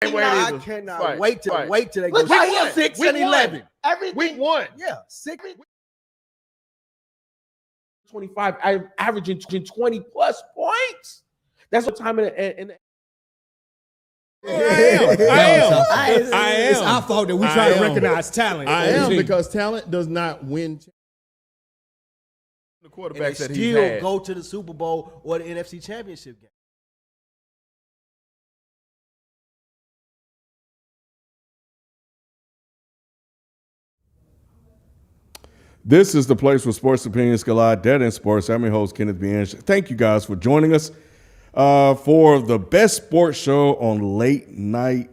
I cannot wait till they go 6-11. Week 1. Yeah, 6. 25, averaging 20 plus points. That's what time in I am. It's our fault that we try to recognize talent. I am, because talent does not win. The quarterbacks that he still go to the Super Bowl or the NFC Championship game. This is the place where sports opinions collide. Dead in Sports. I'm your host, Kenneth B. Ansh. Thank you guys for joining us for the best sports show on late night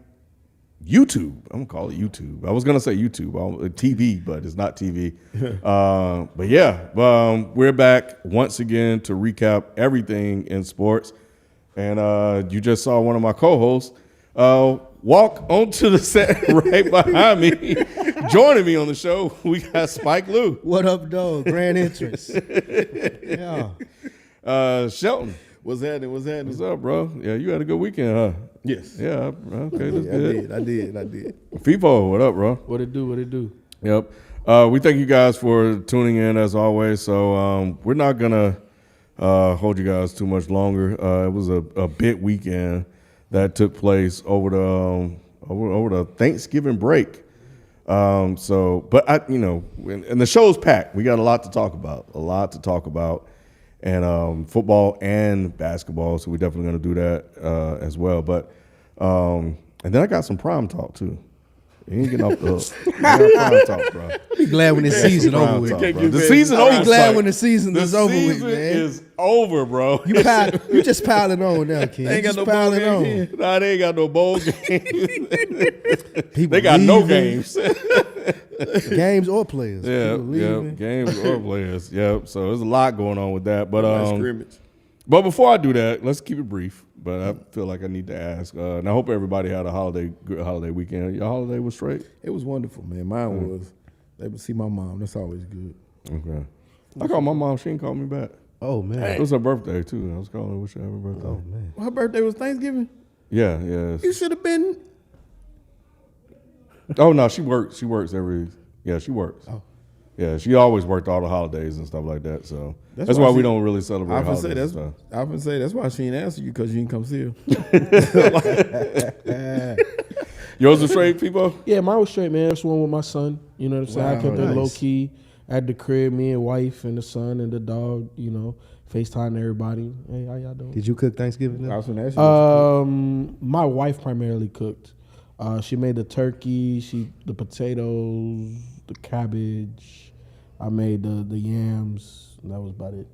YouTube. I'm going to call it YouTube. I was going to say YouTube, TV, but it's not TV. But yeah, we're back once again to recap everything in sports. And you just saw one of my co-hosts walk onto the set right behind me. Joining me on the show, we got Spike Lou. What up, dog? Grand entrance. Yeah. Shelton. What's happening? What's up, bro? Yeah, you had a good weekend, huh? Yes. Yeah, okay, that's good. I did. FIFO, what up, bro? What it do? Yep. We thank you guys for tuning in as always. So we're not gonna hold you guys too much longer. It was a big weekend that took place over the Thanksgiving break. And the show's packed. We got a lot to talk about, and football and basketball. So we're definitely going to do that as well. But and then I got some prime talk too. You ain't getting off the hook. Prime talk, bro. Be glad when the season over with. The season over. Be glad when the season is over with, man. The season is over, bro. You just piling on now, kid. They ain't got no bowl games. Nah, they ain't got no bowl games. They got no games. Games or players. Yeah, games or players. Yeah, so there's a lot going on with that. But scrimmage. But before I do that, let's keep it brief. But I feel like I need to ask. And I hope everybody had a good holiday weekend. Your holiday was straight? It was wonderful, man. Mine was able to see my mom. That's always good. Okay. I called my mom. She didn't call me back. Oh, man. It was her birthday, too. I was calling her, wish her happy birthday. Oh, man. Her birthday was Thanksgiving? Yeah. You should have been. Oh, no, she works. She works she works. Oh. Yeah, she always worked all the holidays and stuff like that. So that's why we don't really celebrate holidays. I would say that's why she didn't answer you, because you didn't come see her. Yours was straight, people? Yeah, mine was straight, man. Just one with my son. You know what I'm saying? Wow, I kept it nice. low key at the crib. Me and wife and the son and the dog. You know, FaceTime everybody. Hey, how y'all doing? Did you cook Thanksgiving? I was going to ask you. My wife primarily cooked. She made the turkey, the potatoes, the cabbage. I made the yams. And that was about it.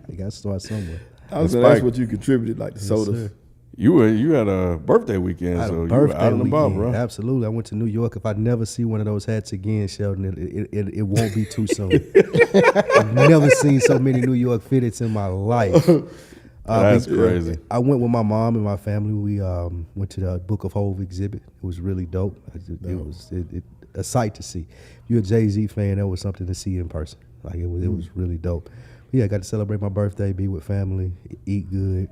You got to start somewhere. I was going to ask what you contributed, like the sodas. Sir. You had a birthday weekend, so you were out and about, bro. Absolutely. I went to New York. If I never see one of those hats again, Sheldon, it won't be too soon. I've never seen so many New York fitteds in my life. That's crazy. I went with my mom and my family. We went to the Book of Hove exhibit. It was really dope. It was a sight to see. If you're a Jay-Z fan, that was something to see in person. Like it was really dope. Yeah, I got to celebrate my birthday, be with family, eat good,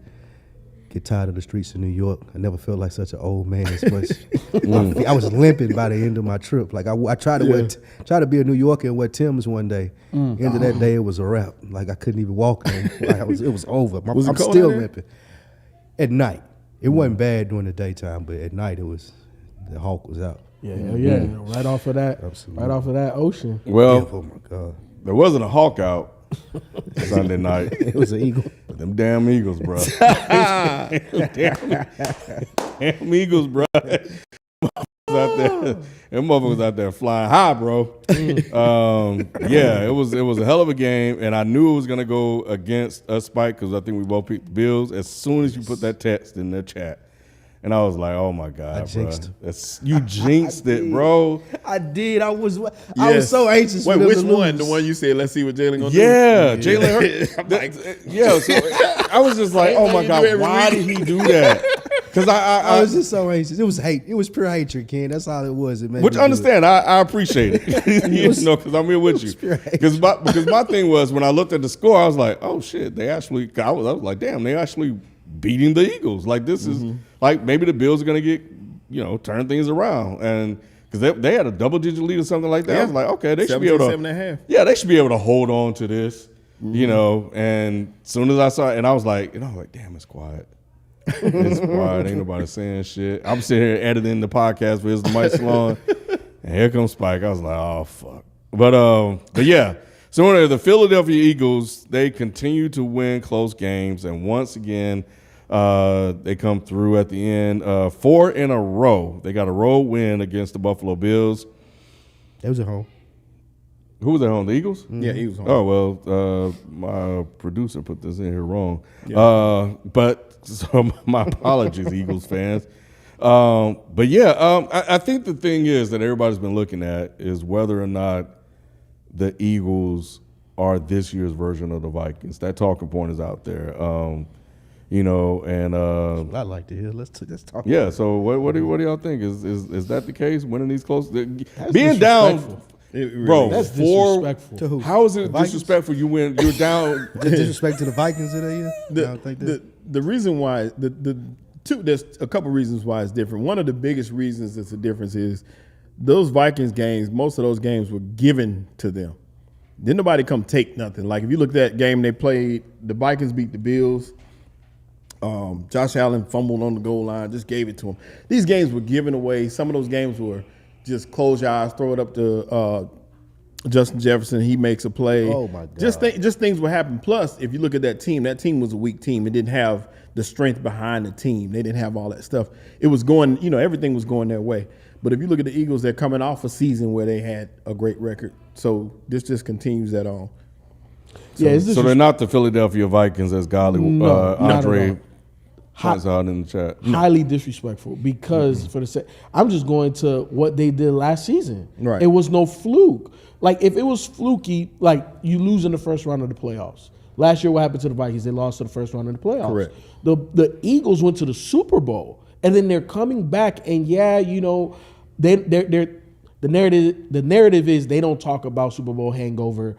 get tired of the streets of New York. I never felt like such an old man as much. I was limping by the end of my trip. Like I tried to be a New Yorker and wear Tim's one day. End of that day, it was a wrap. Like I couldn't even walk. It was over. I'm still limping. At night, it wasn't bad during the daytime, but at night the Hawk was out. Yeah. Right off of that. Absolutely. Right off of that ocean. Well, oh my God, there wasn't a Hawk out Sunday night. it was an eagle. Them damn Eagles, bro. damn Eagles, bro. Them motherfuckers out there flying high, bro. Yeah, it was a hell of a game, and I knew it was gonna go against us, Spike, because I think we both picked the Bills. As soon as you put that text in the chat, and I was like, "Oh my God, bro! You jinxed it, bro." I did. I was so anxious. Wait, which one? The one you said? Let's see what Jalen gonna do. Yeah, Jalen Hurts. Yeah, so I was just like, "Oh my God, why did he do that?" Because I was just so anxious. It was hate. It was pure hatred, Ken. That's all it was. It made which understand. I appreciate it. You know, because I'm here with you. Because my thing was when I looked at the score, I was like, "Oh shit!" I was like, "Damn, they actually beating the Eagles. Like this is like maybe the Bills are going to get, turn things around. And because they had a double-digit lead or something like that. Yeah. I was like, okay, they should be able to. 7.5. Yeah, they should be able to hold on to this, And as soon as I saw it, and I was like, damn, it's quiet. It's quiet. Ain't nobody saying shit. I'm sitting here editing the podcast for Is the Mic Salon, and here comes Spike. I was like, oh, fuck. But yeah. So anyway, the Philadelphia Eagles, they continue to win close games, and once again, they come through at the end. 4 in a row. They got a road win against the Buffalo Bills. That was at home. Who was at home? The Eagles? Mm-hmm. Yeah, Eagles home. Oh, well, my producer put this in here wrong. Yeah. So my apologies, Eagles fans. I think the thing is that everybody's been looking at is whether or not the Eagles are this year's version of the Vikings. That talking point is out there. I'd like to hear. Let's talk. Yeah. About so what do y'all think? Is that the case? Winning these close, being down, bro. That's disrespectful. To who? How is it The Vikings? disrespectful? You're down. Disrespect to the Vikings today. The reason why there's a couple reasons why it's different. One of the biggest reasons it's a difference is those Vikings games. Most of those games were given to them. Didn't nobody come take nothing. Like if you look at that game they played, the Vikings beat the Bills. Josh Allen fumbled on the goal line, just gave it to him. These games were given away. Some of those games were just close your eyes, throw it up to Justin Jefferson. He makes a play. Oh, my God. Just things would happen. Plus, if you look at that team was a weak team. It didn't have the strength behind the team. They didn't have all that stuff. It was going, everything was going their way. But if you look at the Eagles, they're coming off a season where they had a great record. So this just continues that on. So they're not the Philadelphia Vikings, as Golly Andre points out in the chat. Highly disrespectful because I'm just going to what they did last season. Right. It was no fluke. Like if it was fluky, like you lose in the first round of the playoffs. Last year, what happened to the Vikings? They lost to the first round of the playoffs. Correct. The Eagles went to the Super Bowl, and then they're coming back, and the narrative is they don't talk about Super Bowl hangover.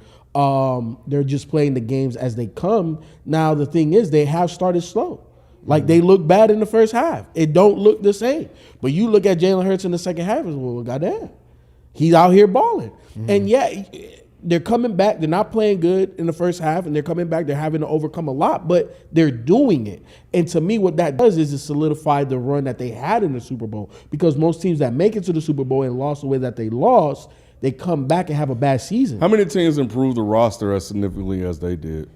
They're just playing the games as they come. Now the thing is, they have started slow. Like they look bad in the first half. It don't look the same. But you look at Jalen Hurts in the second half, and well, goddamn, he's out here balling. And they're coming back. They're not playing good in the first half, and they're coming back. They're having to overcome a lot, but they're doing it. And to me, what that does is it solidified the run that they had in the Super Bowl. Because most teams that make it to the Super Bowl and lost the way that they lost, they come back and have a bad season. How many teams improved the roster as significantly as they did?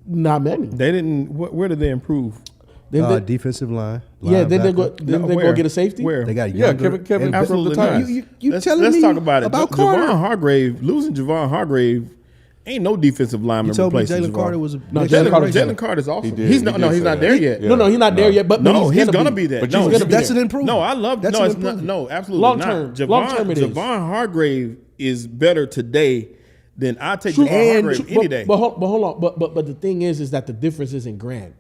Not many. They didn't. Where did they improve? Defensive line. Yeah, then they go get a safety. Where They got Kevin absolutely from the not. Titans. You telling let's me talk about it. Carter? Javon Hargrave, losing Javon Hargrave, ain't no defensive lineman You told me replacing Jalen Carter was Jalen Carter's awesome. He he's did not there yet. Yeah. No, he's not there yet. But he's gonna be there. But No, that's an improvement. No, I love That's no, an it's not, improvement. no, absolutely Long not. term. Javon, Long term it is. Javon Hargrave is better today than I take Javon Hargrave any day. But hold on. But the thing is that the difference isn't grand.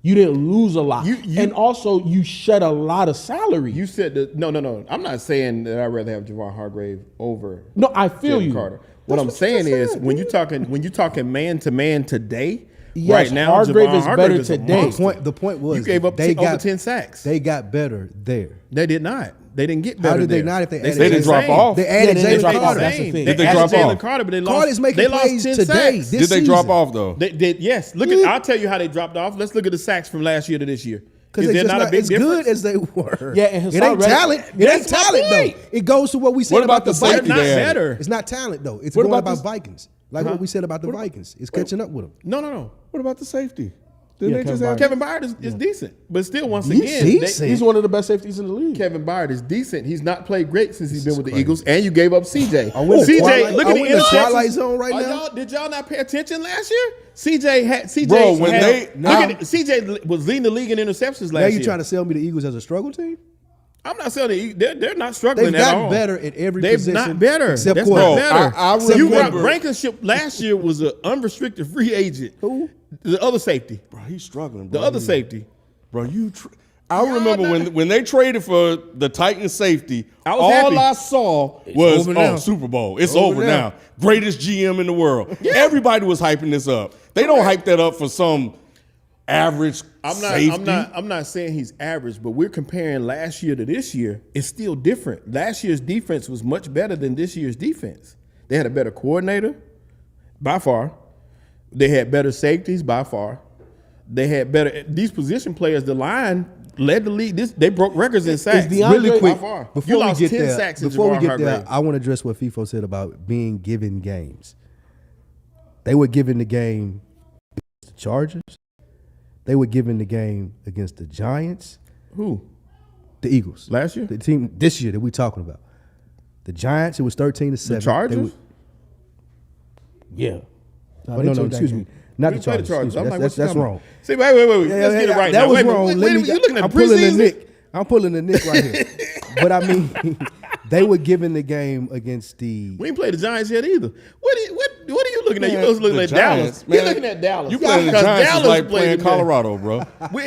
You didn't lose a lot, and also you shed a lot of salary. You said that no. I'm not saying that I'd rather have Javon Hargrave over. No, I feel Jalen you. Carter. What I'm saying is when you're talking man to man today, Yes, right now Hargrave Javon is Hargrave better is a today. monster. The point was you gave up over 10 sacks. They got better there. They did not. They didn't get better. How did they there. not if they added They didn't drop off. They added they Jalen dropped off. Carter. That's the thing. Did they added drop Jalen off? Carter, but they Carter's making they lost plays 10 today. sacks. This Did they drop season. off though? They did. Yes. Look at. I'll tell you how they dropped off. Let's look at the sacks from last year to this year. Because Is there they're not a big as difference? good as they were. Yeah, and it Hassan ain't Reddick- talent. It ain't That's my talent though. point. It goes to what we said What about about the the safety They're not Vikings. they added? better. It's not talent though. It's What going about about this- Vikings. Like what we said about the Vikings. It's catching up with them. No. What about the safety? Didn't Yeah, they just Kevin have Kevin Byard is decent, but still, once He's again, decent. He's one of the best safeties in the league. Kevin Byard is decent. He's not played great since he's been with the Eagles, and you gave up CJ. Are we in the CJ, twilight- look are at the we in the interceptions. twilight zone right Are now? Did y'all not pay attention last year? CJ Bro, when they- CJ was leading the league in interceptions Now last you year. trying to sell me the Eagles as a struggle team? I'm not saying they're not struggling They've at gotten all. better at every They've position. not better. Except That's quarterback. not better. I You remember- Blankenship last year was an unrestricted free agent. Who? The other safety. Bro, he's struggling. The Bro. other safety. Bro, I remember when they traded for the Titans safety, I was all happy. I saw was over now. Super Bowl. It's over now. Greatest GM in the world. Yeah. Everybody was hyping this up. They don't hype that up for some average safety. I'm not saying he's average, but we're comparing last year to this year. It's still different. Last year's defense was much better than this year's defense. They had a better coordinator, by far. They had better safeties, by far. They had better these position players. The line led the league. They broke records in sacks. Really quick, by far. before You we lost get 10 there, sacks in before we Javon get there, Hargrave. I want to address what FIFO said about being given games. They were given the game against the Chargers. They were given the game against the Giants. Who? The Eagles. Last year? The team this year that we're talking about. The Giants, it was 13-7. The Chargers? Yeah. No, excuse me. Not the We played Chargers. the Chargers. I'm like, That's what you talking wrong. about? See, wait. Let's get it right that now. was Wait a minute. wrong. Wait a Let me- minute. You looking at I'm pulling the preseason? Nick. I'm pulling the Nick right here. But I mean, they were given the game against the. We ain't played the Giants yet either. What are you looking at? You Man, supposed to looking the at Giants, Dallas. You're man. looking at Dallas. You playing the Because Giants is Dallas like played playing them. Colorado, bro.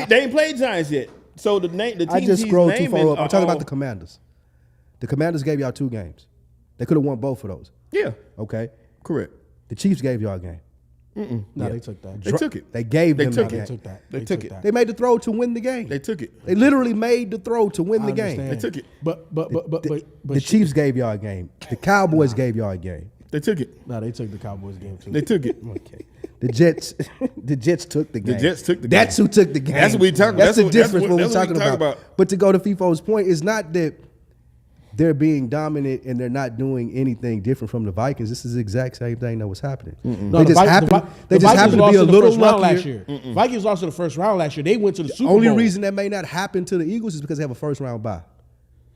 They ain't played Giants yet. So the team I just he's scrolled too naming far up. I'm talking are about the Commanders. The Commanders gave y'all 2 games. They could have won both of those. Yeah, Okay. correct. The Chiefs gave y'all a game. No, they took that. They took it. They gave They them took the it. game. They took that. They took it. that. They made the throw to win the game. They took it. They literally made the throw to win I the game. understand. They took it. But The Chiefs gave y'all a game. The Cowboys gave y'all a game. They took it. No, they took the Cowboys game too. They took it. Okay. The Jets took the game. Jets took the That's game. who took the game. That's what we talking- That's that's the what- difference that's what what- we're that's what talking we talking about. about. But to go to FIFO's point, it's not that they're being dominant and they're not doing anything different from the Vikings. This is the exact same thing that was happening. No, They just happen to be a little round last luckier. year. Vikings lost in the first round last year. They went to the Super Only Bowl. reason that may not happen to the Eagles is because they have a first round bye.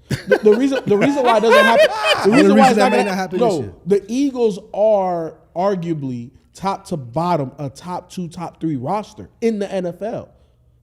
The reason why it doesn't happen. The reason why it's that not may gonna not happen this year. No, the Eagles are arguably top to bottom a top 2, top 3 roster in the NFL.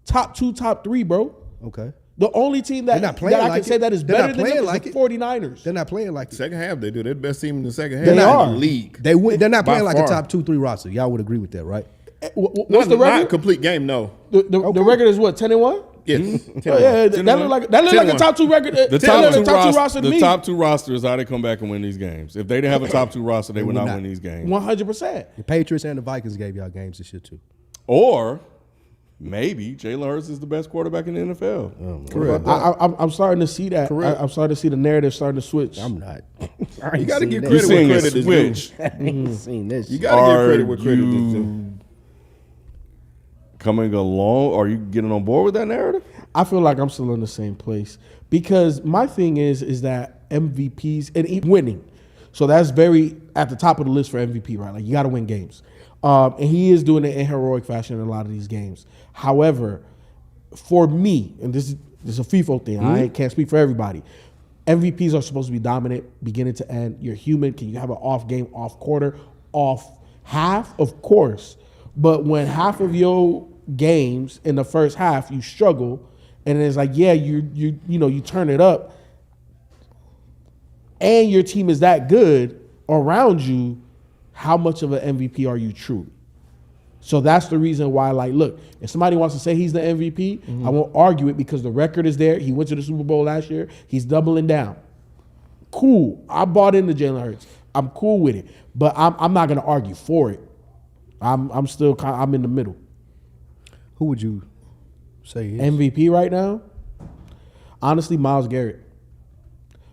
Top 2, top 3, bro. Okay. The only team that, They're not playing that I like can say it. that is They're better not than playing them like is it. the 49ers. They're not playing like it. Second half, they do. They're the best team in the second half. They in are. the league. They're not By playing like a far. top 2-3 roster. Y'all would agree with that, right? What's the Not a record? complete game, no. The record is what, 10-1? Yes. Oh, yeah, that look like a top 2 record. The that look like a top 2 roster to the me. top 2 roster is how they come back and win these games. If they didn't have a top 2 roster, they would not win these games. 100%. The Patriots and the Vikings gave y'all games this year too. Or maybe Jalen Hurts is the best quarterback in the NFL. Correct. I'm starting to see that. I'm starting to see the narrative starting to switch. I'm not. You got to give You're credit seeing where a credit is switch. due. I ain't seen this. You shit. got to give Are credit where credit is you due. coming along? Are you getting on board with that narrative? I feel like I'm still in the same place because my thing is that MVPs and even winning, so that's very at the top of the list for MVP, right? Like you got to win games, and he is doing it in heroic fashion in a lot of these games. However, for me, and this is a FIFO thing, I can't speak for everybody. MVPs are supposed to be dominant, beginning to end. You're human. Can you have an off game, off quarter, off half? Of course, but when half of your games in the first half you struggle. And it's like, yeah, you turn it up, and your team is that good around you. How much of an MVP are you truly? So that's the reason why, like, look, if somebody wants to say he's the MVP, I won't argue it because the record is there. He went to the Super Bowl last year. He's doubling down. Cool. I bought into Jalen Hurts. I'm cool with it, but I'm not going to argue for it. I'm in the middle. Who would you say is? MVP right now, honestly, Myles Garrett.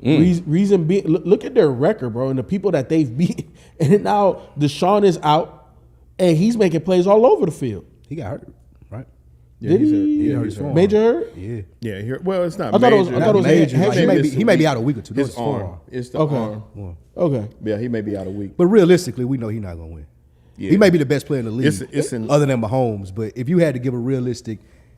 Reason being, look at their record, bro, and the people that they've beat. And now Deshaun is out, and he's making plays all over the field. He got hurt, right? Did he's he? hurt. Yeah, hurt he's his arm. Major hurt? Yeah. Yeah, here. Well, it's not I thought it major. was- I thought it was Major. heavy. Like, Maybe he may be out a week or two. His That's forearm. arm. It's the Okay. arm. Okay. Yeah, he may be out a week. But realistically, we know he's not going to win. Yeah. He may be the best player in the league, It's an- other than Mahomes. But if you had to give a realistic,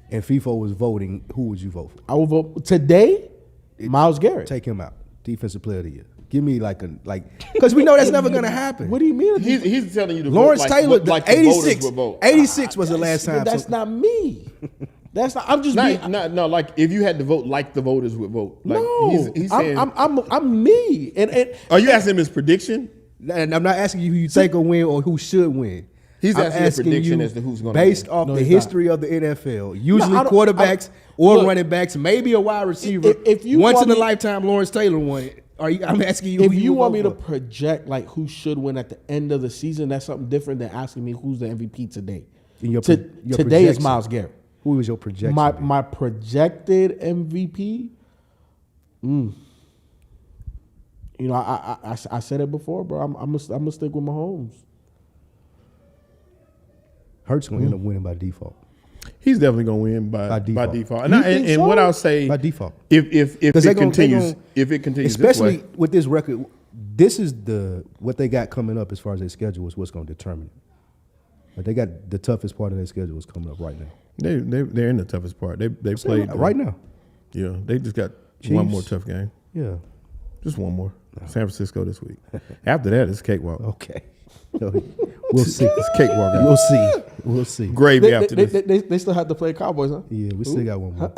and FIFO was voting, who would you vote for? I will vote today. Myles Garrett. Take him out. Defensive player of the year. Give me because we know that's never going to happen. What do you mean? He's telling you to Lawrence vote like, Taylor, like the the voters 86. would vote. 86 was the last time. That's not me. That's not. I'm just being. No, like if you had to vote like the voters would vote. Like No, he's saying. I'm me. And Are you asking him his prediction? And I'm not asking you who you take or win or who should win. He's I'm asking a prediction as to who's gonna based win. off No, the he's not. history of the NFL. Usually I don't- quarterbacks I- or look, running backs, maybe a wide receiver. if you once want in a me- lifetime, Lawrence Taylor won it. I'm asking you. if who you would want vote me to for. project like who should win at the end of the season, that's something different than asking me who's the MVP today. In your Today is projection. Myles Garrett. Who was your projection? My projected MVP. You know, I said it before, bro. I'm gonna stick with Mahomes. Hurts gonna end up winning by default. He's definitely going to win by default. default. You think And so? what I'll say, By default. if it 'Cause they continues, gon- if it continues, Especially this way, with this record, this is what they got coming up as far as their schedule is what's going to determine it. But they got the toughest part of their schedule is coming up right now. they're in the toughest part. They played right now. Yeah, they just got Chiefs. one more tough game. Yeah. Just one more. San Francisco this week. After that, it's cakewalk. Okay. We'll see. It's cakewalk. We'll see. We'll see. Gravy after this. They still have to play Cowboys, huh? Yeah, we still got one more.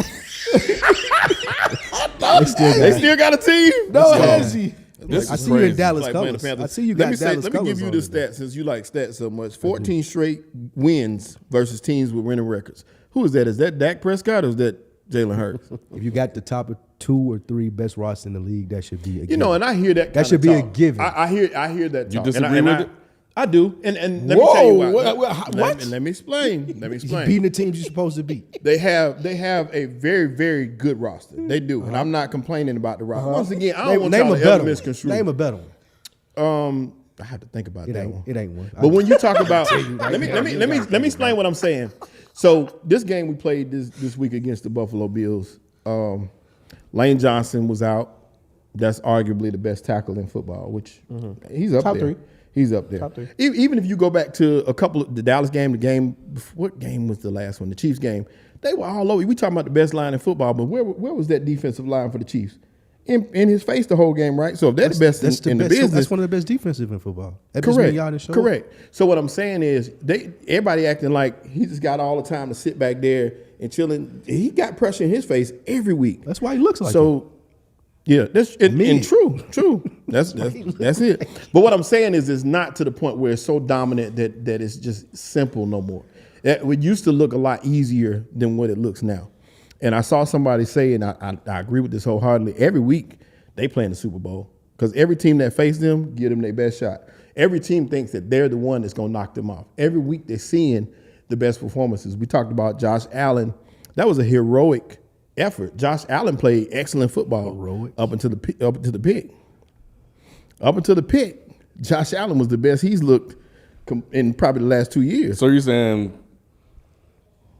They still got a team. No, has he? I see you in Dallas Like playing the colors. Panthers. I see you Let got me say- Dallas Let me colors give you on the today. stats since you like stats so much. 14 straight wins versus teams with winning records. Who is that? Is that Dak Prescott or is that Jalen Hurts? If you got the top of 2 or 3 best rosters in the league, that should be a You know, and I hear that. That kinda should be a talk. given. I hear that. You Talk. disagree and with I, it? I do, and let me tell you why. What? Let me explain. Let me You're explain. beating the teams you're supposed to beat. They have a very, very good roster. They do, and I'm not complaining about the roster. Once again, I don't want y'all to ever misconstrue. Name a better one. I have to think about It that ain't. one. It ain't one. But when you talk about, let me explain what I'm saying. So this game we played this week against the Buffalo Bills, Lane Johnson was out. That's arguably the best tackle in football, which he's up Top there. 3. He's up there. Top 3. Even if you go back to a couple of the Dallas game, what game was the last one? The Chiefs game. They were all over. We talking about the best line in football, but where was that defensive line for the Chiefs? In his face the whole game, right? So if they're the best in the business, That's one of the best defensive in football. correct. Correct. So what I'm saying is, everybody acting like he just got all the time to sit back there and chilling. He got pressure in his face every week. That's why he looks like so. Yeah, that's and true. That's it. But what I'm saying is, it's not to the point where it's so dominant that it's just simple no more. It used to look a lot easier than what it looks now. And I saw somebody say, and I agree with this wholeheartedly, every week they play in the Super Bowl because every team that faces them, give them their best shot. Every team thinks that they're the one that's going to knock them off. Every week they're seeing the best performances. We talked about Josh Allen. That was a heroic effort. Josh Allen played excellent football up until the pick. Up until the pick, Josh Allen was the best he's looked in probably the last 2 years. So you're saying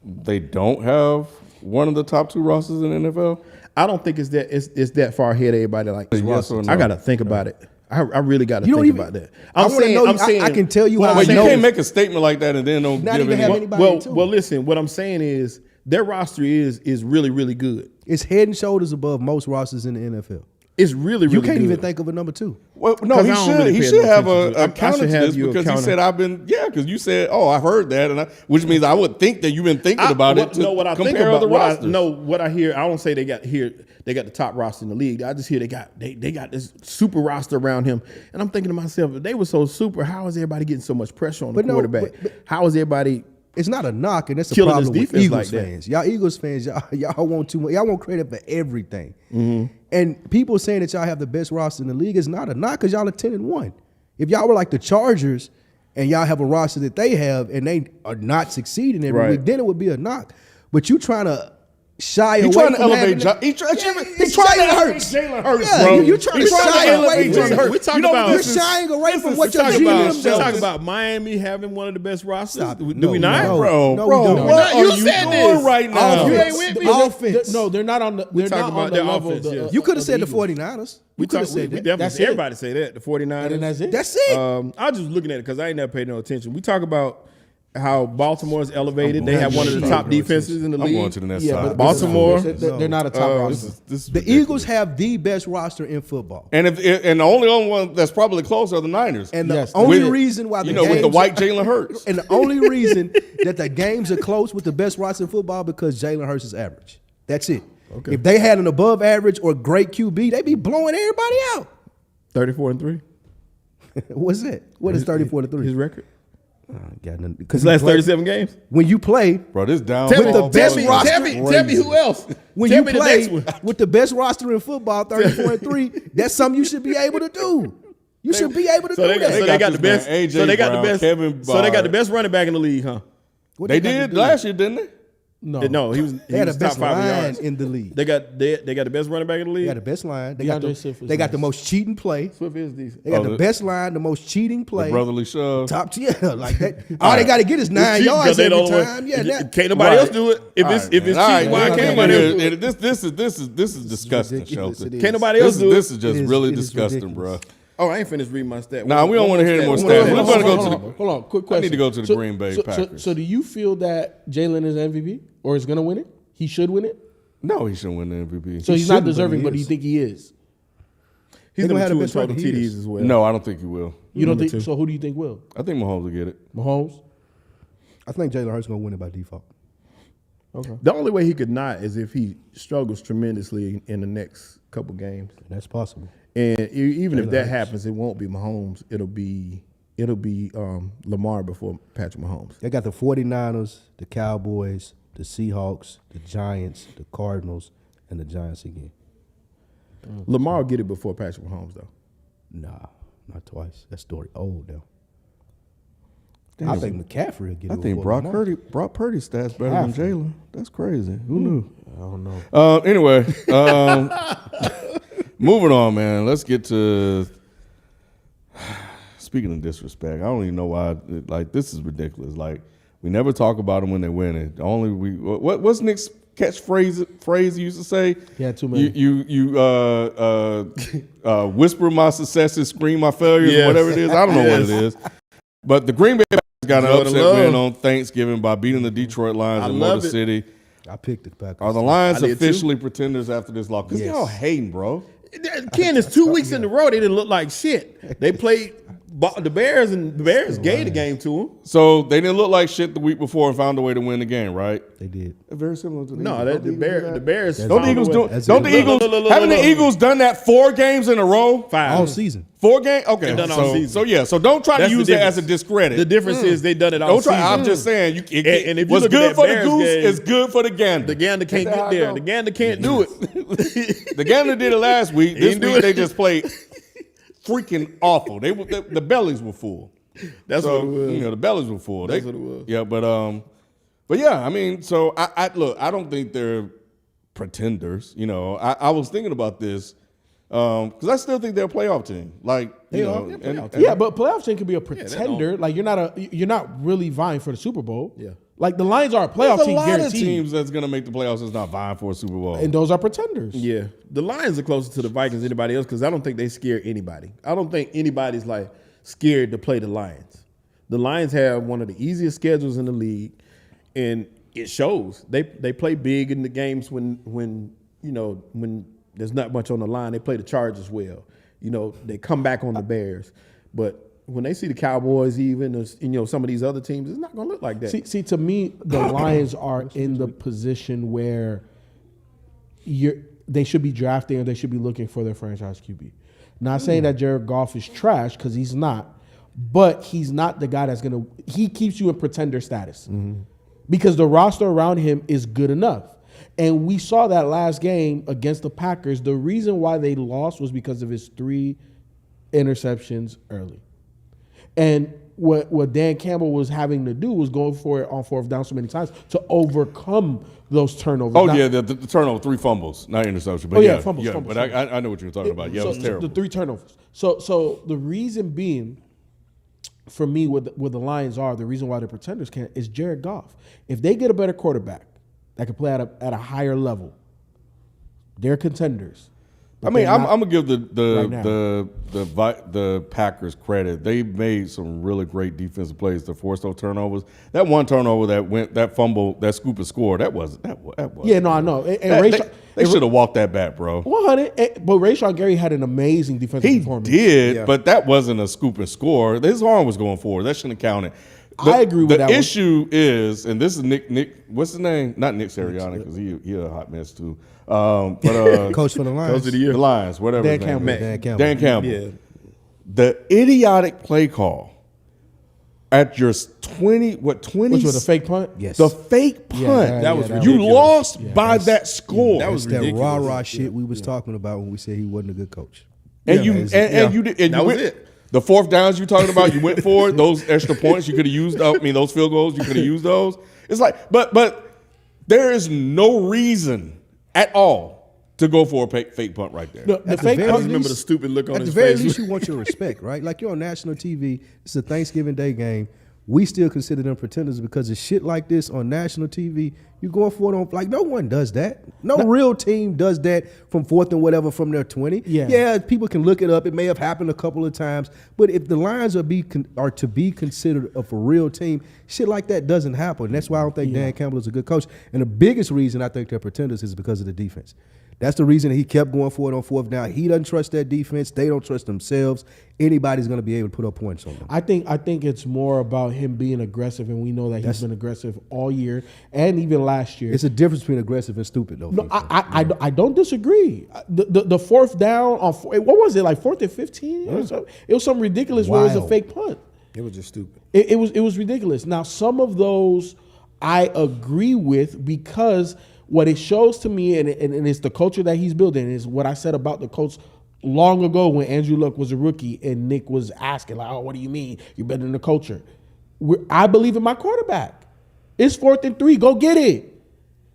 they don't have one of the top 2 rosters in the NFL? I don't think it's that far ahead of everybody like this Yes roster. or no? I got to think about it. I really got to You don't think even- about that. I can tell you how But I you know. can't make a statement like that and then don't Not give even any. have anybody Well, to. well, listen. What I'm saying is their roster is really, really good. It's head and shoulders above most rosters in the NFL. It's really, really You can't good. even think of a number 2. Well, no, 'Cause he I don't should. really He pay should no have attention to a it. I counter should to have this you a because he counter. said because you said, I've heard that, which means I would think that you've been thinking about it to what I compare think about other rosters. what I hear. I don't say they got the top roster in the league. I just hear they got this super roster around him, and I'm thinking to myself, if they were so super, how is everybody getting so much pressure on the quarterback? How is everybody? It's not a knock, and that's the Killing this problem with defense Eagles like that. fans. Y'all Eagles fans, y'all want too much. Y'all want credit for everything. Mm-hmm. And people saying that y'all have the best roster in the league is not a knock because y'all are 10-1. If y'all were like the Chargers and y'all have a roster that they have and they are not succeeding every Right. week, then it would be a knock. But you trying to shy away He's trying to from elevate. having He's trying to Jalen Hurts. Jalen Hurts, Yeah, bro. you trying to He's trying shy away elevate from Jalen it. Hurts. We talking You know about- what You're this is? shying away from what This your is- GM talk We about- talking about Miami having one of the best rosters. Stop. Do No, we not? no. Bro, No, bro, we don't. what You are you said doing this. right now? You ain't with me. Offense. No, they're not on the. They're talking not about on the their level. offense, of the, yeah. You could have of said the Eagles. 49ers. We You could have said that. definitely. That's it. Everybody say that. The 49ers. And that's it. That's it. I was just looking at it because I ain't never paid no attention. We talk about how Baltimore's elevated. They have one of the top defenses in the I'm league. going to the next Yeah, side. but Baltimore. They're not a top roster. This is The ridiculous. Eagles have the best roster in football. And the only one that's probably close are the Niners. And the Yes. only With- reason why the with the games- white Jalen Hurts. and the only reason that the games are close with the best roster in football because Jalen Hurts is average. That's it. Okay. If they had an above average or great QB, they'd be blowing everybody out. 34-3. What's that? What is 34-3? His record. Because His last 37 games. when you play Bro, this down. Tell With me, the best tell me, roster- tell me who else. when Tell you me the play next one. with the best roster in football, 34-3, that's something you should be able to do. You should be able to So do they got, that. so they got the this man, best. AJ So they got Brown, the best. Kevin So they got the Byard. best running back in the league, huh? They did last year, didn't they? No, he was. They had the top best 5 in line yards. in the league. They got the best running back in the league. They got the best line. They DeAndre got Swift is they got the nice. most cheating play. Swift is decent. They got the best line, the most cheating play. The brotherly shove. Top tier, like that. All they got to get is 9 Cheap, 'cause yards they every don't want- time. Yeah, that. can't nobody else do it. If it's cheap, why can't nobody else do it? This is disgusting, ridiculous. Shelton. It is. Can't nobody else do This it? is just It is- really it is disgusting, bro. ridiculous. Oh, I ain't finished reading my stat. Nah, we don't want to hear any more stats. We're going to go to the. Hold on, quick question. I need to go to the Green Bay Packers. So do you feel that Jalen is MVP or is going to win it? He should win it? No, he shouldn't win the MVP. So he's not shouldn't, but deserving, he but do you is. think he is? He's They gonna number have 2 the in best total record. He TDs is. as well. No, I don't think he will. You don't Number think 2. so? Who do you think will? I think Mahomes will get it. Mahomes? I think Jalen Hurts gonna win it by default. Okay. The only way he could not is if he struggles tremendously in the next couple games. That's possible. And even if Jalen that Hurts. happens, it won't be Mahomes. It'll be Lamar before Patrick Mahomes. They got the 49ers, the Cowboys, the Seahawks, the Giants, the Cardinals, and the Giants again. Lamar will get it before Patrick Mahomes, though. Nah, not twice. That story old now. I think McCaffrey will get it. I think before Brock Lamar. Purdy's stats better than Jalen. That's crazy. Who knew? I don't know. Anyway, moving on, man. Let's get to. Speaking of disrespect, I don't even know why. Like, this is ridiculous. Like, we never talk about them when they win it. Only we. What's Nick's catchphrase he used to say? He had too many. You whisper my successes, scream my failures, Yes. or whatever it is. I don't know what it is. But the Green Bay Packers got an Jordan upset Love. win on Thanksgiving by beating the Detroit Lions I in love Motor it. City. I picked the Packers. Are the Lions I did too. officially pretenders after this loss? Because Yes. y'all hating, bro. Ken, it's 2 weeks in a row. They didn't look like shit. They played the Bears, and the Bears gave the game to them. So they didn't look like shit the week before and found a way to win the game, right? They did. Very similar to the No, Eagles. the Bears. Don't the Eagles do? That's Don't it. the Eagles? Look, Haven't the look. Eagles done that 4 games in a row? 5 All season. 4 games? Okay. They've done all So, season. so yeah. So don't try That's to the use that as a difference. discredit. The difference is they done it all Don't try. season. I'm just saying. And if you what's look at good that for the Bears goose game, is good for the gander. The gander can't Ain't that get how it there. go? The gander can't do it. The gander did it last week. This didn't do week it. they just played freaking awful. The bellies were full. That's So, what it was. you know, the bellies were full. That's what it was. Yeah, but yeah, I mean, so I look, I don't think they're pretenders. You know, I was thinking about this because I still think they're a playoff team. Like, you know, Yeah, but playoff team can be a pretender. Like you're not really vying for the Super Bowl. Yeah. Like the Lions are a playoff there's a team lot guaranteed, of teams that's gonna make the playoffs that's not vying for a Super Bowl. and those are pretenders. Yeah, the Lions are closer to the Vikings than anybody else because I don't think they scare anybody. I don't think anybody's like scared to play the Lions. The Lions have one of the easiest schedules in the league, and it shows. They play big in the games when there's not much on the line. They play the Chargers well. You know, they come back on the Bears, but when they see the Cowboys, even or, some of these other teams, it's not going to look like that. See, to me, the Lions are in the position where they should be drafting or they should be looking for their franchise QB. Not saying that Jared Goff is trash because he's not, but he's not the guy that's going to. He keeps you in pretender status because the roster around him is good enough. And we saw that last game against the Packers. The reason why they lost was because of his 3 interceptions early. And what Dan Campbell was having to do was go for it on 4th down so many times to overcome those turnovers. Oh Now- yeah, the turnover, 3 fumbles, not interception. But yeah, fumbles. But I know what you're talking about. Yeah, it was terrible. The 3 turnovers. So the reason being, for me, what the Lions are, the reason why they're pretenders is Jared Goff. If they get a better quarterback that can play at a higher level, they're contenders. I mean, I'm gonna give right now. the Packers credit. They made some really great defensive plays to force those turnovers. That one turnover that fumble, that scoop and score, that was. Yeah, no, I know. And They should have walked that back, bro. 100. But Rashawn Gary had an amazing defensive He performance. did, but that wasn't a scoop and score. His arm was going forward. That shouldn't have counted. I agree with that The one. issue is, and this is Nick. What's his name? Not Nick Sirianni, because he a hot mess too. But Coach for the Lions. Coach of the year. the Lions, whatever. Dan his name Campbell. is. Dan Campbell. Dan Campbell. Yeah. The idiotic play call at your 20. Which was a fake punt? Yes. The fake punt. That was you ridiculous. lost by that score. That was It's that ridiculous. rah-rah shit we was talking about when we said he wasn't a good coach. and Yeah, you did. And That you was went, it. The fourth downs you talking about, you went for it. Those extra points you could have used. I mean, those field goals you could have used those. It's like, but there is no reason at all to go for a fake punt right there. The At fake very I punt, just remember the stupid look on At his the very face. least, you want your respect, right? Like you're on national TV. It's a Thanksgiving Day game. We still consider them pretenders because of shit like this on national TV. You're going for it on like no one does that. No real team does that from fourth and whatever from their 20. Yeah. People can look it up. It may have happened a couple of times, but if the Lions are to be considered a for real team, shit like that doesn't happen. That's why I don't think Dan Campbell is a good coach. And the biggest reason I think they're pretenders is because of the defense. That's the reason he kept going for it on fourth down. He doesn't trust that defense. They don't trust themselves. Anybody's going to be able to put up points on them. I think it's more about him being aggressive, and we know that he's been aggressive all year and even last year. It's a difference between aggressive and stupid, though. No, I don't disagree. The fourth down on what was it, like 4th and 15 or something? It was something ridiculous where it was a Wild. fake punt. It was just stupid. It was ridiculous. Now some of those I agree with because what it shows to me, and it's the culture that he's building, is what I said about the coach long ago when Andrew Luck was a rookie and Nick was asking, like, oh, what do you mean? You're better than the culture. I believe in my quarterback. It's 4th and 3. Go get it.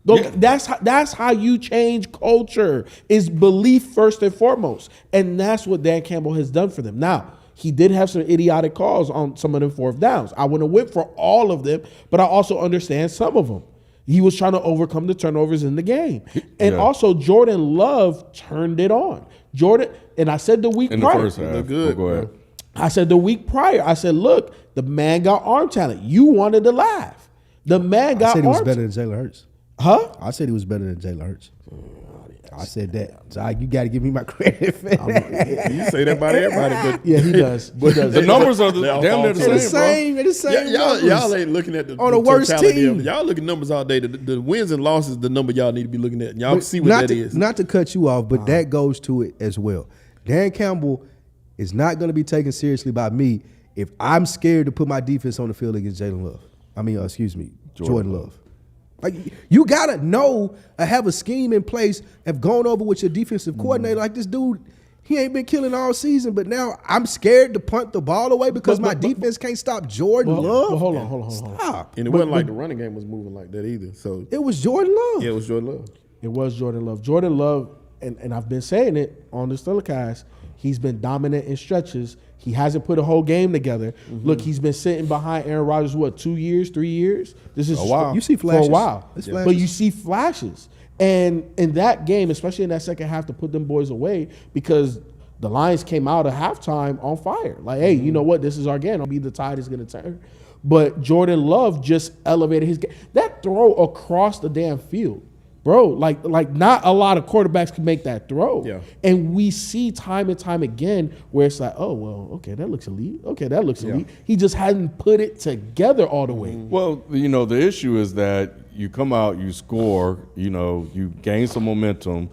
Go. Yeah. That's how you change culture, is belief first and foremost. And that's what Dan Campbell has done for them. Now, he did have some idiotic calls on some of them fourth downs. I wouldn't have went for all of them, but I also understand some of them. He was trying to overcome the turnovers in the game. And also Jordan Love turned it on. Jordan, and I said the week In the prior. first half. Look good, Go ahead. I said the week prior, I said, look, the man got arm talent. You wanted to laugh. The man I got said he was arm better than Jalen Hurts. Huh? I said he was better than Jalen Hurts. I said that. So you got to give me my credit for that. You say that about everybody, but Yeah, he does. He does. The numbers are They all damn near fall the short. same, bro. They're the same. y'all ain't looking at the worst totality of team. it. Y'all looking at numbers all day. The wins and losses, the number y'all need to be looking at. And y'all see what that is. Not to cut you off, but that goes to it as well. Dan Campbell is not going to be taken seriously by me if I'm scared to put my defense on the field against Jalen Love. Jordan Love. Like you gotta know, have a scheme in place, have gone over with your defensive coordinator. Like this dude, he ain't been killing all season, but now I'm scared to punt the ball away because my defense can't stop Jordan Love. But hold on. Stop. And it wasn't like the running game was moving like that either. So It was Jordan Love. yeah, it was Jordan Love. It was Jordan Love. Jordan Love, and I've been saying it on this telecast, he's been dominant in stretches. He hasn't put a whole game together. Look, he's been sitting behind Aaron Rodgers, 2 years, 3 years? This is A while. You see for flashes. a while. It's But flashes. you see flashes. And in that game, especially in that second half, to put them boys away, because the Lions came out at halftime on fire. Like, hey, you know what? This is our game. It'll be the tide is going to turn. But Jordan Love just elevated his game. That throw across the damn field. Bro, like not a lot of quarterbacks can make that throw. Yeah. And we see time and time again where it's like, oh, well, okay, that looks elite. Okay, that looks elite. He just hadn't put it together all the way. Well, the issue is that you come out, you score, you gain some momentum,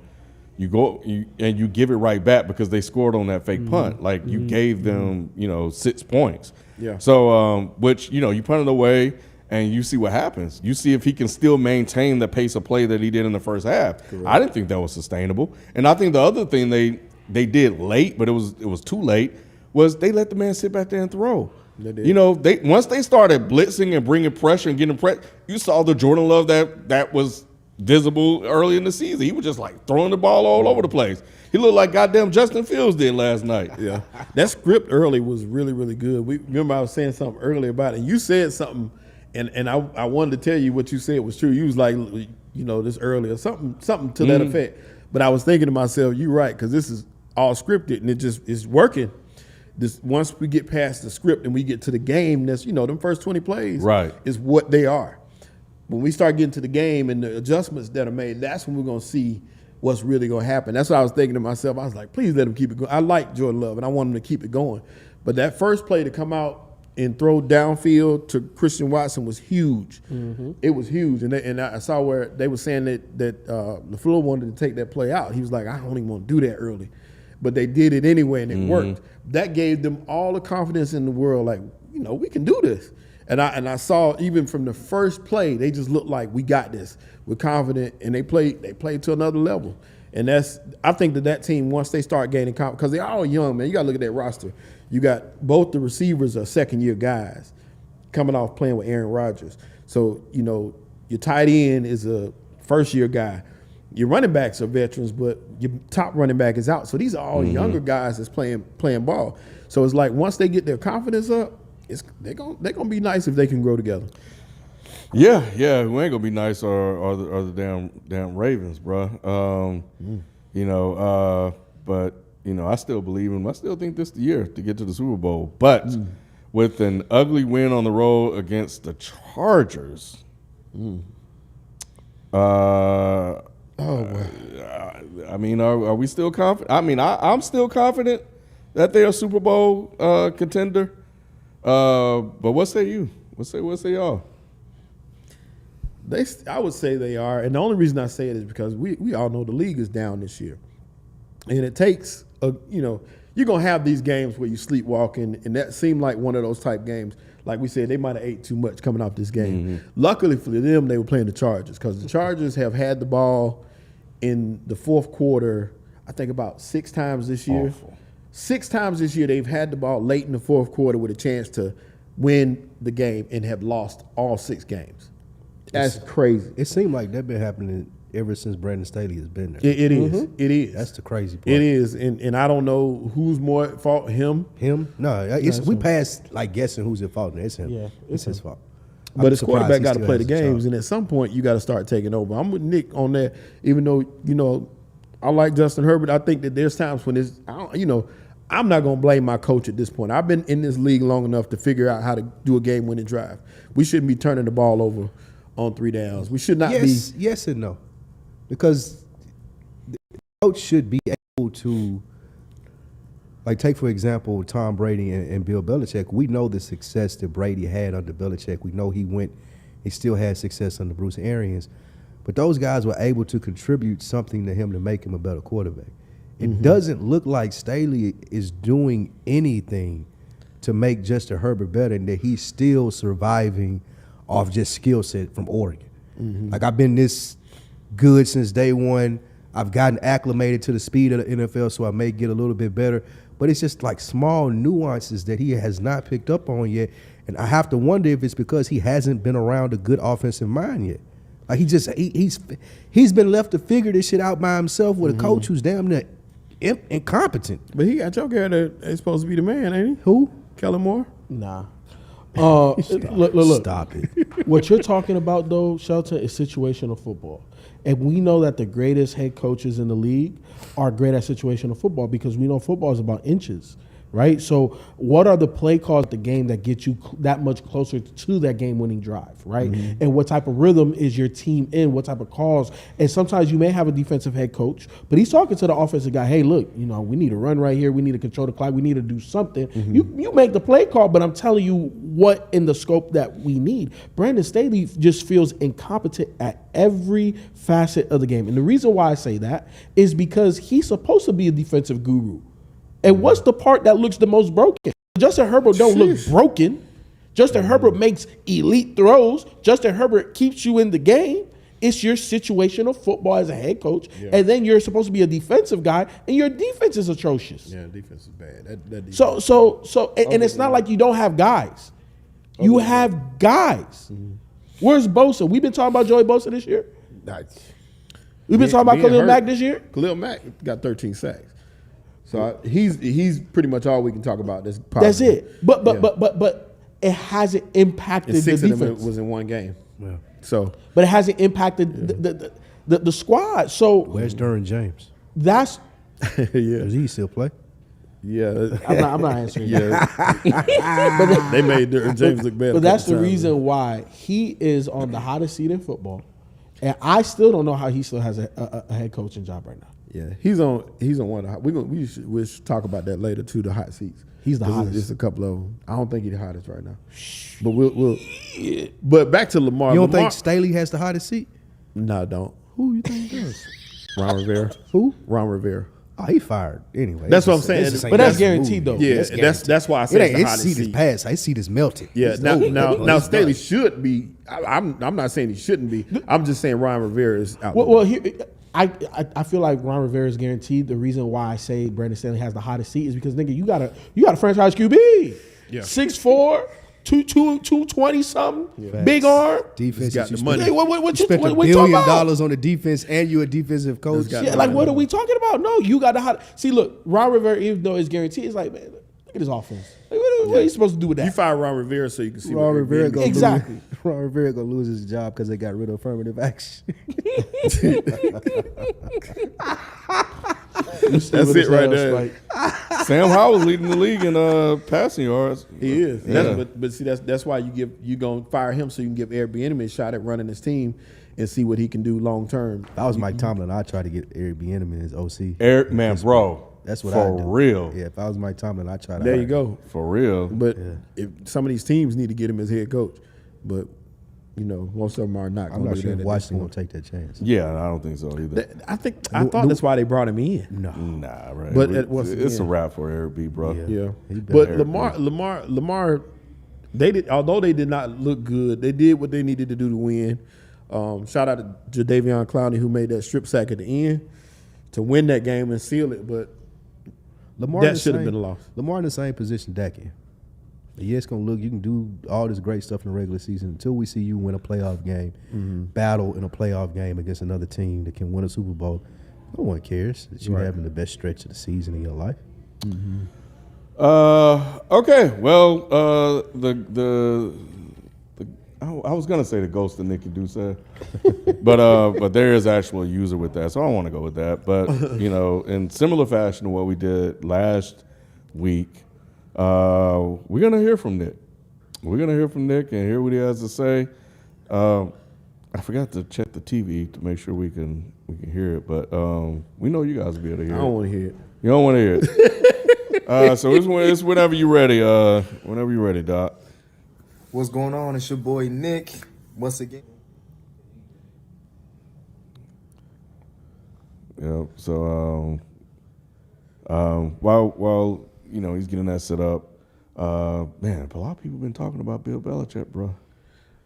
you go and you give it right back because they scored on that fake punt. Like you gave them, 6 points. Yeah. So, which, you punt it away and you see what happens. You see if he can still maintain the pace of play that he did in the first half. Correct. I didn't think that was sustainable. And I think the other thing they did late, but it was too late, was they let the man sit back there and throw. They did. Once they started blitzing and bringing pressure and getting pressure, you saw the Jordan Love that was visible early in the season. He was just like throwing the ball all over the place. He looked like goddamn Justin Fields did last night. Yeah, that script early was really, really good. Remember I was saying something earlier about it. And you said something, and I wanted to tell you what you said was true. You was like, this earlier, something to that effect. But I was thinking to myself, you're right, because this is all scripted and it's working. This once we get past the script and we get to the game, that's them first 20 plays Right. is what they are. When we start getting to the game and the adjustments that are made, that's when we're going to see what's really going to happen. That's what I was thinking to myself. I was like, please let him keep it going. I like Jordan Love, and I want him to keep it going. But that first play to come out and throw downfield to Christian Watson was huge. It was huge. And I saw where they were saying that LaFleur wanted to take that play out. He was like, I don't even want to do that early. But they did it anyway, and it worked. That gave them all the confidence in the world, like, we can do this. And I saw even from the first play, they just looked like we got this. We're confident, and they played to another level. And I think that team, once they start gaining confidence, because they're all young, man. You got to look at that roster. You got both the receivers are second-year guys coming off playing with Aaron Rodgers. So, your tight end is a first-year guy. Your running backs are veterans, but your top running back is out. So these are all younger guys that's playing ball. So it's like once they get their confidence up, they're gonna be nice if they can grow together. Yeah, who ain't gonna be nice are the damn Ravens, bro. But I still believe in them. I still think this is the year to get to the Super Bowl. But with an ugly win on the road against the Chargers, are we still confident? I mean, I'm still confident that they're a Super Bowl contender. But what say you? What say y'all? I would say they are, and the only reason I say it is because we all know the league is down this year, and it takes you're gonna have these games where you sleepwalking, and that seemed like one of those type games. Like we said, they might have ate too much coming off this game. Luckily for them, they were playing the Chargers because the Chargers have had the ball in the fourth quarter, I think about 6 times this year. Awful. 6 times this year they've had the ball late in the fourth quarter with a chance to win the game and have lost all 6 games. That's crazy. It seemed like that's been happening ever since Brandon Staley has been there. It is. It is. That's the crazy part. It is, and I don't know who's more at fault, him. Him? No, we passed like guessing who's at fault. It's him. Yeah, it's his fault. But his surprised quarterback he got to still play has the a games, job. and at some point you got to start taking over. I'm with Nick on that. Even though I like Justin Herbert, I think that there's times when I'm not going to blame my coach at this point. I've been in this league long enough to figure out how to do a game-winning drive. We shouldn't be turning the ball over on 3 downs. We should not be. Yes and no. Because the coach should be able to, like, take, for example, Tom Brady and Bill Belichick. We know the success that Brady had under Belichick. We know he still had success under Bruce Arians. But those guys were able to contribute something to him to make him a better quarterback. It doesn't look like Staley is doing anything to make Justin Herbert better, and that he's still surviving off just skill set from Oregon. Like, I've been this good since day one. I've gotten acclimated to the speed of the NFL, so I may get a little bit better. But it's just like small nuances that he has not picked up on yet. And I have to wonder if it's because he hasn't been around a good offensive mind yet. Like, he's been left to figure this shit out by himself with a coach who's damn near incompetent. But he got your guy that's supposed to be the man, ain't he? Who? Kellen Moore? Nah. Look. Stop it. What you're talking about, though, Shelton, is situational football. And we know that the greatest head coaches in the league are great at situational football because we know football is about inches, right? So what are the play calls at the game that get you that much closer to that game-winning drive, right? And what type of rhythm is your team in? What type of calls? And sometimes you may have a defensive head coach, but he's talking to the offensive guy, hey, look, we need to run right here. We need to control the clock. We need to do something. You make the play call, but I'm telling you what in the scope that we need. Brandon Staley just feels incompetent at every facet of the game. And the reason why I say that is because he's supposed to be a defensive guru. And what's the part that looks the most broken? Justin Herbert don't look broken. Justin Herbert makes elite throws. Justin Herbert keeps you in the game. It's your situational football as a head coach. Yeah. And then you're supposed to be a defensive guy, and your defense is atrocious. Yeah, defense is bad. That defense. And it's not like you don't have guys. You have guys. Where's Bosa? We've been talking about Joey Bosa this year. We've been talking about Khalil Mack this year. Khalil Mack got 13 sacks. So he's pretty much all we can talk about. That's it. But it hasn't impacted the defense. 6 of them was in one game. Yeah. So, but it hasn't impacted the squad. So where's Derwin James? That's yeah. Does he still play? Yeah, I'm not answering. Yeah, but they made Derwin James look bad. But that's the reason why he is on the hottest seat in football, and I still don't know how he still has a head coaching job right now. Yeah, he's on one of the hot. We should talk about that later too. The hot seats. He's the hottest. Just a couple of them. I don't think he's the hottest right now. But we'll. But back to Lamar. You don't think Staley has the hottest seat? No, I don't. Who you think does? Ron Rivera. Who? Ron Rivera. Oh, he fired anyway. That's what I'm saying. But that's guaranteed, though. Yeah, that's why I say it's the his hottest seat seat. is passed. His seat is melted. Yeah. Now Staley should be. I'm not saying he shouldn't be. I'm just saying Ron Rivera is out. Well, I feel like Ron Rivera is guaranteed. The reason why I say Brandon Staley has the hottest seat is because nigga, you got a franchise QB. Yeah. 6'4", 220 something, big arm. Defense got you the money. spent- What you spent what $1 you talking billion about? on the defense, and you're a defensive coach. got- Yeah, like what are we talking about? No, you got the hot. See, look, Ron Rivera, even though it's guaranteed, it's like, man, look at his offense. Like, what are you supposed to do with that? You fire Ron Rivera so you can see Ron what Rivera Airbnb- gonna Exactly. lose. Ron Rivera gonna lose his job because they got rid of affirmative action. That's it right there. Like, Sam Howell's leading the league in passing yards. He is. Yeah. But see, that's why you gonna fire him so you can give Airbnb a shot at running his team and see what he can do long term. If I was Mike Tomlin, I'd try to get Eric Bieniemy as OC. Eric, man, bro. That's what for I do. real. Yeah, if I was Mike Tomlin, I'd try to. There hire you go. For real. But if some of these teams need to get him as head coach, but most of them are not. I'm gonna not do sure that if at Washington this gonna point. take that chance. Yeah, I don't think so either. I thought that's why they brought him in. No. Nah, right. But once it's a again- wrap for Eric B, bro. Yeah, He better but Eric Lamar, they did. Although they did not look good, they did what they needed to do to win. Shout out to Jadeveon Clowney who made that strip sack at the end to win that game and seal it. But Lamar that in the should have same- been a loss. Lamar in the same position Dak in. Yeah, it's gonna look. You can do all this great stuff in the regular season until we see you win a playoff game, battle in a playoff game against another team that can win a Super Bowl. No one cares that you're having the best stretch of the season in your life. Okay. Well, I was gonna say the ghost of Nicky Duce, but there is actual a user with that, so I don't want to go with that. But in similar fashion to what we did last week, we're gonna hear from Nick. We're gonna hear from Nick and hear what he has to say. I forgot to check the TV to make sure we can hear it, but we know you guys will be able to hear I it. don't want to hear it. You don't want to hear it. So it's whenever you're ready. Whenever you're ready, Doc. What's going on? It's your boy Nick. Once again, Yeah. So while he's getting that set up, man, a lot of people been talking about Bill Belichick, bro.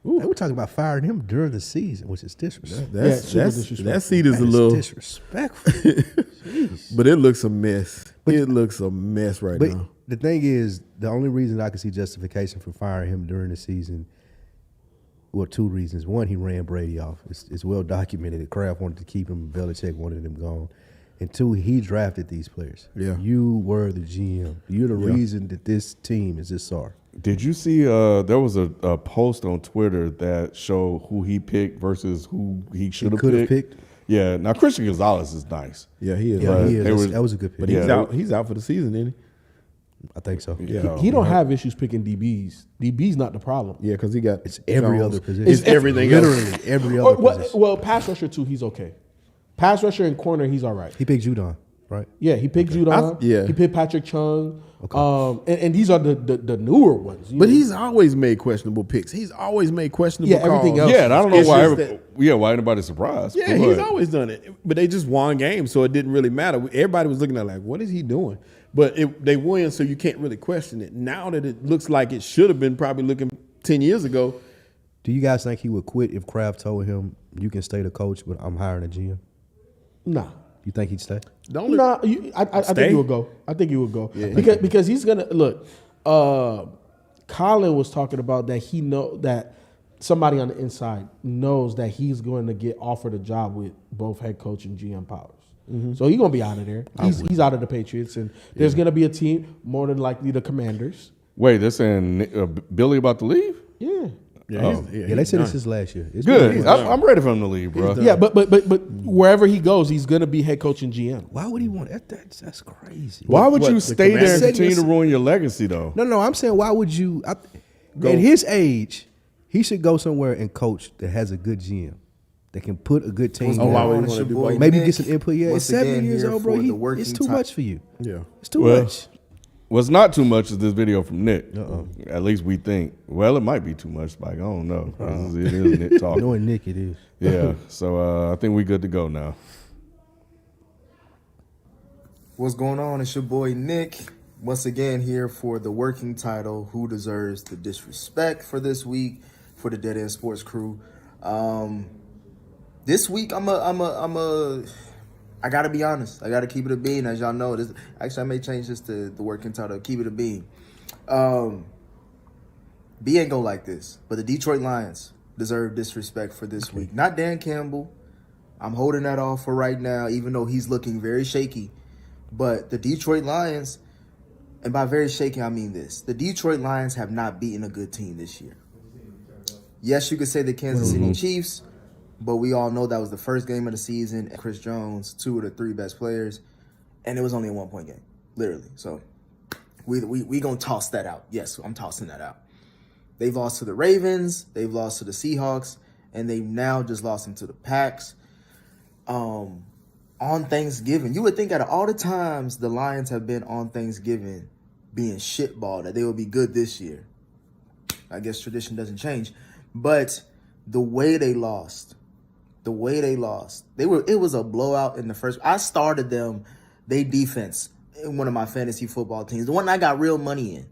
They were talking about firing him during the season, which is disrespectful. That seat is That a is little, disrespectful. Jeez. but it looks a mess. It looks a mess right But now. the thing is, the only reason I can see justification for firing him during the season, well, two reasons. One, he ran Brady off. It's well documented that Kraft wanted to keep him, Belichick wanted him gone. And two, he drafted these players. Yeah. You were the GM. You're the reason that this team is this sorry. Did you see? There was a post on Twitter that showed who he picked versus who he should have could have picked. picked. Yeah. Now Christian Gonzalez is nice. Yeah, he is. Yeah, But he is. they were- That was a good pick. But Yeah. he's out for the season, isn't I think so. he? Yeah, he don't have issues picking DBs. DB's not the problem. Yeah, because he got It's every Jones. other position. It's everything else. Literally every other position. Well, pass rusher too, he's okay. Pass rusher and corner, he's all right. He picked Judon, right? Yeah, he picked Judon. yeah. He picked Patrick Chung. And these are the newer ones. But he's always made questionable picks. He's always made questionable Yeah, everything calls. else. Yeah, and I don't know It's why. just Why anybody's surprised? Yeah, Go he's ahead. always done it. But they just won games, so it didn't really matter. Everybody was looking at like, what is he doing? But they win, so you can't really question it. Now that it looks like it should have been probably looking 10 years ago, Do you guys think he would quit if Kraft told him, you can stay the coach, but I'm hiring a GM? Nah. You think he'd stay? the only Nah, I Stay? think he would go. I think he would go because he's gonna look. Colin was talking about that he know that somebody on the inside knows that he's going to get offered a job with both head coach and GM powers. So he's gonna be out of there. He's out of the Patriots, and there's gonna be a team more than likely the Commanders. Wait, they're saying Billy about to leave? Yeah. yeah, Yeah, they said this is last year. It's Good. been- I'm ready for him to leave, bro. Yeah, but wherever he goes, he's gonna be head coach and GM. Why would he want that? That's crazy. Why would What, you the stay there and Commanders? continue to ruin your legacy, though? No, I'm saying why would you? At his age, he should go somewhere and coach that has a good GM that can put a good team. What's Oh, going why together. would on? he It's wanna your do boy both? Maybe Nick. get some input. Yeah, Once it's 7 again, years here old, bro. for the It's working too much for you. Yeah. It's too Well, much. What's not too much is this video from Nick. At least we think. Well, it might be too much, Spike. I don't know. It is Nick talking. Knowing Nick, it is. Yeah. So I think we good to go now. What's going on? It's your boy Nick. Once again, here for the working title, Who Deserves the Disrespect for this week for the Dead End Sports crew. This week, I gotta be honest. I gotta keep it a bean, as y'all know. Actually, I may change this to the working title. Keep it a bean. B ain't go like this, but the Detroit Lions deserve disrespect for this week. Not Dan Campbell. I'm holding that off for right now, even though he's looking very shaky. But the Detroit Lions, and by very shaky, I mean this. The Detroit Lions have not beaten a good team this year. Yes, you could say the Kansas City Chiefs, but we all know that was the first game of the season. Chris Jones, 2 of the 3 best players, and it was only a 1-point game, literally. So we going to toss that out. Yes, I'm tossing that out. They've lost to the Ravens, they've lost to the Seahawks, and they've now just lost them to the Packs. On Thanksgiving, you would think out of all the times the Lions have been on Thanksgiving being shitball, that they would be good this year. I guess tradition doesn't change. But the way they lost, it was a blowout in the first. I started them, they defense, in one of my fantasy football teams, the one I got real money in.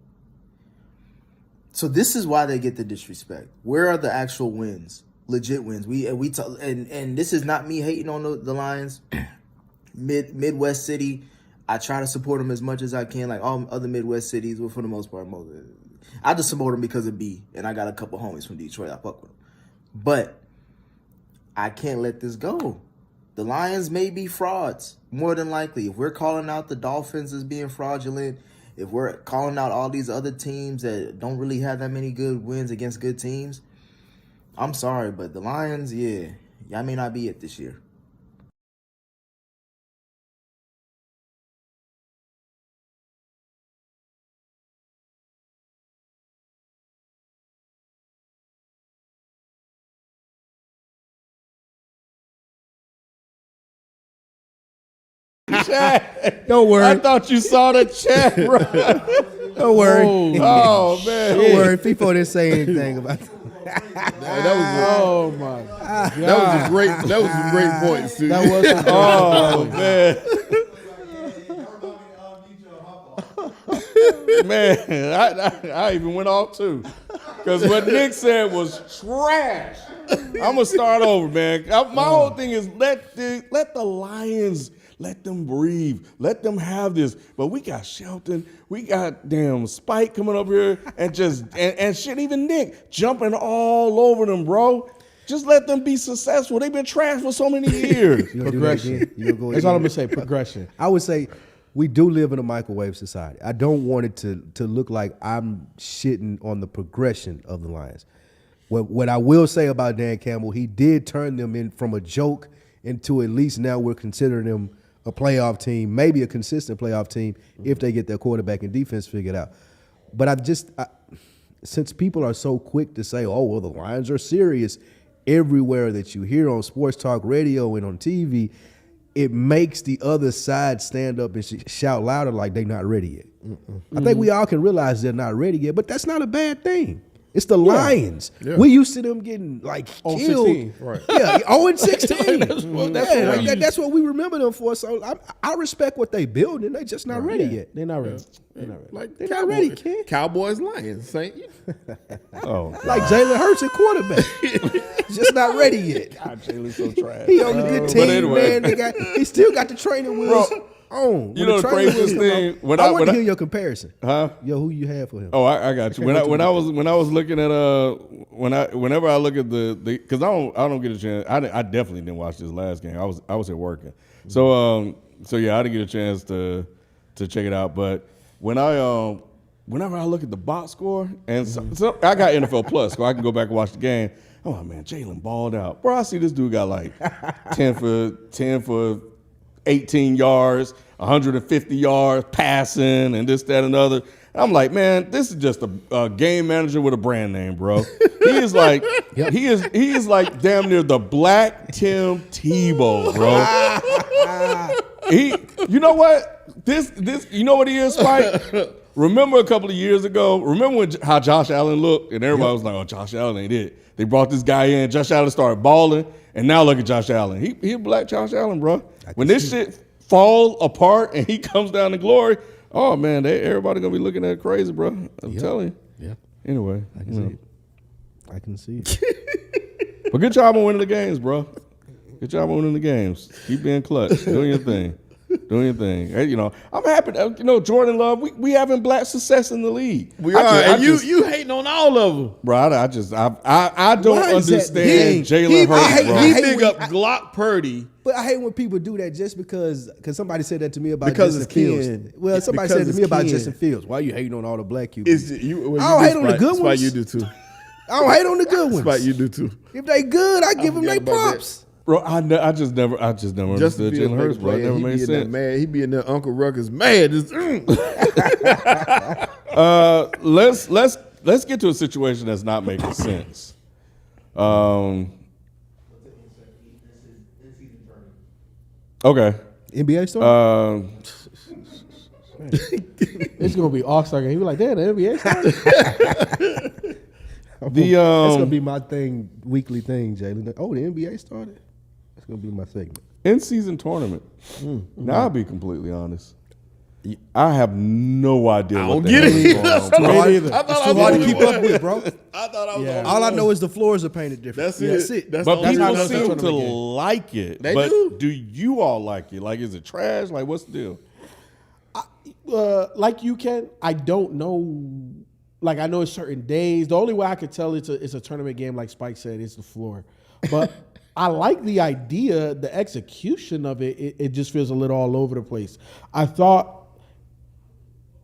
So this is why they get the disrespect. Where are the actual wins? Legit wins. And this is not me hating on the Lions. Midwest city, I try to support them as much as I can, like all other Midwest cities. Well, for the most part, I just support them because of B, and I got a couple homies from Detroit. I fuck with them, but I can't let this go. The Lions may be frauds, more than likely. If we're calling out the Dolphins as being fraudulent, if we're calling out all these other teams that don't really have that many good wins against good teams, I'm sorry, but the Lions, y'all may not be it this year. Don't worry. I thought you saw the chat, bro. Don't worry. Oh man. Don't worry. People didn't say anything about it. Oh my God. That was a great point, Stu. That was some Oh man. Man, I even went off too. Because what Nick said was trash. I'm going to start over, man. My whole thing is let the Lions, let them breathe. Let them have this. But we got Shelton. We got damn Spike coming up here and and shit, even Nick jumping all over them, bro. Just let them be successful. They've been trash for so many years. Progression. That's all I'm going to say, progression. I would say we do live in a microwave society. I don't want it to look like I'm shitting on the progression of the Lions. What I will say about Dan Campbell, he did turn them in from a joke into at least now we're considering them a playoff team, maybe a consistent playoff team if they get their quarterback and defense figured out. But since people are so quick to say, oh, well, the Lions are serious everywhere that you hear on sports talk radio and on TV, it makes the other side stand up and shout louder like they're not ready yet. I think we all can realize they're not ready yet, but that's not a bad thing. It's the Lions. Yeah. We used to them getting like killed. 16, right. Yeah, 0-16. That's what we remember them for. So I respect what they building. They just not ready yet. They're not ready. Like They're not ready, kid. Cowboys, Lions, Saint. Oh, like Jalen Hurts at quarterback. Just not ready yet. God, Jalen's so trash. He on a good team, anyway. man. He still got the training wheels on. You know the craziest thing? I want to hear your comparison. Huh? Yo, who you have for him? Oh, I got you. When I was looking at whenever I look at the because I don't get a chance. I definitely didn't watch this last game. I was here working. So yeah, I didn't get a chance to check it out. But whenever I look at the box score, and so I got NFL Plus, so I can go back and watch the game. Oh man, Jalen balled out. Bro, I see this dude got like 10 for 18 yards, 150 yards passing, and this, that, and other. I'm like, man, this is just a game manager with a brand name, bro. He is like, he is like damn near the Black Tim Tebow, bro. You know what? This, you know what he is, Spike? Remember a couple of years ago? Remember how Josh Allen looked, and everybody was like, "Oh, Josh Allen ain't it." They brought this guy in. Josh Allen started balling, and now look at Josh Allen. He a black Josh Allen, bro. When this shit fall apart and he comes down to glory, oh man, everybody gonna be looking at it crazy, bro. I'm telling you. Yeah. Anyway, I can see it. But good job on winning the games, bro. Good job on winning the games. Keep being clutch. Doing your thing. Doing your thing. Hey, I'm happy. Jordan Love. We having black success in the league. We are, and you hating on all of them, bro. I don't Why is that understand thing? Jalen Hurts, bro. He big up Glock Purdy. But I hate when people do that just because somebody said that to me about Because Justin it's Fields. Ken. Well, somebody Because said to it's me about Ken. Justin Fields. Why are you hating on all the black QBs? I don't hate on the good Spike, ones. you do too. I don't hate on the good ones. Spike, you do too. If they good, I give them forgot their about that. props. Bro, I just never understood Jalen Hurts, bro. It never made sense. Mad. He be in there, Uncle Ruckus mad. Let's get to a situation that's not making sense. Okay. NBA story? It's gonna be All-Star game. He be like, damn, the NBA started? That's gonna be my thing, weekly thing, Jalen. Oh, the NBA started? That's gonna be my segment. In-season tournament. Now, I'll be completely honest. I have no idea what the get hell it. is going on, bro. It's too hard to keep up with, bro. I thought I was on All I know is the floors are painted different. That's it. That's But the only people reason I seem know. to like it. They but do? you all like it? Like, is it trash? Like, what's the deal? Like you can, I don't know. Like I know it's certain days. The only way I could tell it's a tournament game, like Spike said, is the floor. But I like the idea, the execution of it. It just feels a little all over the place. I thought,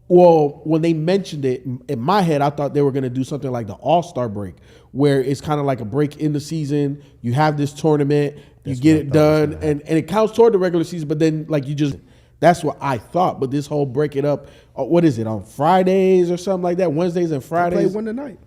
well, when they mentioned it in my head, I thought they were going to do something like the All-Star break, where it's kind of like a break in the season. You have this tournament, you get it done, and it counts toward the regular season. But then, like that's what I thought. But this whole break it up, what is it, on Fridays or something like that? Wednesdays and They Fridays. played one tonight.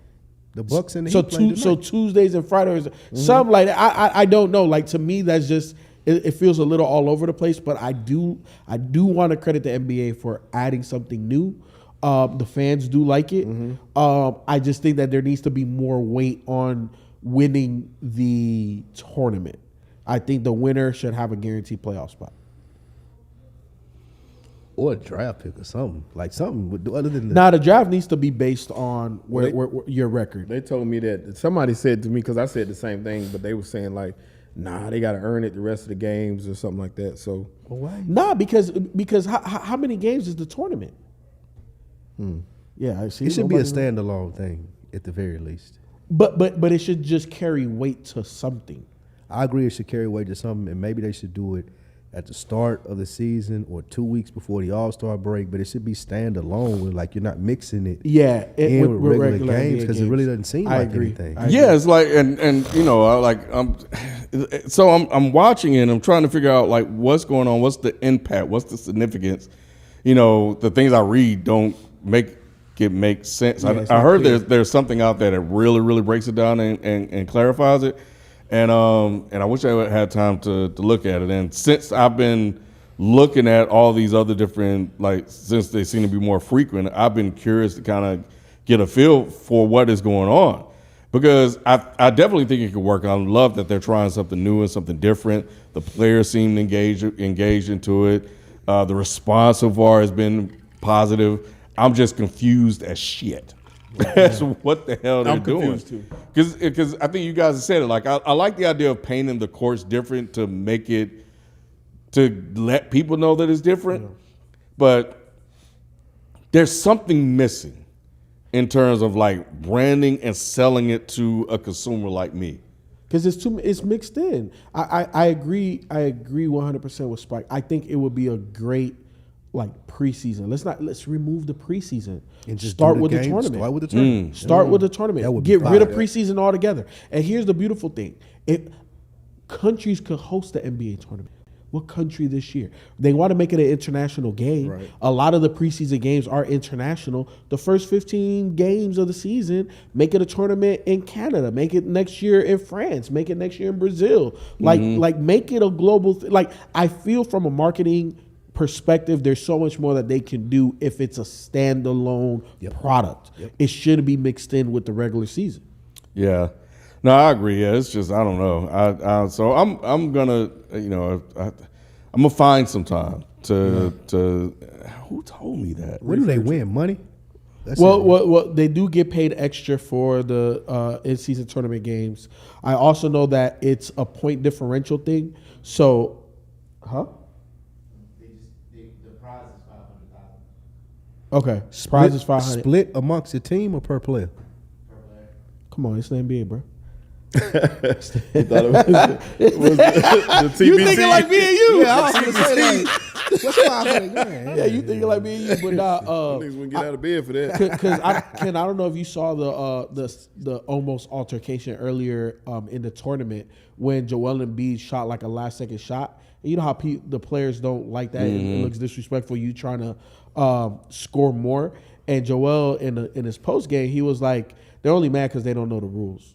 The Bucks and the So Heat played tonight. Tuesdays and Fridays, something like that. I don't know. Like to me, that's just it feels a little all over the place. But I do want to credit the NBA for adding something new. The fans do like it. I just think that there needs to be more weight on winning the tournament. I think the winner should have a guaranteed playoff spot. Or a draft pick or something. Like something other than Now the draft needs to be based on where your record. They told me that somebody said to me, because I said the same thing, but they were saying like, nah, they got to earn it the rest of the games or something like that. So why? Nah, because how many games is the tournament? Yeah, I see. It should be a standalone thing at the very least. But it should just carry weight to something. I agree it should carry weight to something, and maybe they should do it at the start of the season or 2 weeks before the All-Star break, but it should be standalone with, like, you're not mixing it Yeah, in with regular games NBA because it really doesn't seem I like agree. anything. Yeah, it's like, and I'm watching it and I'm trying to figure out like what's going on, what's the impact, what's the significance. The things I read don't make sense. I heard there's something out there that really, really breaks it down and clarifies it. And I wish I had time to look at it. And since I've been looking at all these other different, since they seem to be more frequent, I've been curious to kind of get a feel for what is going on. Because I definitely think it could work. I love that they're trying something new and something different. The players seem engaged into it. The response so far has been positive. I'm just confused as shit. That's what the hell they're doing. Because I think you guys have said it. Like I like the idea of painting the courts different to make it, to let people know that it's different. But there's something missing in terms of like branding and selling it to a consumer like me. Because it's mixed in. I agree 100% with Spike. I think it would be a great preseason. Let's remove the preseason And just start do the with the game, tournament. Start with the tournament. Start with the That tournament. would be Get rid of fire. preseason altogether. And here's the beautiful thing: if countries could host the NBA tournament. What country this year? They want to make it an international game. Right. A lot of the preseason games are international. The first 15 games of the season, make it a tournament in Canada. Make it next year in France. Make it next year in Brazil. Like make it a global I feel from a marketing perspective, there's so much more that they can do if it's a standalone product. It shouldn't be mixed in with the regular season. Yeah. No, I agree. Yeah, it's just I don't know. So I'm gonna I'm gonna find some time to who told me that? What do they win? Money? That's Well, they do get paid extra for the in-season tournament games. I also know that it's a point differential thing. So, huh? The prize is $500,000 Okay, prize is 500. Split amongst the team or per player? per player. Come on, it's the NBA, bro. He thought it was the TBT. You thinking like me and you? Yeah, I was gonna say like, what's $500,000? Yeah, you thinking like me and you, but nah. Niggas wouldn't get out of bed for that. Because I don't know if you saw the almost altercation earlier in the tournament when Joel Embiid shot like a last second shot. And you know how the players don't like that. It looks disrespectful. You trying to score more. And Joel in his post game, he was like, they're only mad because they don't know the rules.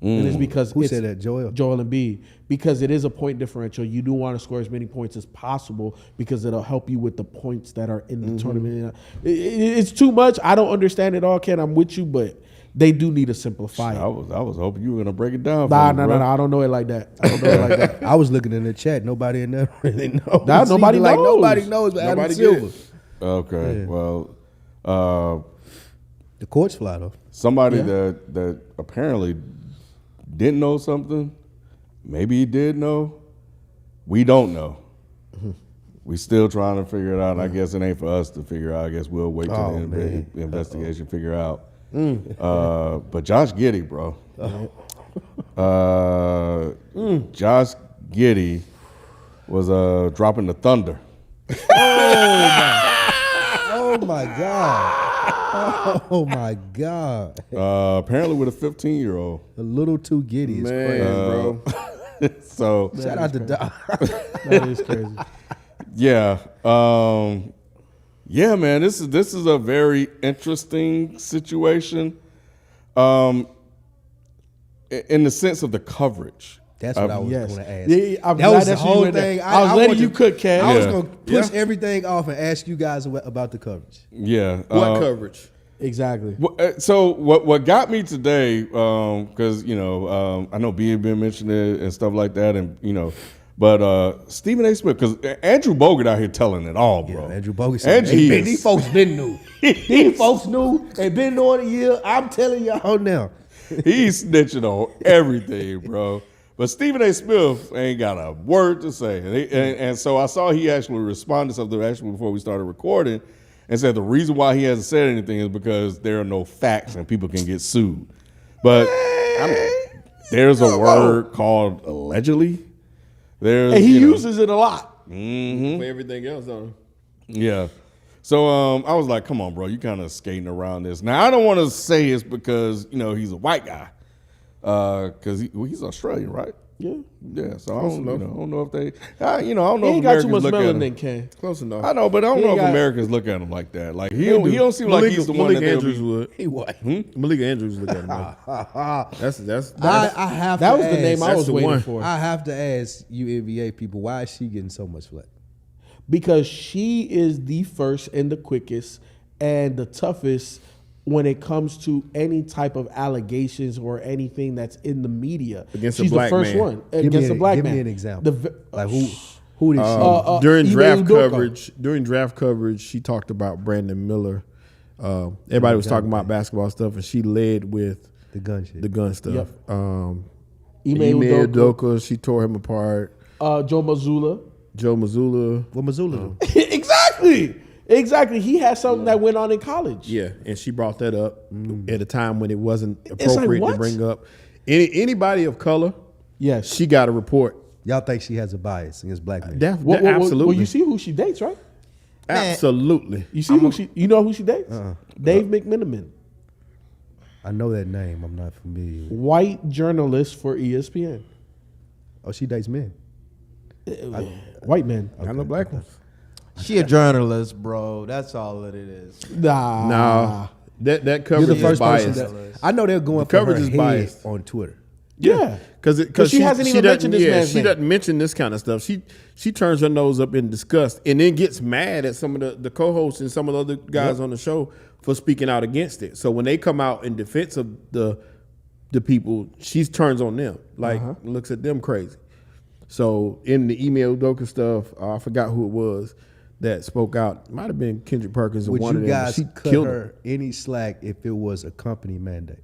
And it's because Who said that, Joel? Joel Embiid, because it is a point differential. You do want to score as many points as possible because it'll help you with the points that are in the tournament. It's too much. I don't understand it all, Ken. I'm with you, but they do need to simplify I it. was hoping you were gonna break it down. For Nah, me, bro. I don't know it like that. I don't know it like that. I was looking in the chat. Nobody in there really knows. Nah, nobody Like knows. nobody knows but Adam Nobody Silver. gets. Okay, Yeah. well, The court's fly though. somebody that apparently didn't know something, maybe he did know. We don't know. We still trying to figure it out. I guess it ain't for us to figure out. I guess we'll wait till Oh, the man. investigation figure out. But Josh Giddy, bro. Josh Giddy was dropping the thunder. Oh my God. Oh my God. Apparently with a 15-year-old. A little too giddy. It's Man, crazy. bro. So Shout out to Doc. That is crazy. yeah, yeah, man. This is a very interesting situation. In the sense of the coverage. That's what I was Yes. going to ask. Yeah, I'm that glad was the that's what you whole went there. thing. I was letting wanted you to- cook, Ken. I was Yeah. going to push Yeah. everything off and ask you guys about the coverage. Yeah. What coverage? Exactly. So what got me today, because I know B had been mentioning it and stuff like that, and but Stephen A. Smith, because Andrew Bogut out here telling it all, bro. Andrew Bogut And said, he "Hey, is- these folks been new. These folks knew and been knowing a year. I'm telling y'all now." He's snitching on everything, bro. But Stephen A. Smith ain't got a word to say, and so I saw he actually responded to something actually before we started recording, and said the reason why he hasn't said anything is because there are no facts and people can get sued. But there's a word called allegedly. There's, And he uses it a lot. For everything else on Yeah. So I was like, come on, bro, you kind of skating around this. Now, I don't want to say it's because, he's a white guy. Because he's Australian, right? Yeah. Yeah, so I don't, enough. I don't know if they, I don't know He if ain't got too Americans much look at him. melanin, Ken. Close enough. I know, but I don't He know ain't if got- Americans look at him like that. Like he don't seem like he's the one that Malik they'll Andrews be. would. He what? Malik Andrews look at him. Like, that's I have That to was the ask, name I that's was the waiting one. for. I have to ask you NBA people, why is she getting so much flack? Because she is the first and the quickest and the toughest when it comes to any type of allegations or anything that's in the media. Against a She's black the first man. one against a black man. Give me an example. The Like who did she? during Ime draft Udoka. coverage, she talked about Brandon Miller. Everybody was talking about basketball stuff, and she led with the gun shit. the gun stuff. Yep. Ime Udoka. Udoka, she tore him apart. Joe Mazzulla. Joe Mazzulla, What Missoula do? Exactly. He had something that went on in college. yeah, and she brought that up at a time when it wasn't like, appropriate to what? bring up anybody of color. Yes. She got a report. Y'all think she has a bias against black men? Absolutely, Well, you see who she dates, right? absolutely. You see you know who she dates? Dave McMenamin, I know that name. I'm not familiar with. white journalist for ESPN. Oh, she dates men. White men. I know black ones. She a journalist, bro. That's all that it is. Nah. Nah, that You're coverage the is first person biased. that I know they're going The for her coverage is head biased. on Twitter. Yeah. Because she hasn't even mentioned this man's she name. doesn't mention this kind of stuff. She turns her nose up in disgust and then gets mad at some of the co-hosts and some of the other guys on the show for speaking out against it. So when they come out in defense of the people, she turns on them, like looks at them crazy. So in the email Udoka stuff, I forgot who it was. that spoke out. Might have been Kendrick Perkins or Would one you of them. guys She cut killed her any slack if it was a company mandate?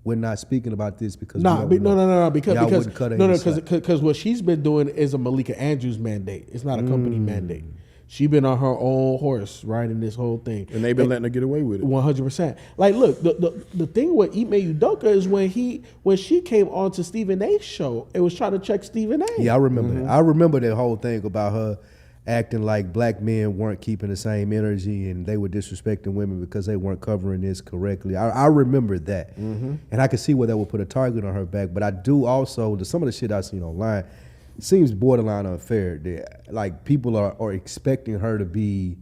We're not speaking about this because No, because Y'all wouldn't cut her any slack. because what she's been doing is a Malika Andrews mandate. It's not a company mandate. She been on her own horse riding this whole thing, And they've been letting her get away with it. 100%. Like, look, the thing with Ime Udoka is when she came on to Stephen A's show, it was trying to check Stephen A. Yeah, I remember that. I remember that whole thing about her acting like black men weren't keeping the same energy and they were disrespecting women because they weren't covering this correctly. I remember that. And I could see where that would put a target on her back. But I do also, some of the shit I've seen online, it seems borderline unfair. Like, people are expecting her to be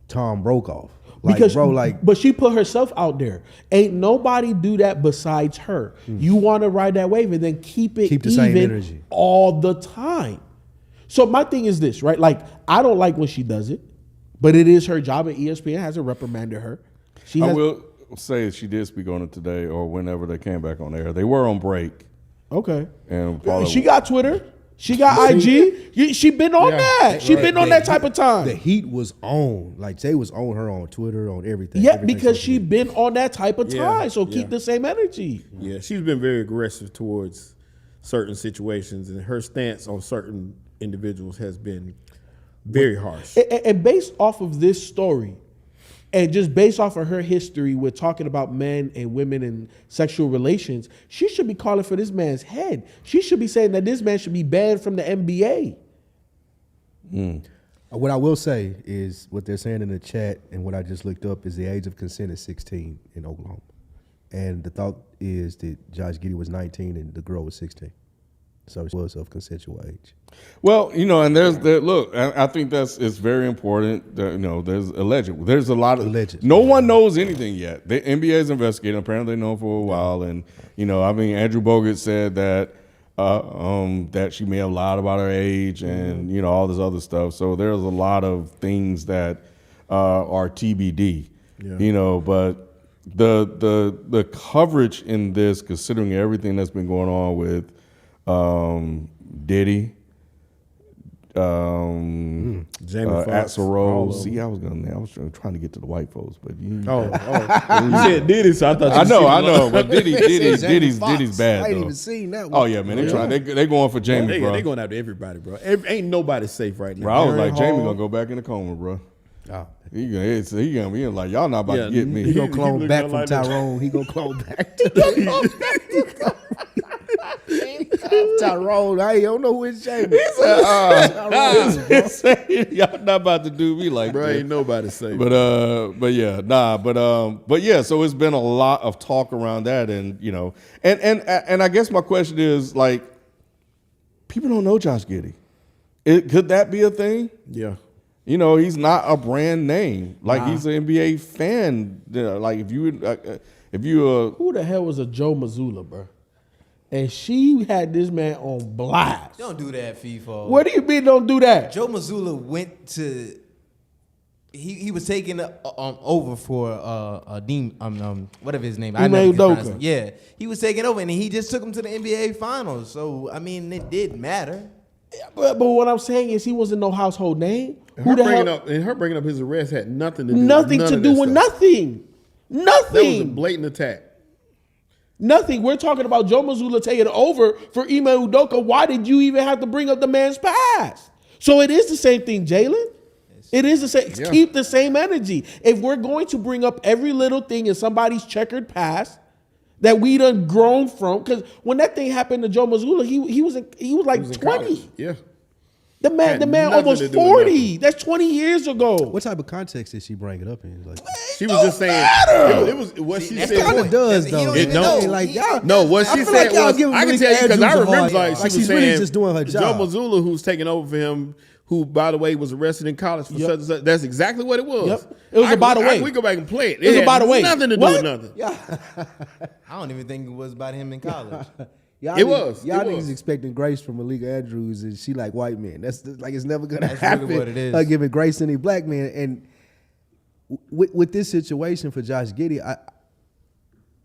Tom Brokaw. Like, But she put herself out there. Ain't nobody do that besides her. You want to ride that wave and then keep the even same energy all the time. So my thing is this, right? Like, I don't like when she does it, but it is her job, and ESPN hasn't reprimanded her. I will say she did speak on it today or whenever they came back on air. They were on break. Okay. And she got Twitter. She got IG. She been on that. She been on that type of time. The heat was on. Like, Jay was on her on Twitter, on everything. Yeah, because she been on that type of Yeah, time. So yeah. keep the same energy. Yeah, she's been very aggressive towards certain situations, and her stance on certain individuals has been very harsh. And based off of this story, and just based off of her history with talking about men and women and sexual relations, she should be calling for this man's head. She should be saying that this man should be banned from the NBA. What I will say is what they're saying in the chat and what I just looked up is the age of consent is 16 in Oklahoma. And the thought is that Josh Giddy was 19 and the girl was 16. So it was of consensual age. Well, and look, I think it's very important that, there's there's a lot of Alleged. No one knows anything yet. The NBA is investigating. Apparently they know for a while. And, Andrew Bogut said that, that she may have lied about her age and, all this other stuff. So there's a lot of things that, are TBD, but the coverage in this, considering everything that's been going on with, Diddy, Jamie Foxx, Axl all Rose. of See, I was trying to get to the white folks, but you. you said Diddy, so I thought I know, but Diddy's bad I ain't though. even seen that one. Oh yeah, man, they going for Jamie, bro. They going after everybody, bro. Ain't nobody safe right now. Bro, I was like, Aaron Jamie Hall. gonna go back in the coma, bro. Oh. He gonna be like, y'all not about to get me. He gonna He clone look back just from like that. Tyrone. He gonna clone back. Tyrone, I don't know who is Jamie. He said, y'all not about to do me like Bro, that. ain't nobody safe. But yeah, so it's been a lot of talk around that, and and I guess my question is, like, people don't know Josh Giddy. Could that be a thing? Yeah. He's not a brand name. Like, he's an NBA fan. Like, if you Who the hell was a Joe Mazzulla, bro? And she had this man on blast. Don't do that, FIFO. What do you mean don't do that? Joe Mazzulla went to. He was taking over for whatever his name. I Ime never can pronounce Udoka. it. Yeah, he was taking over, and he just took him to the NBA Finals. So I mean, it did matter. But what I'm saying is he wasn't no household name. Her bringing up his arrest had nothing to do Nothing with to none do of that with stuff. nothing. That was a Nothing. blatant attack. Nothing. We're talking about Joe Mazzulla taking over for Ime Udoka. Why did you even have to bring up the man's past? So it is the same thing, Jalen. It is the same. Yeah. Keep the same energy. If we're going to bring up every little thing in somebody's checkered past that we done grown from, because when that thing happened to Joe Mazzulla, he was like He was in 20. college. Yeah. The man Had almost nothing to do with 40. nothing. That's 20 years ago. What type of context did she bring it up in? Like, She was just saying it was what she that's said. kind of point. does He though. don't It even don't. know. Like, y'all, No, what I she feel like said y'all was, giving I can Malika tell you because I Andrews a remember hard like time. she Like, was she's saying really just doing her Joe job. Mazzulla, who's taking over for him, who by the way was arrested in college for such and such. That's exactly what it was. Yep. It was a by the way. We go back and play it. It was a had by the way. Nothing to do What? with nothing. I don't even think it was about him in college. Y'all It niggas- was. Y'all It niggas was. expecting grace from Malika Andrews, and she like white men. That's like it's never gonna That's happen. really what it is. Her giving grace to any black man, and with this situation for Josh Giddy,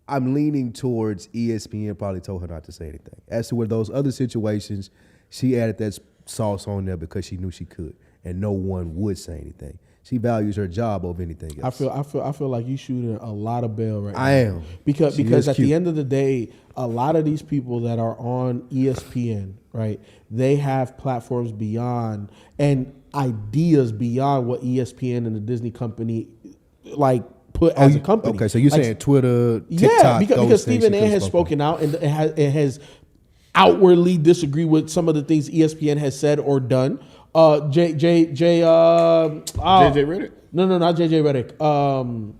I'm leaning towards ESPN probably told her not to say anything. As to where those other situations, she added that sauce on there because she knew she could. and no one would say anything. She values her job over anything else. I feel like you shooting a lot of bail right now. I am. Because She is at cute. the end of the day, a lot of these people that are on ESPN, right? They have platforms beyond and ideas beyond what ESPN and the Disney company like put as a company. Okay, so you're Like, saying Twitter, TikTok, yeah, because those things Stephen she A. could've has spoken. spoken out and it has outwardly disagreed with some of the things ESPN has said or done. JJ Redick? No, not JJ Redick.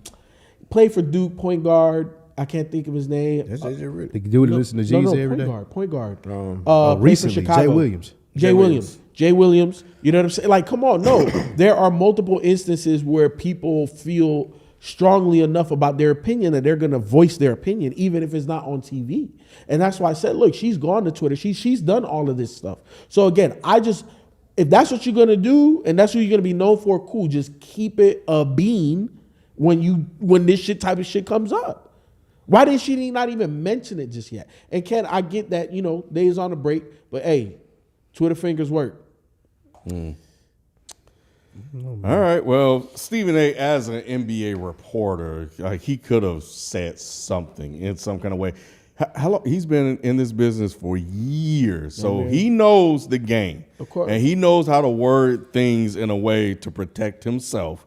Played for Duke, point guard. I can't think of his name. That's JJ Redick. The dude that listens to Jeezy every day. Point guard. Oh, Played for recently, Chicago. Jay Williams. Jay Williams. You know what I'm saying? Like, come on. No, there are multiple instances where people feel strongly enough about their opinion that they're going to voice their opinion, even if it's not on TV. And that's why I said, look, she's gone to Twitter. She's done all of this stuff. So again, if that's what you're going to do and that's what you're going to be known for, cool. Just keep it a bean when this type of shit comes up. Why did she not even mention it just yet? And Ken, I get that, days on a break, but hey, Twitter fingers work. All right. Well, Stephen A. as an NBA reporter, like he could have said something in some kind of way. How long he's been in this business for years, so he knows the game, Of course. and he knows how to word things in a way to protect himself.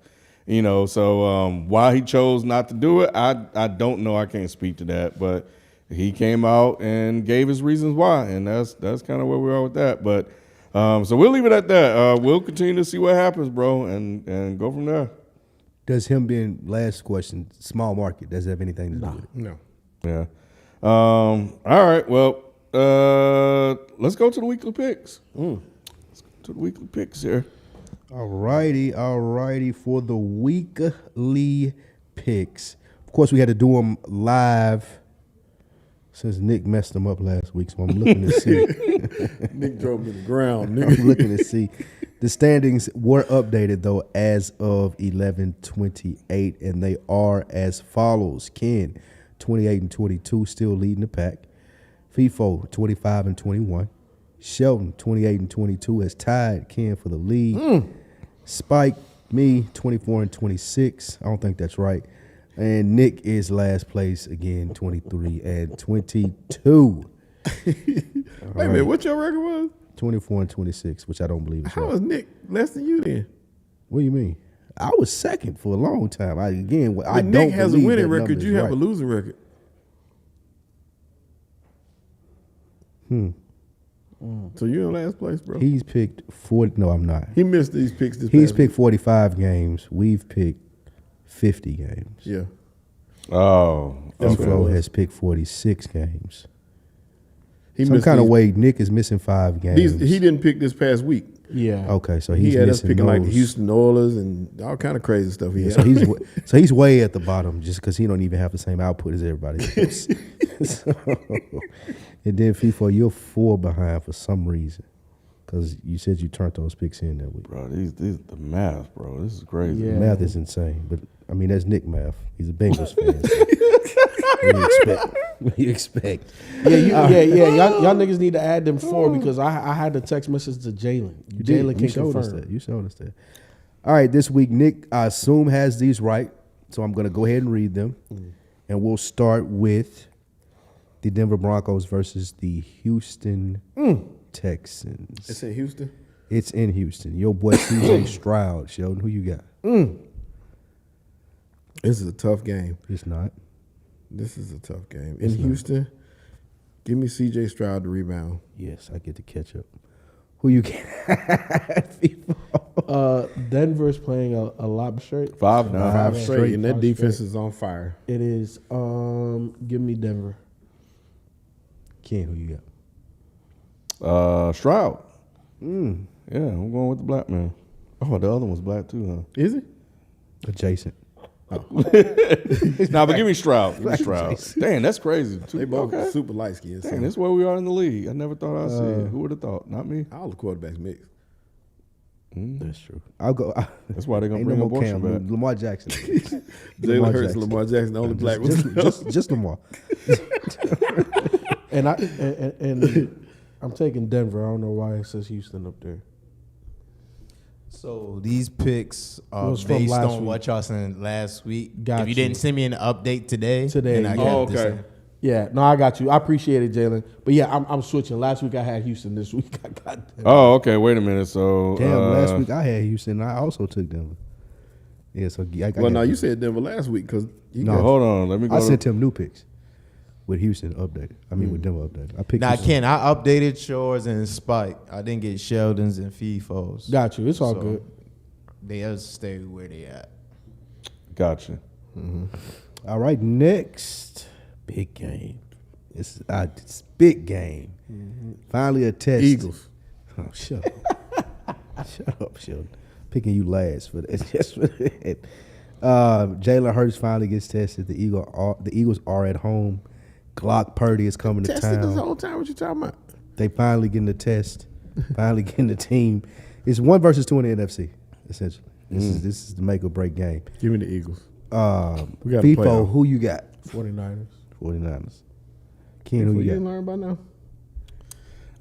So why he chose not to do it, I don't know. I can't speak to that, but he came out and gave his reasons why, and that's kind of where we are with that. But so we'll leave it at that. We'll continue to see what happens, bro, and go from there. Does him being, last question, small market, does it have anything to do with it? No. Yeah. All right. Well, let's go to the weekly picks. Let's go to the weekly picks here. All righty. For the weekly picks, of course, we had to do them live since Nick messed them up last week. So I'm looking to see. Nick drove me to the ground. I'm looking to see. The standings were updated though as of 11/28, and they are as follows: Ken, 28-22, still leading the pack. FIFO, 25-21. Shelton, 28-22, has tied Ken for the lead. Spike, me, 24-26. I don't think that's right. And Nick is last place again, 23-22. Wait a minute, what your record was? 24-26, which I don't believe is How right. was Nick less than you then? What do you mean? I was second for a long time. I don't Nick has a believe winning that record. number You is have a right. losing record. So you're in last place, bro. He's picked 40. No, I'm not. He missed these picks this He's past picked 45 games. We've picked 50 games. week. Yeah. Oh, Flo has picked 46 games. He Some missed kind of these- way, Nick is missing 5 games. He didn't pick this past week. Yeah. Okay, so He he's had us missing picking like the those. Houston Oilers and all kind of crazy stuff. He Yeah, had. so he's way at the bottom just because he don't even have the same output as everybody else. And then FIFA, you're 4 behind for some reason because you said you turned those picks in that week. bro, these the math, bro. This is crazy. Yeah. Math is insane, but I mean that's Nick math. He's a Bengals fan. So what do you expect? What do you expect? Y'all niggas need to add them 4 because I had the text message to Jalen. Jalen You can showed us confirm. that. You showed us that. All right, this week Nick, I assume, has these right, so I'm going to go ahead and read them, and we'll start with the Denver Broncos versus the Houston Texans. It's in Houston. It's in Houston. Your boy CJ Stroud, Sheldon. Who you got? This is a tough game. It's not. This is a tough game. In Houston, give me C.J. Stroud to rebound. Yes, I get to catch up. Who you get? Denver's playing a lot straight. 5 now. Five straight, and that five defense straight. is on fire. It is. Give me Denver. Ken, who you got? Stroud. Yeah, I'm going with the black man. Oh, the other one's black too, Is it? Adjacent. huh? Nah, but give me Stroud. Give me Stroud. Dang, that's crazy. They both Okay. super light skinned. Dang, that's where we are in the league. I never thought I'd see it. Who would have thought? Not me. All the quarterbacks mixed. That's true. I'll go. That's why they're gonna Ain't bring no more abortion Cam. back. Lamar Jackson. Jalen Hurts, Lamar Jackson, the only black one. Just Lamar. And I'm taking Denver. I don't know why it says Houston up there. So these picks are Was from based last on week. what y'all sent last week. Got if you you. didn't send me an update today, Today, then I yeah. got Oh, this. okay. Yeah, no, I got you. I appreciate it, Jalen. But yeah, I'm switching. Last week I had Houston. This week I got Denver. Oh, okay. Wait a minute. So Damn, last week I had Houston. I also took Denver. Yeah, so I Well, no, got- you said Denver last week because No. hold on. Let me go. I to- sent him new picks with Houston updated. I mean, with Denver updated. I picked Now, Houston. Ken, I updated Shores and Spike. I didn't get Sheldon's and FIFOs. Got you. It's all So, good. They'll stay where they at. Gotcha. All right, next big game. It's big game. Finally a test. Eagles. Oh, shut up. Shut up, Sheldon. Picking you last for that. Just for that. Jalen Hurts finally gets tested. The Eagles are at home. Glock Purdy is coming to Tested this town. whole time. What you talking about? They finally getting the test. Finally getting the team. It's 1 versus 2 in the NFC, essentially. This is the make or break game. Give me the Eagles. We got a FIFO, playoff. who you got? 49ers. 49ers. Ken, who You you didn't got? learn by now.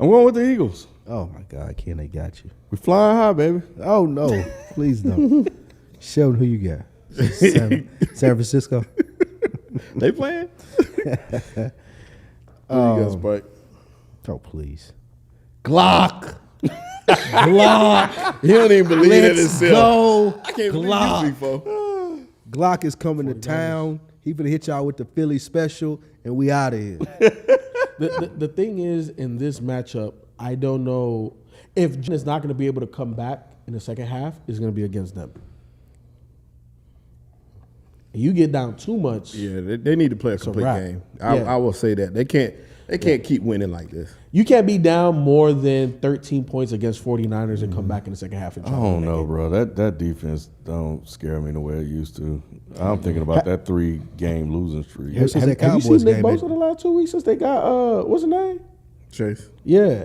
I'm going with the Eagles. Oh my God, Ken, they got you. We flying high, baby. Oh no, please don't. Sheldon, who you got? San Francisco. They playing? Who you got, Spike? Oh please. Glock. Glock. He don't even believe in Let's himself. go. I can't Glock. believe you, FIFO. Glock is coming to town. He gonna hit y'all with the Philly special, and we out of here. The thing is, in this matchup, I don't know if Jen is not going to be able to come back in the second half. It's going to be against them. And you get down too much. Yeah, they need to play a complete wrap. game. Yeah. I will say that. They can't keep winning like this. You can't be down more than 13 points against 49ers and come back in the second half. And I try to win don't that know, game. bro. That defense don't scare me the way it used to. I'm thinking about that 3-game losing streak. Since that Have you Cowboys seen Nick game, Bosa the last 2 weeks since they got what's his name? Chase. Yeah.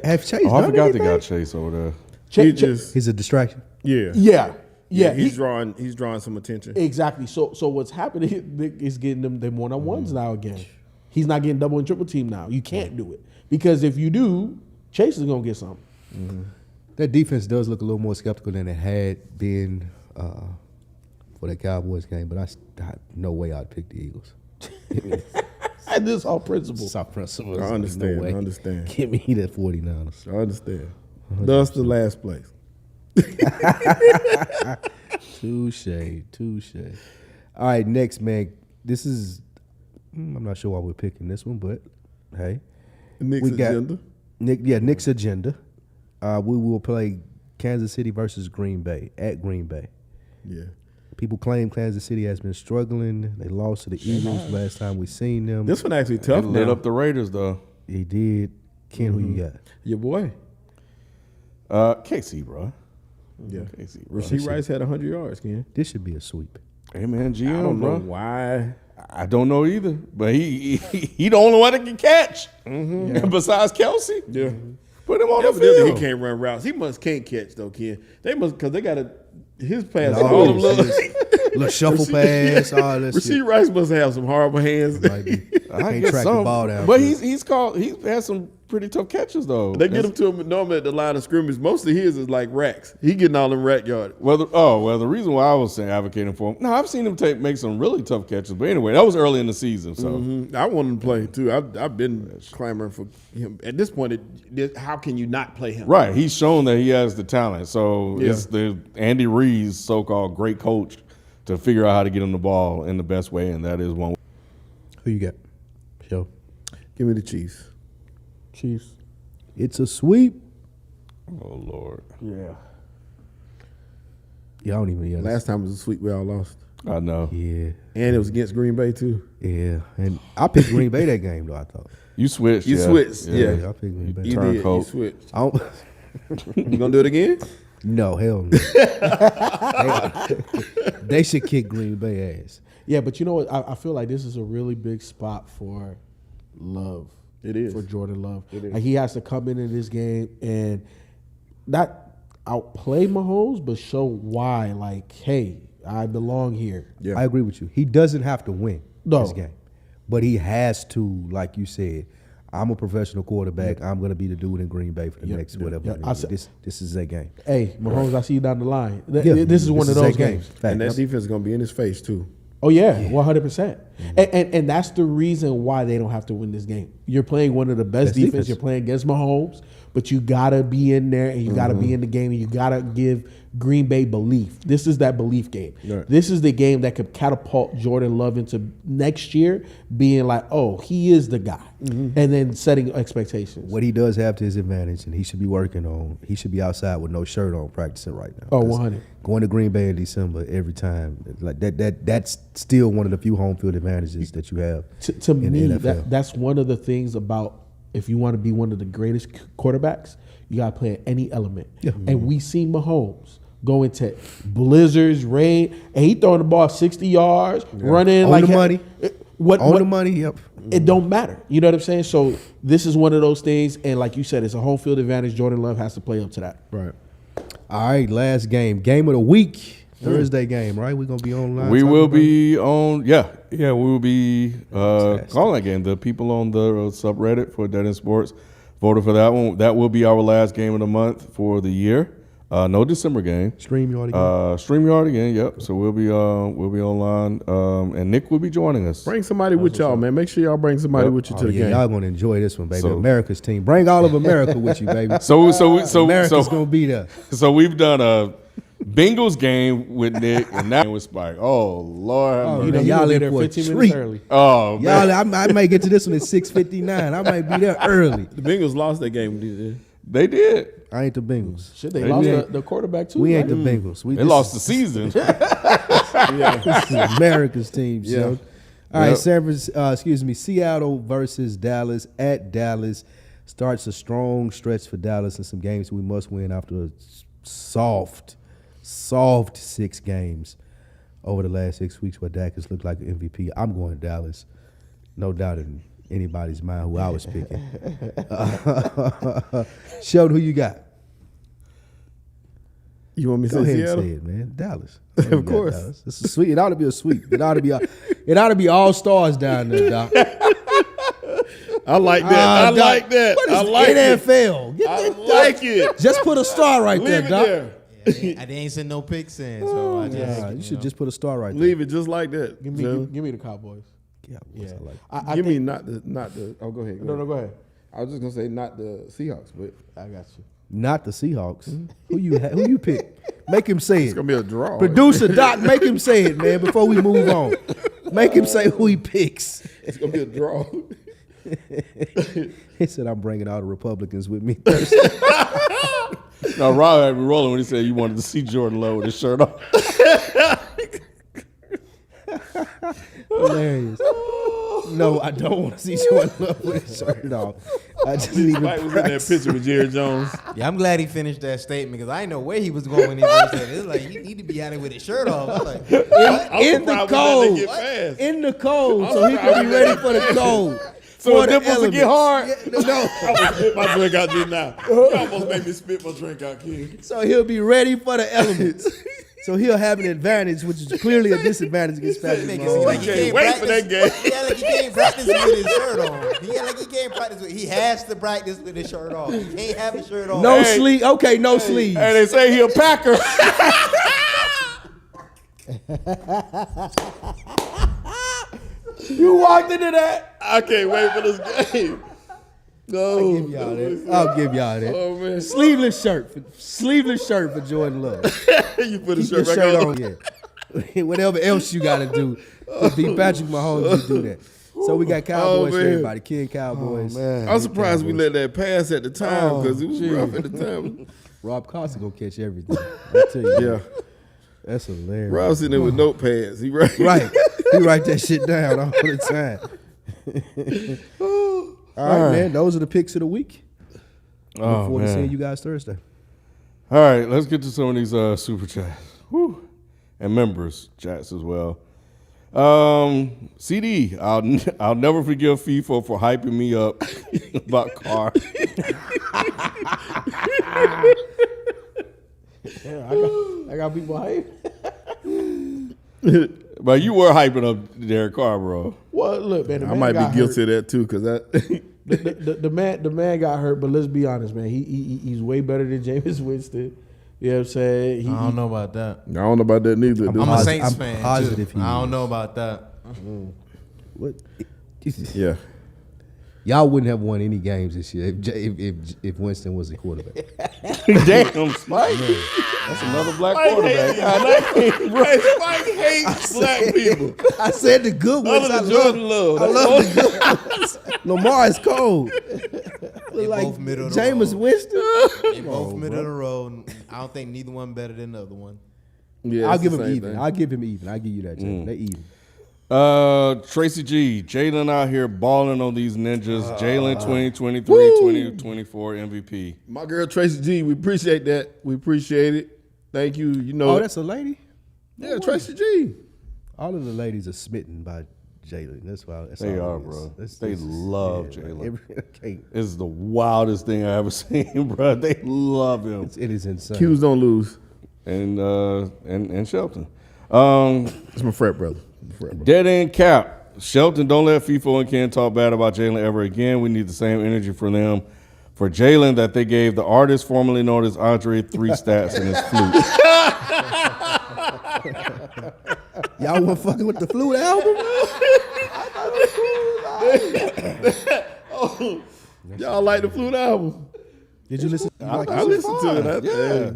Have Chase Oh, I done forgot they anything? got Chase over there. He just He's a distraction. yeah. Yeah. He's drawing some attention. Exactly. So what's happening is getting them one-on-ones now again. He's not getting double and triple team now. You can't do it. Because if you do, Chase is going to get something. That defense does look a little more skeptical than it had been for that Cowboys game, but no way I'd pick the Eagles. And this is all principle. Soft principles. I understand. No way. I understand. Give me the 49ers. I understand. Thus the last place. Touche. All right, next, man. This is, I'm not sure why we're picking this one, but hey. Nick's agenda. Nick's agenda. We will play Kansas City versus Green Bay at Green Bay. Yeah. People claim Kansas City has been struggling. They lost to the Eagles last time we seen them. This one actually They tough lit now. up the Raiders though. He did. Ken, who you got? Your boy. KC, bro. Yeah. KC, bro. Rasheed Rice had 100 yards, Ken. This should be a sweep. Hey man, I GM, don't know bro. why. I don't know either, but he the only one that can catch. Besides Kelsey, Yeah. put him on the Evidently, field. he can't run routes. He can't catch though, Ken. They must because they got his pass. No, all them it's little Little shuffle pass, all that Rasheed shit. Rice must have some horrible hands. Might be. I Can't guess track some, the ball down. but good. he's had some pretty tough catches though. They get him to him normally at the line of scrimmage. Most of his is like racks. He getting all them rack yards. The reason why I was saying advocating for him. No, I've seen him make some really tough catches. But anyway, that was early in the season, so I want him to play too. I've been clamoring for him. At this point, how can you not play him? right. He's shown that he has the talent. So Yeah. it's the Andy Reid's so-called great coach to figure out how to get him the ball in the best way, and that is one. Who you got? Show. Give me the Chiefs. Chiefs. It's a sweep. Oh Lord, Yeah. Yeah, I don't even. Yeah, Last time it was a sweep. We all lost, I know. Yeah, and it was against Green Bay too. yeah. And I picked Green Bay that game though. I thought. You switched. You yeah. switched, yeah. I picked Green Bay. You Turn did. coat. You switched. I don't, You gonna do it again? no, hell no. they should kick Green Bay ass. Yeah, but you know what? I feel like this is a really big spot for Love. It is. For Jordan Love. It is. Like he has to come in this game and not outplay Mahomes, but show why. Like, hey, I belong here. Yeah. I agree with you. He doesn't have to win No. this game, but he has to, like you said. I'm a professional quarterback. I'm going to be the dude in Green Bay for the next whatever. This is a game. Hey, Mahomes, I see you down the line. Yeah, This is one of a those game. games. Fact. And that defense is going to be in his face, too. Oh, yeah, 100%. And that's the reason why they don't have to win this game. You're playing one of the best defense. You're playing against Mahomes, but you got to be in there and you got to be in the game and you got to give Green Bay belief. This is that belief game. Right. This is the game that could catapult Jordan Love into next year being like, oh, he is the guy. And then setting expectations. What he does have to his advantage, and he should be working on, he should be outside with no shirt on practicing right now. Oh, 100. Going to Green Bay in December every time, like that's still one of the few home field advantages that you have. To in me, the NFL. that's one of the things about if you want to be one of the greatest quarterbacks, you got to play at any element. Yeah. And we see Mahomes go into blizzards, rain, and he throwing the ball 60 yards, running On like the money. What the money, yep. It don't matter. You know what I'm saying? So this is one of those things, and like you said, it's a home field advantage. Jordan Love has to play up to that. Right. All right, last game of the week, Thursday game, right? We're gonna be online. We talking will about be on, we will be calling that game. The people on the subreddit for Dead End Sports voted for that one. That will be our last game of the month for the year. No December game. StreamYard again. StreamYard again. Yep. So we'll be online, and Nick will be joining us. Bring somebody with y'all, man. Make sure y'all bring somebody with you to the game. Y'all gonna enjoy this one, baby. So- America's team. Bring all of America with you, baby. So America's gonna be there. So we've done a Bengals game with Nick and now with Spike. Oh Lord, have You know, mercy. y'all Y'all be in there for a 15 treat. minutes early. Oh man. Y'all, I might get to this one at 6:59. I might be there early. The Bengals lost that game. They did. I ain't the Bengals. Shit, they They lost did. the quarterback too. We ain't right? the Bengals. They lost the season. This is America's team. So. All right, Seattle versus Dallas at Dallas starts a strong stretch for Dallas and some games we must win after a soft 6 games over the last 6 weeks where Dak has looked like an MVP. I'm going Dallas, no doubt in anybody's mind who I was picking. Sheldon, who you got? You want me to Go say ahead Seattle? and say it, man. Dallas. Of course. Dallas. This is sweet. It ought to be a sweep. It ought to be all stars down there, Doc. I like that. I Doc, like that. What is I like it. NFL? Get I that, like it. Just put a star right Leave there, it Doc. there. I didn't send no picks in, so I just You should just put a star right there. Leave it just like that. Give me the Cowboys. Yeah, Yeah, I like it. I Give think, me not the. Oh, go ahead. no, go ahead. I was just gonna say not the Seahawks, but I got you. Not the Seahawks. Who you pick? Make him say it's it. gonna be a draw. Producer Doc, make him say it, man, before we move on. Make him say who he picks. It's gonna be a draw. He said, I'm bringing all the Republicans with me. No, Rob had me rolling when he said you wanted to see Jordan Love with his shirt off. Hilarious. No, I don't want to see Jordan Love with his shirt off. I just need him Mike was in that picture with Jerry Jones. Yeah, I'm glad he finished that statement because I didn't know where he was going when he first said it. It's like he need to be out there with his shirt off. I was like, in the surprised we let cold. that get past. In the cold, so he can be ready for the cold. So For the the nipples will get hard. No, I almost spit my drink out just now. You almost made me spit my drink out, kid. so he'll be ready for the elements. So he'll have an advantage, which is clearly a disadvantage against Patrick nigga, Mahomes. like he Can't can't wait for practice. that game. Yeah, like he can't practice with his shirt on. Yeah, like he can't practice with. He has to practice with his shirt off. He can't have his shirt on. No sleeve. Okay, no sleeves. And they say he a Packer. You walked into that. I can't wait for this game. No, I'll give y'all that. Oh man, Sleeveless shirt for Jordan Love. you put a Keep your shirt back shirt on. on. Yeah. Whatever else you got to do to be Patrick Mahomes, you do that. So we got Cowboys for man. everybody. King Cowboys. I'm surprised we let that pass at the time because it was rough at the time. Rob Carson gonna catch everything. I tell you. Yeah, That's hilarious. Rob's sitting there with notepads. He right. Right. He write that shit down all the time. All right, man. Those are the picks of the week. Look forward to seeing you guys Thursday. All right, let's get to some of these super chats. Whew. And members chats as well. CD, I'll never forgive FIFA for hyping me up about Carr. Yeah, I got people hype. But you were hyping up Derek Carr, bro. Well, look, man, the I man might got be guilty hurt. of that too because The man got hurt, but let's be honest, man. He's way better than Jameis Winston. You know what I'm saying? I don't know about that. I don't know about that neither. I'm a Saints fan positive too. I don't know about that. What? Yeah. Y'all wouldn't have won any games this year if Winston was the quarterback. Damn, Spike. That's another black quarterback. Spike hates black people. I said the good ones. Other than Jordan Love. I love the good ones. Lamar is cold. They Like both middle of the Jameis road. Winston. They both middle of the road. I don't think neither one better than the other one. Yeah, I'll it's give the him same even. thing. I'll give him even. I'll give you that, Jay. They even. Tracy G, Jalen out here balling on these ninjas. Jalen 2023-2024 MVP. My girl Tracy G, we appreciate that. We appreciate it. Thank you. You know, Oh, that's a lady? yeah, Tracy G. All of the ladies are smitten by Jalen. That's why. That's They all are, it is. bro. That's- They that's- love yeah, Jalen. Okay. It's the wildest thing I ever seen, bro. They love him. It is insane. Q's don't lose. And Shelton. It's my frat brother. Dead end cap. Shelton, don't let FIFO and Ken talk bad about Jalen ever again. We need the same energy from them for Jalen that they gave the artist formerly known as Andre 3 stats in his flute. Y'all weren't fucking with the Flute album? Y'all like the Flute album? Did you listen? I listened to it. Yeah.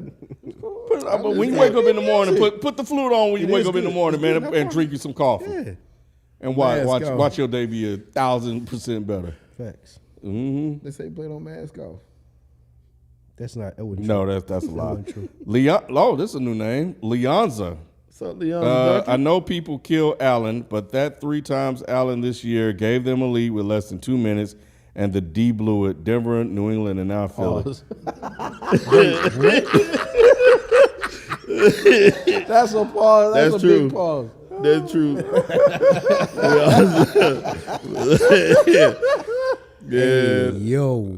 But when you wake up in the morning, put the flute on when you wake up in the morning, man, and drink you some coffee. Yeah. And Mask watch off. watch your day be 1,000% better. Facts. Mm-hmm. They say play on mask off. That's not. That wasn't No, true. that's a lie. wasn't true. Leon, oh, this is a new name. Leonza. What's up, Leon? I know people kill Allen, but that 3 times Allen this year gave them a lead with less than 2 minutes, and the D blew it. Denver, New England, and now Philly. That's a pause. That's That's a true. big pause. That's true. Yeah, Yo.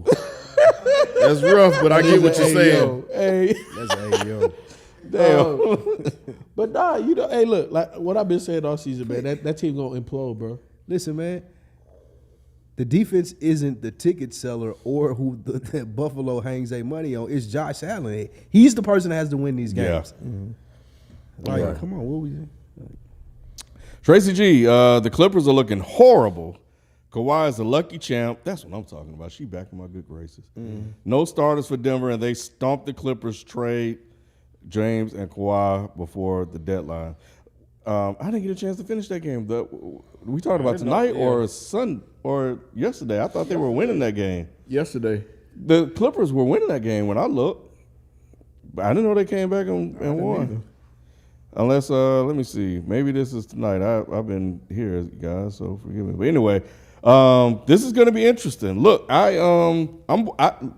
that's rough, but I get what you're saying. Hey, That's a yo. but nah, you know, hey, look, like what I've been saying all season, man. That team gonna implode, bro. Listen, man. The defense isn't the ticket seller or who the Buffalo hangs their money on. It's Josh Allen. He's the person that has to win these Yeah. games. Like, Yeah. come on, what we? Tracy G, the Clippers are looking horrible. Kawhi is a lucky champ. That's what I'm talking about. She back in my good graces. No starters for Denver, and they stomped the Clippers, trade James and Kawhi before the deadline. I didn't get a chance to finish that game. We talked about tonight or yesterday. I thought they were winning that game. Yesterday, The Clippers were winning that game when I looked. But I didn't know they came back and won. Unless, let me see. Maybe this is tonight. I've been here, guys, so forgive me. But anyway, this is going to be interesting. Look,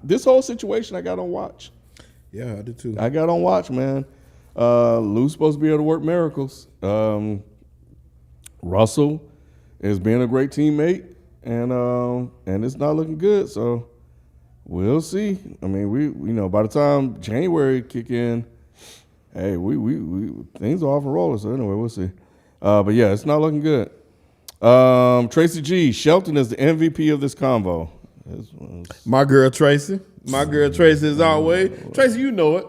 this whole situation I got on watch. yeah, I did too. I got on watch, man. Lou's supposed to be able to work miracles. Russell is being a great teammate, and it's not looking good. So we'll see. I mean, we by the time January kick in, hey, we things are off and rolling. So anyway, we'll see. But yeah, it's not looking good. Tracy G, Shelton is the MVP of this convo. My girl Tracy. My girl Tracy is always. Tracy, you know it.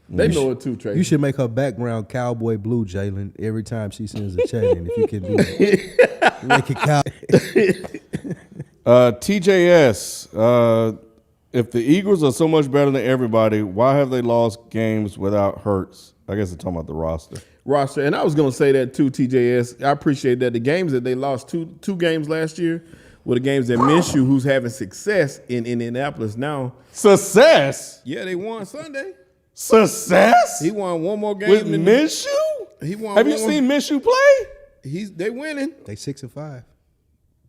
They know it too, Tracy. You should make her background cowboy blue, Jalen, every time she sends a chat in. If you can do that. Make it cow. TJS, if the Eagles are so much better than everybody, why have they lost games without Hurts? I guess they're talking about the roster. And I was going to say that too, TJS. I appreciate that. The games that they lost, two games last year, were the games that Minshew, who's having success in Indianapolis now. Success? Yeah, they won Sunday. Success? He won one more game. With Minshew? He won. Have you seen Minshew play? They winning. They 6-5,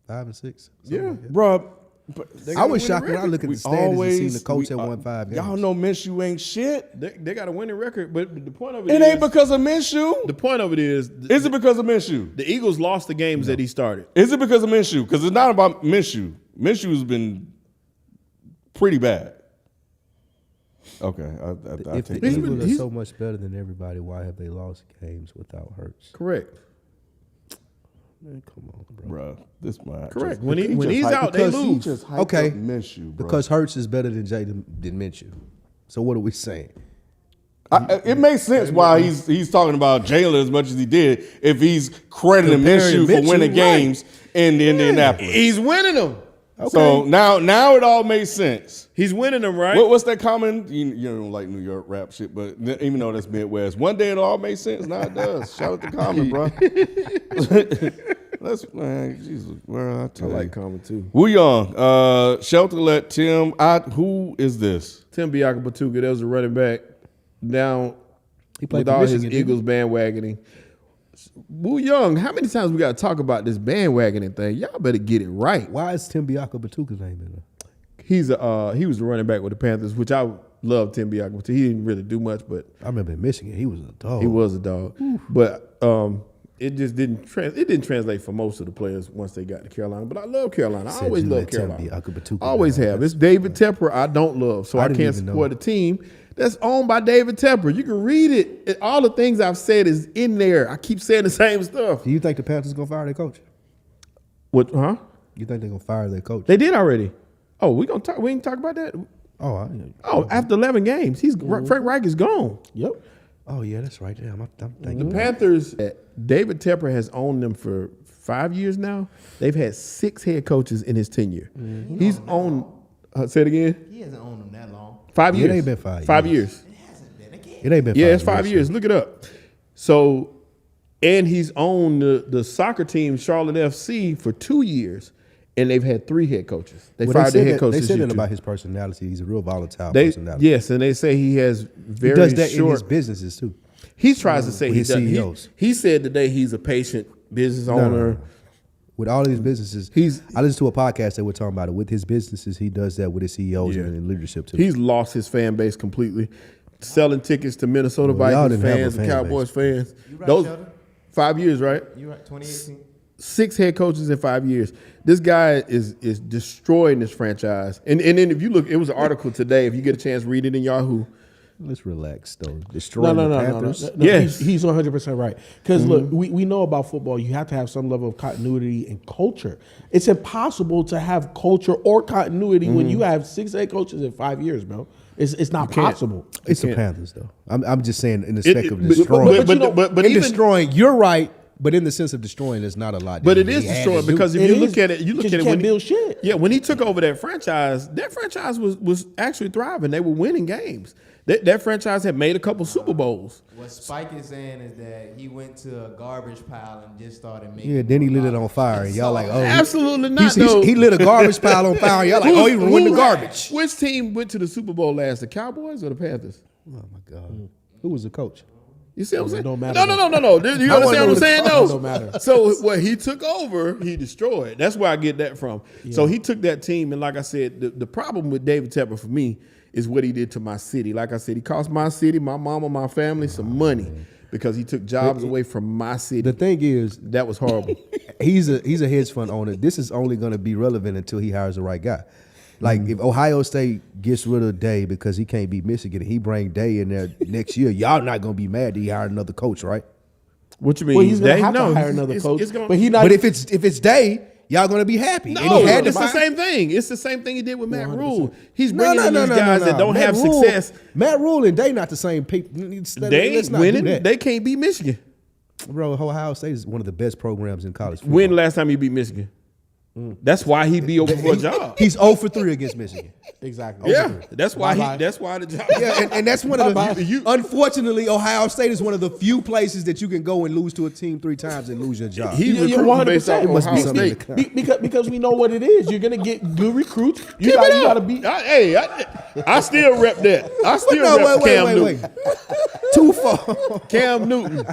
5-6. Yeah, Bro, I was shocked when I look at the standings and see the coach had won 5 games. Y'all know Minshew ain't shit. they got a winning record, but the point of it It is, ain't because of Minshew. the point of it is Is it because of Minshew? the Eagles lost the games that he started. Is it because of Minshew? Because it's not about Minshew. Minshew's been pretty bad. Okay, I If take the that. Eagles are so much better than everybody, why have they lost games without Hurts? Correct. Man, come on, bro. Bro, this man. Correct. just- When just he's hype- out, they because he lose. just hyped Okay. up Minshew, bro. Because Hurts is better than Jaden than Minshew. So what are we saying? It makes sense why he's talking about Jalen as much as he did if he's crediting Comparing Minshew for Minshew, winning right. games in Indianapolis. He's winning them. So now it all makes sense. He's winning them, right? What's that common? You don't like New York rap shit, but even though that's Midwest, one day it all makes sense. Now it does. Shout out to Common, bro. Man, Jesus, bro, I I tell like you. Common too. Woo Young, Shelter let Tim. Who is this? Tim Biakabatuka, that was a running back down He played with for all Michigan, his didn't he? Eagles bandwagoning. Woo Young, how many times we got to talk about this bandwagoning thing? Y'all better get it right. Why is Tim Biakabatuka's name in there? He was the running back with the Panthers, which I love Tim Biakabatuka. He didn't really do much, but I remember in Michigan, he was a dog. he was a dog. But it just didn't translate for most of the players once they got to Carolina. But I love Carolina. I Said always you love let Tim Carolina. Biakabatuka Always down. have. It's David Tepper I don't love, so I I didn't can't even support know. a team that's owned by David Tepper. You can read it. All the things I've said is in there. I keep saying the same stuff. Do you think the Panthers gonna fire their coach? What? Huh? You think they're gonna fire their coach? They did already. Oh, we gonna talk. We ain't talk about that. Oh, After 11 games, Frank Reich is gone. Yep. oh yeah, that's right there. I'm thinking. The Panthers, David Tepper has owned them for 5 years now. They've had 6 head coaches in his tenure. He's owned. Say it again. He hasn't owned them that long. 5 It years. ain't been 5 5 years. years. It hasn't been again. It ain't been. Yeah, it's 5 years. Look it up. So, and he's owned the soccer team Charlotte FC for 2 years, and they've had 3 head coaches. They fired their head coach. They this said year, that too. about his personality. He's a real volatile They personality. yes, and they say he has he very does that in his short. businesses too. He tries to say With he his does. CEOs. He said today he's a patient business owner. No. With all these businesses, I listened to a podcast that were talking about it. With his businesses, he does that with his CEOs and leadership too. He's lost his fan base completely, selling tickets to Minnesota Well, y'all Vikings didn't have a fans and fan Cowboys fans. You right, Those Sheldon? 5 years, right? You right? 2018. 6 head coaches in 5 years. This guy is destroying this franchise. And then if you look, it was an article today. If you get a chance, read it in Yahoo. Let's relax though. Destroying No. the Panthers. Yes. He's 100% right. Because look, we know about football. You have to have some level of continuity and culture. It's impossible to have culture or continuity when you have 6 head coaches in 5 years, bro. It's not possible. It's the can't. Panthers though. I'm just saying in the spec of but- destroying. but in even- destroying, you're right. But in the sense of destroying, there's not a lot. But that it is he had destroying to do. because if It you is, look at it, you look because at it you when can't build shit. Yeah, when he took over that franchise was actually thriving. They were winning games. That franchise had made a couple Super Bowls. What Spike is saying is that he went to a garbage pile and just started making. Yeah, then he lit it on garbage. fire, and y'all like, oh, Absolutely not. he's- though. he lit a garbage pile on fire. And y'all like, oh, he ruined the garbage. Which team went to the Super Bowl last? The Cowboys or the Panthers? Oh my God, who was the coach? You see what I'm saying? don't matter. No. You I wanna understand what I'm know saying? the- No. it don't matter. So what he took over, he destroyed. That's where I get that from. So he took that team, and like I said, the problem with David Tepper for me is what he did to my city. Like I said, he cost my city, my mama, my family some money because he took jobs away from my city. The thing is, That was horrible. he's a hedge fund owner. This is only going to be relevant until he hires the right guy. Like if Ohio State gets rid of Day because he can't beat Michigan, and he bring Day in there next year, y'all not going to be mad that he hired another coach, right? What you mean? Well, he's gonna Day? have No, to hire another it's- coach, it's gonna- but he not. But if it's Day, y'all going to be happy. And No, he had to it's the fire- same thing. It's the same thing he did with Matt 100%. Rule. He's No, bringing in these guys that don't Matt have Rule- success. Matt Rule and Day not the same people. They Let's ain't not winning. do that. They can't beat Michigan. Bro, Ohio State is one of the best programs in college football. When last time he beat Michigan? That's why he'd be open for a job. He's 0 for 3 against Michigan. exactly. Yeah, that's why Bye-bye. That's why the job. Yeah, and that's one of Bye-bye. the. Unfortunately, Ohio State is one of the few places that you can go and lose to a team 3 times and lose your job. He You're recruiting based off 100%. must be Ohio something State. because we know what it is. You're gonna get good recruits. You Keep it gotta up. be. I still rep that. I still no, rep Cam Newton. wait. Twofold. Cam Newton.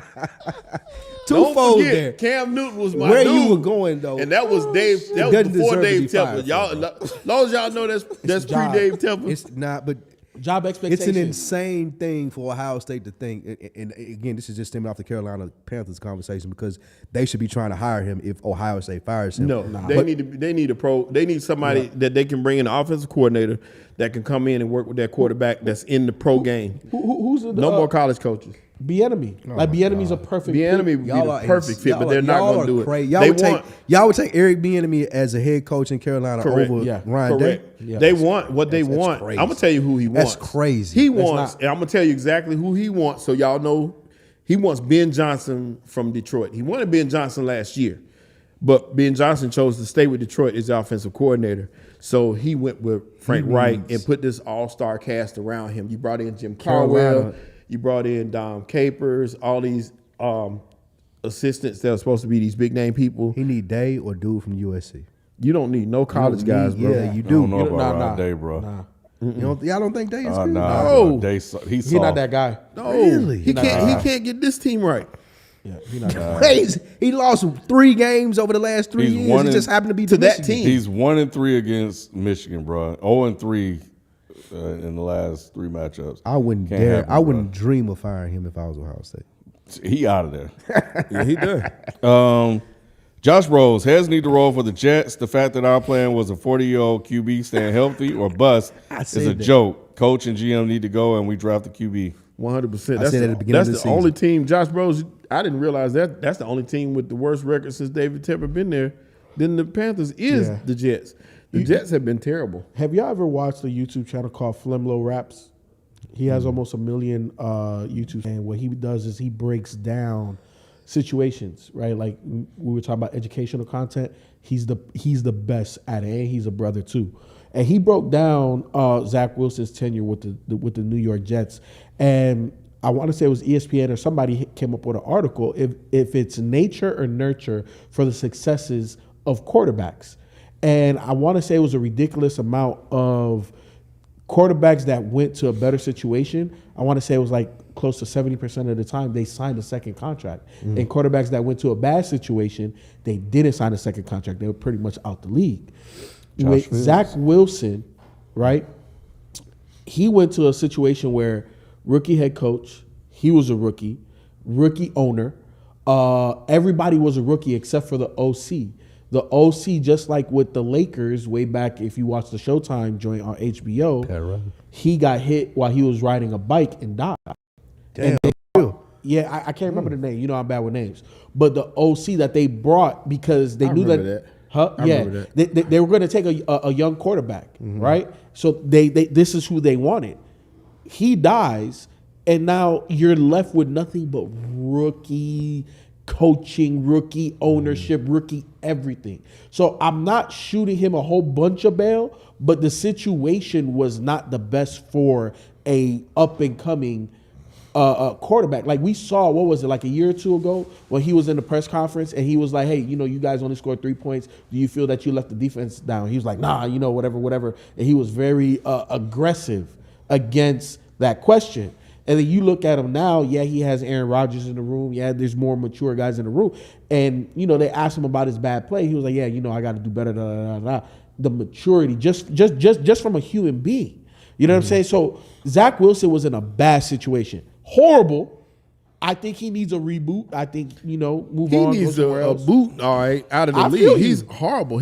Twofold Don't forget, there. Cam Newton was my Where dude. you were going though. And that was Dave. That was doesn't before deserve to Dave be fired Tepper. Y'all, from, as long as y'all know that's pre job. Dave Tepper. It's not, but Job it's expectations. an insane thing for Ohio State to think. And again, this is just stemming off the Carolina Panthers conversation because they should be trying to hire him if Ohio State fires him. No, they need a pro. They need somebody that they can bring in, an offensive coordinator that can come in and work with that quarterback that's in the pro game. Who's the No more college coaches. Bieniemy. Like Bieniemy's a perfect. Bieniemy would be the perfect fit, but they're not going to do it. Y'all would take Eric Bieniemy as a head coach in Carolina over Ryan Day. Yeah. They want what they want. Crazy. I'm gonna tell you who he wants. That's crazy. He wants, and I'm gonna tell you exactly who he wants, so y'all know. He wants Ben Johnson from Detroit. He wanted Ben Johnson last year, but Ben Johnson chose to stay with Detroit as the offensive coordinator. So he went with Frank Wright and put this all-star cast around him. You brought in Jim Caldwell. You brought in Dom Capers, all these assistants that are supposed to be these big-name people. He need Day or dude from USC. You don't need no college guys, bro. Yeah, you do. I don't know about Ryan Day, bro. Nah. Y'all don't think Day is good? No. He's not that guy. No, Really? he can't get this team right. Yeah, he's not that guy. Crazy. He lost 3 games over the last 3 He's years. He just happened to be to that Michigan. team. He's 1-3 against Michigan, bro. 0-3 in the last 3 matchups. I wouldn't Can't dare. happen, I wouldn't bro. dream of firing him if I was Ohio State. He out of there. Yeah, he does. Josh Rose, heads need to roll for the Jets. The fact that our plan was a 40-year-old QB staying healthy or bust is a joke. Coach and GM need to go, and we draft the QB. 100%. I said at the beginning of the That's the only season. team. Josh Bros. I didn't realize that. That's the only team with the worst record since David Tepper been there. Then the Panthers is the Jets. The Jets have been terrible. Have y'all ever watched a YouTube channel called Flemlo Raps? He has almost 1 million YouTube, and what he does is he breaks down situations, right? Like we were talking about educational content. He's the best at it, and he's a brother too. And he broke down Zach Wilson's tenure with the New York Jets, and I want to say it was ESPN or somebody came up with an article if it's nature or nurture for the successes of quarterbacks. And I want to say it was a ridiculous amount of quarterbacks that went to a better situation. I want to say it was like close to 70% of the time they signed a second contract. And quarterbacks that went to a bad situation, they didn't sign a second contract. They were pretty much out the league. With Zach Wilson, right, he went to a situation where rookie head coach, he was a rookie owner. Everybody was a rookie except for the OC. The OC, just like with the Lakers way back, if you watch the Showtime joint on HBO, he got hit while he was riding a bike and died. Damn. Yeah, I can't remember the name. You know I'm bad with names. But the OC that they brought because they knew that. Huh? I Yeah, remember that. they were going to take a young quarterback, right? So they this is who they wanted. He dies, and now you're left with nothing but rookie coaching, rookie ownership, rookie everything. So I'm not shooting him a whole bunch of bail, but the situation was not the best for a up and coming quarterback. Like we saw, what was it, like a year or two ago when he was in the press conference and he was like, hey, you guys only scored 3 points. Do you feel that you left the defense down? He was like, nah, whatever. And he was very aggressive against that question. And then you look at him now, he has Aaron Rodgers in the room. Yeah, there's more mature guys in the room. And, they asked him about his bad play. He was like, I got to do better. The maturity, just from a human being. You know what I'm saying? So Zach Wilson was in a bad situation. Horrible. I think he needs a reboot. I think, move on. He needs a boot, all right, out of the league. He's horrible.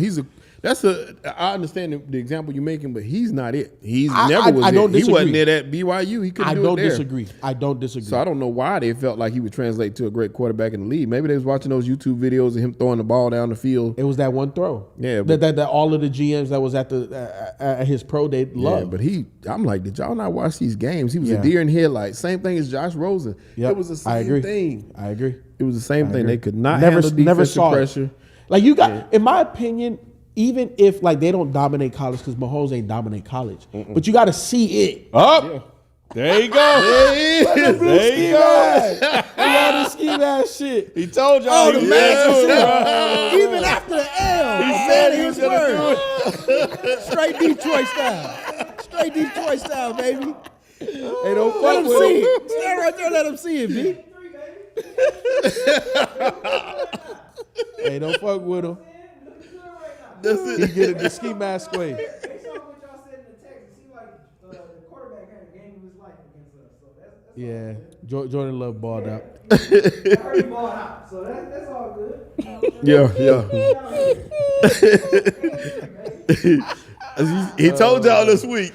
I understand the example you're making, but he's not it. He wasn't it at BYU. He couldn't do it there. I don't disagree. So I don't know why they felt like he would translate to a great quarterback in the league. Maybe they was watching those YouTube videos of him throwing the ball down the field. It was that one throw. Yeah, that all of the GMs that was at his pro day loved. Yeah, but I'm like, did y'all not watch these games? He was a deer in headlights. Same thing as Josh Rosen. Yep. It was the same thing. I agree. It was the same thing. They could not handle defensive pressure. Like you got, in my opinion, even if like they don't dominate college, because Mahomes ain't dominate college, but you got to see it. There you go. There you go. You got to ski that shit. He told y'all. The man even after the L, he said he was worse. Straight Detroit style, baby. Hey, don't Let fuck him with see him. it. Stand right there, let him see it, B. Hey, don't fuck with him. That's He it. get it the ski mask way. Based on what y'all said in the text, it seemed like the quarterback had a game of his life against us. So that's Yeah, Jordan Love balled out. I heard he balled out. So that's all good. He told y'all this week.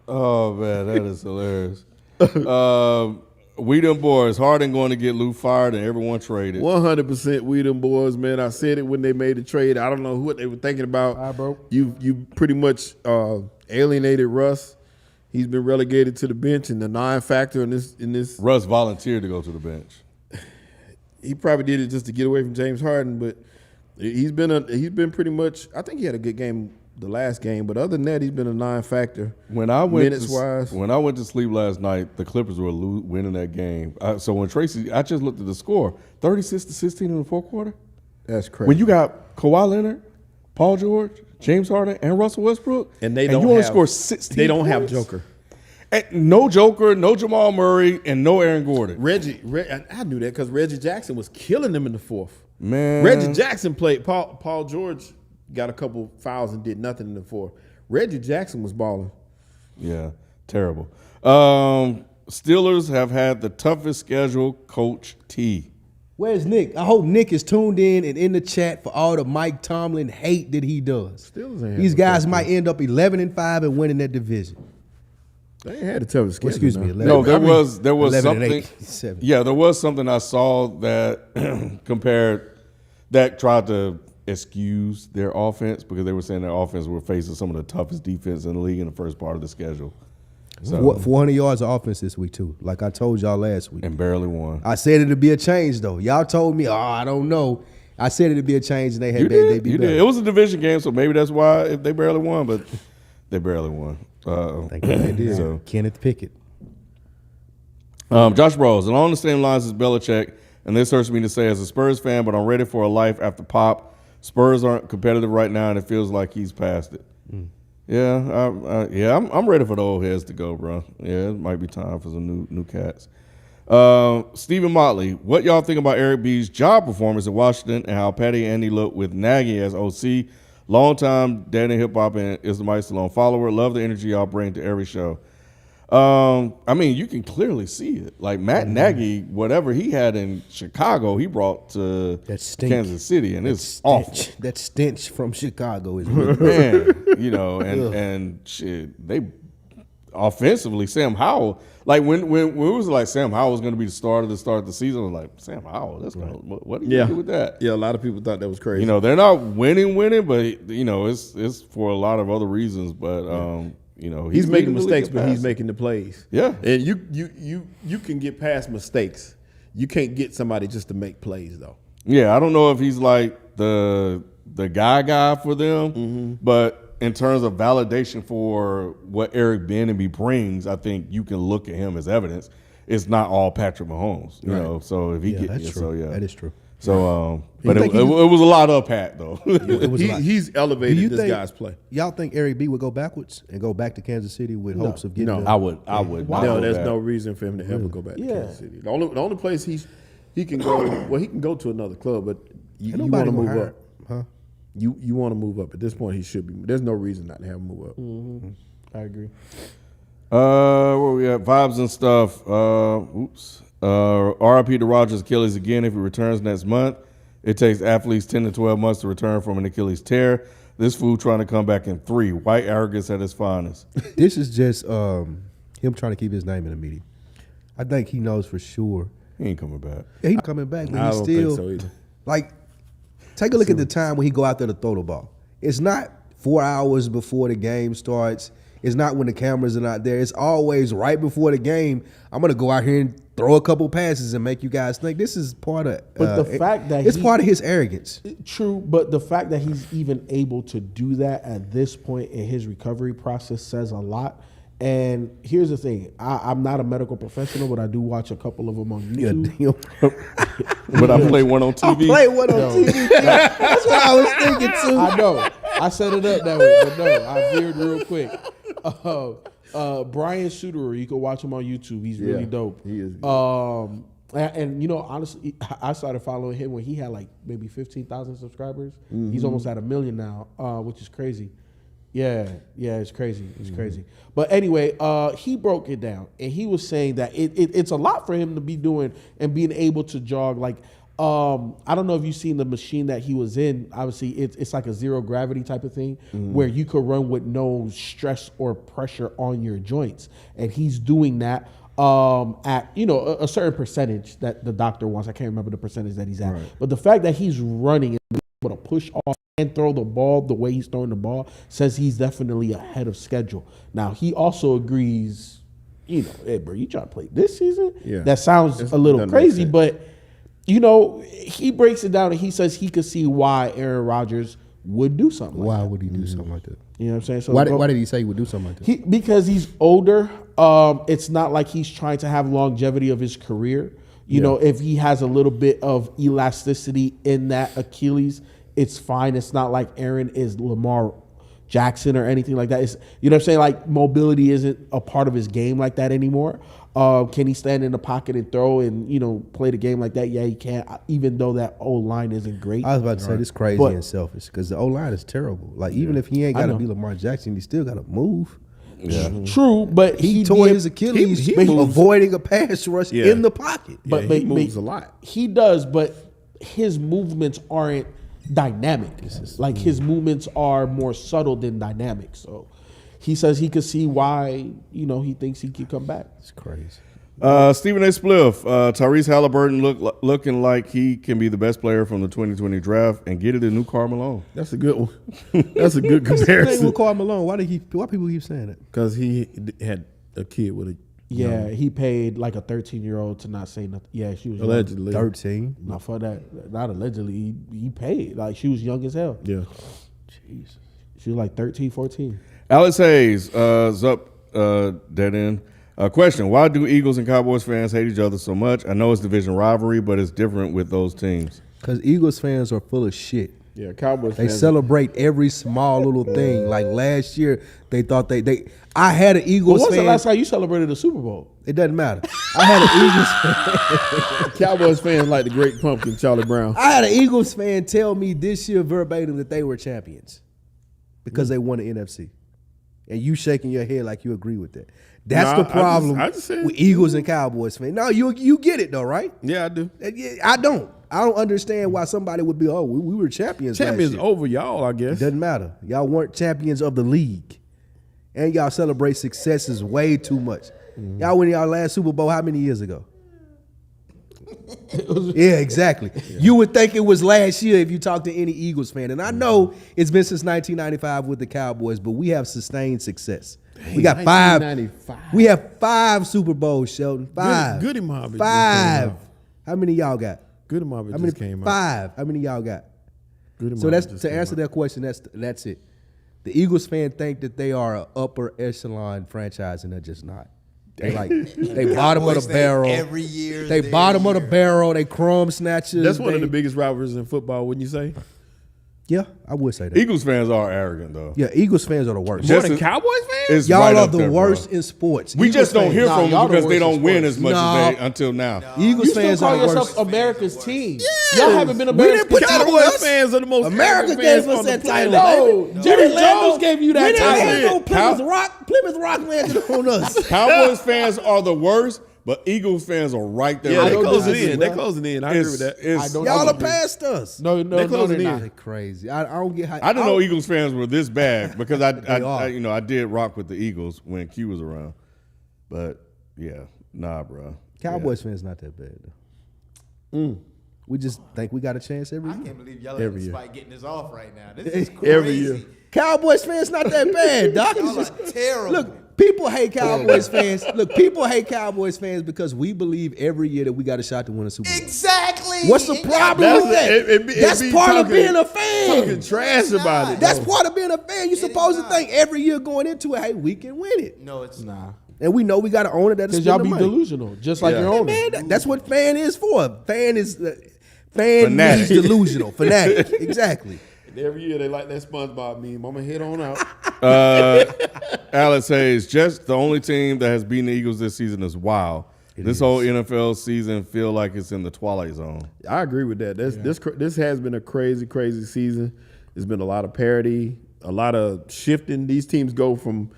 Oh man, that is hilarious. We them boys, Harden going to get Lou fired and everyone traded. 100% we them boys, man. I said it when they made the trade. I don't know what they were thinking about. All right, bro. You pretty much alienated Russ. He's been relegated to the bench and the non-factor in this. Russ volunteered to go to the bench. He probably did it just to get away from James Harden, but he's been pretty much. I think he had a good game the last game, but other than that, he's been a non-factor. When I went minutes-wise. When I went to sleep last night, the Clippers were winning that game. So when Tracy, I just looked at the score, 36-16 in the fourth quarter. That's crazy. When you got Kawhi Leonard, Paul George, James Harden, and Russell Westbrook, and you only score 16. They don't points? have Joker. And no Joker, no Jamal Murray, and no Aaron Gordon. Reggie, I knew that because Reggie Jackson was killing them in the fourth. Man, Reggie Jackson played. Paul George got a couple fouls and did nothing in the fourth. Reggie Jackson was balling. Yeah, terrible. Steelers have had the toughest schedule. Coach T. Where's Nick? I hope Nick is tuned in and in the chat for all the Mike Tomlin hate that he does. Steelers ain't had These no guys tough might end up 11-5 and winning that division. They ain't had the toughest schedule. Excuse me, now. 11. No, there was 11 and something. 8, 7. Yeah, there was something I saw that compared that tried to excuse their offense because they were saying their offense were facing some of the toughest defense in the league in the first part of the schedule. So 400 yards of offense this week too. Like I told y'all last week. and barely won. I said it'd be a change though. Y'all told me, I don't know. I said it'd be a change and they had You they did. be You better. did. It was a division game, so maybe that's why if they barely won, but they barely won. I think they did. So. Kenneth Pickett. Josh Rose, along the same lines as Belichick, and this hurts me to say as a Spurs fan, but I'm ready for a life after Pop. Spurs aren't competitive right now, and it feels like he's past it. Yeah, I'm ready for the old heads to go, bro. Yeah, it might be time for some new cats. Stephen Motley, what y'all think about Eric B's job performance in Washington and how Patty and Andy look with Nagy as OC? Longtime Danny Hip Hop and Is the Mic Salone follower. Love the energy y'all bring to every show. I mean, you can clearly see it. Like Matt Nagy, whatever he had in Chicago, he brought to That stink. Kansas City, and it's stench. awful. That stench from Chicago is really Man, and shit, they offensively, Sam Howell, like when it was like Sam Howell was going to be the start of the season, I was like, Sam Howell, that's gonna, what do you do with that? Yeah, a lot of people thought that was crazy. You know, they're not winning, but it's for a lot of other reasons. But you know, he's making legally mistakes, but he's capacity. making the plays. Yeah. And you can get past mistakes. You can't get somebody just to make plays though. Yeah, I don't know if he's like the guy for them, but in terms of validation for what Eric Bieniemy brings, I think you can look at him as evidence. It's not all Patrick Mahomes, you know. So if he that's true. so yeah, That is true. So, but think it was a lot of Pat though. It was a lot. He's Do elevated you this think- guy's play. Y'all think Eric B would go backwards and go back to Kansas City with hopes of getting? No. the- I would. Not No, go there's back. no reason for him to ever go back to Yeah. Kansas City. The only place he can go, well, he can go to another club, but you Ain't want nobody to move gonna up. hire- Huh? You want to move up. At this point, he should be. There's no reason not to have him move up. I agree. Where we at? Vibes and stuff. RIP to Rogers Achilles again if he returns next month. It takes athletes 10 to 12 months to return from an Achilles tear. This fool trying to come back in 3. White arrogance at its finest. This is just him trying to keep his name in the media. I think he knows for sure. He ain't coming back. Yeah, he's coming back, but I he's don't still think so either. like. Take a look at the time when he go out there to throw the ball. It's not 4 hours before the game starts. It's not when the cameras are not there. It's always right before the game. I'm gonna go out here and throw a couple passes and make you guys think this is part of. But the fact that it's part of his arrogance. True, but the fact that he's even able to do that at this point in his recovery process says a lot. And here's the thing: I'm not a medical professional, but I do watch a couple of them on YouTube. But I play one on TV. Play one on TV. That's what I was thinking too. I know. I set it up that way, but no, I veered real quick. Brian Suterer, you can watch him on YouTube. He's really Yeah, dope. he is good. And you know, honestly, I started following him when he had like maybe 15,000 subscribers. He's almost at 1 million now, which is crazy. Yeah, it's crazy. It's crazy. But anyway, he broke it down, and he was saying that it's a lot for him to be doing and being able to jog. Like, I don't know if you've seen the machine that he was in. Obviously, it's like a zero gravity type of thing where you could run with no stress or pressure on your joints, and he's doing that at a certain percentage that the doctor wants. I can't remember the percentage that he's at, but the fact that he's running and being able to push off and throw the ball the way he's throwing the ball says he's definitely ahead of schedule. Now he also agrees, hey bro, you trying to play this season? Yeah. That sounds a little crazy, but he breaks it down and he says he could see why Aaron Rodgers would do something like Why that. would he do something like that? You know what I'm saying? So Why did he say he would do something like that? because he's older. It's not like he's trying to have longevity of his career. You know, if he has a little bit of elasticity in that Achilles, it's fine. It's not like Aaron is Lamar Jackson or anything like that. It's, you know what I'm saying? Like mobility isn't a part of his game like that anymore. Can he stand in the pocket and throw and, play the game like that? Yeah, he can, even though that O-line isn't great. I was about to say this crazy and selfish because the O-line is terrible. Like even if he ain't got to be Lamar Jackson, he still got to move. Yeah. True, but He tore his Achilles he moves. avoiding a pass rush in the pocket. But he moves a lot. He does, but his movements aren't dynamic. Like his movements are more subtle than dynamic. So he says he could see why, he thinks he could come back. It's crazy. Stephen A. Spliff, Tyrese Halliburton looking like he can be the best player from the 2020 draft and get it a new Karl Malone. That's a good one. That's a good What's the thing comparison. with Karl Malone? Why people keep saying it? Because he had a kid with a Yeah, he paid like a 13-year-ld to not say nothing. Yeah, she was young. allegedly 13. Not for that. Not allegedly. He paid. Like she was young as hell. Yeah. Jesus. She was like 13, 14. Alex Hayes, Zup, dead end. Question: why do Eagles and Cowboys fans hate each other so much? I know it's division rivalry, but it's different with those teams. Because Eagles fans are full of shit. Yeah, Cowboys They fans. celebrate every small little thing. Like last year, they thought I had an Eagles When was the fan. last time you celebrated a Super Bowl? It doesn't matter. I had an Eagles fan. Cowboys fans like the Great Pumpkin, Charlie Brown. I had an Eagles fan tell me this year verbatim that they were champions because they won the NFC. And you shaking your head like you agree with that. That's No, the problem I just said- with Eagles and Cowboys fans. No, you get it though, right? Yeah, I do. I don't. I don't understand why somebody would be, we were champions last Champions year. over y'all, I guess. Doesn't matter. Y'all weren't champions of the league. And y'all celebrate successes way too much. Y'all won y'all last Super Bowl how many years ago? Yeah, exactly. You would think it was last year if you talk to any Eagles fan. And I know it's been since 1995 with the Cowboys, but we have sustained success. We got 5. 1995. We have 5 Super Bowls, Sheldon. 5. Goody Mob just 5. came out. How many y'all got? Goody Mob How just many? came out. 5. How many y'all got? Goody So Mob that's just to came answer out. that question. That's it. The Eagles fan think that they are an upper echelon franchise, and they're just not. They they bottom of Cowboys the think barrel. every year is They their bottom of the year. barrel. They crumb snatchers. That's one of They- the biggest rivalries in football, wouldn't you say? Yeah, I would say that. Eagles fans are arrogant though. Yeah, Eagles fans are the worst. More Just than as- Cowboys fans? It's Y'all right are up the there, bro. worst in sports. We just don't hear Nah, from y'all them the because they worst in don't win sports. as much Nah. as they until now. Eagles You still fans call are the yourself worst. America's team. Y'all haven't been We America's didn't put team. that on Cowboys us. fans are the most America arrogant gave fans us on the that planet. title. No, Jerry Jones gave you that We didn't title. have no Cow- Plymouth Rock landed on us. Cowboys fans are the worst, but Eagles fans are right there. Yeah, with they them. closing disagree, in. bro. They closing in. I agree with that. It's- I don't- Y'all are agree. past us. No, They're they're closing in. not. They're crazy. I don't get how. I didn't know Eagles fans were this bad because I are. I did rock with the Eagles when Q was around, but yeah, nah, bro. Cowboys fans not that bad though. We just think we got a chance every I year. can't believe y'all Every are year. despite getting this off right now. This is crazy. Every year. Cowboys fans not that bad, Doc. It's Y'all just are terrible. look. People hate Cowboys fans. Look, people hate Cowboys fans because we believe every year that we got a shot to win a Super Bowl. Exactly. What's the problem with that? it be That's part of talking- being a fan. Talking trash about it. That's though. part of being a fan. You're is supposed to not. think every year going into it, hey, we can win it. No, it's Nah, And we know we got to own it. That's because y'all be delusional, just like your own. Man, that's what fan is for. Fan means delusional. Fanatic. Exactly. Every year they like that SpongeBob meme. I'm gonna hit on out. Alex Hayes, just the only team that has beaten the Eagles this season is Wow. This whole NFL season feel like it's in the twilight zone. I agree with that. This has been a crazy, crazy season. There's been a lot of parity, a lot of shifting. These teams go from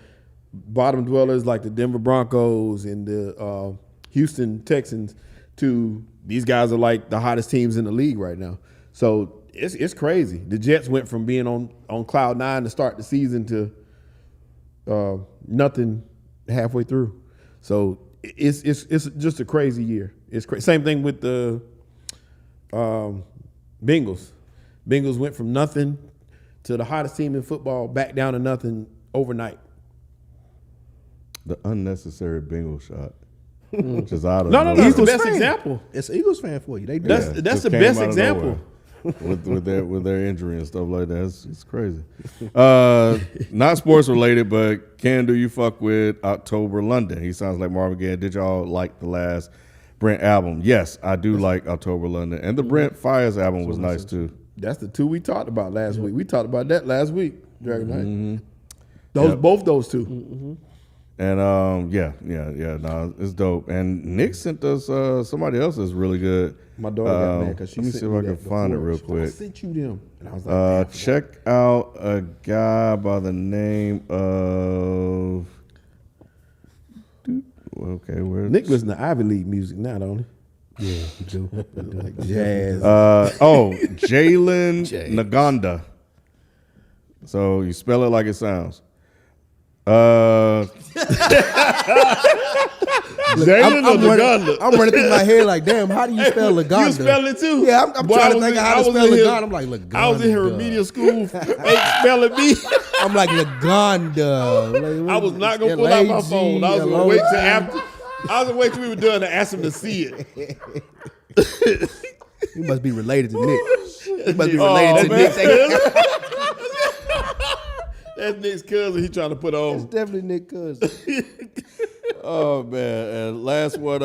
bottom dwellers like the Denver Broncos and the Houston Texans to these guys are like the hottest teams in the league right now. So it's crazy. The Jets went from being on cloud 9 to start the season to nothing halfway through. So it's just a crazy year. It's same thing with the Bengals. Bengals went from nothing to the hottest team in football, back down to nothing overnight. The unnecessary Bengal shot. Just out of No, nowhere. that's the Eagles best fan. example. It's an Eagles fan for you. They do That's that. that's Just the came best out of example. nowhere with their injury and stuff like that. It's crazy. Not sports related, but Ken, do you fuck with October London? He sounds like Marvin Gaye. Did y'all like the last Brent album? Yes, I do like October London, and the Brent Fires album was nice too. That's the two we talked about last week. We talked about that last week, Dragon Knight. Yep. Both those two. And no, it's dope. And Nick sent us somebody else that's really good. My daughter got mad because she let me sent see if me I can that find it before. real She told me, I quick. sent you them, and I was like, damn, I forgot. Check out a guy by the name of. Okay, where Nick listen to Ivy League music now, don't he? Yeah, you do. Like jazz. Jalen Naganda. So you spell it like it sounds. Jalen or Naganda? I'm running through my head like, damn, how do you spell Lagonda? You spell it too? Yeah, I'm Boy, trying I to was think in- of how I to was spell in here- Lagonda. I'm like, Lagonda. I was in her remedial school, ain't spelling me. I'm like, Lagonda. Like, I was not gonna pull out my phone. I was gonna wait till after. I was gonna wait till we were done to ask him to see it. He must be related to Nick. He must be Oh, related to man. Nick. That's Nick's cousin. He trying to put It's on. definitely Nick cousin. Oh man! And last one,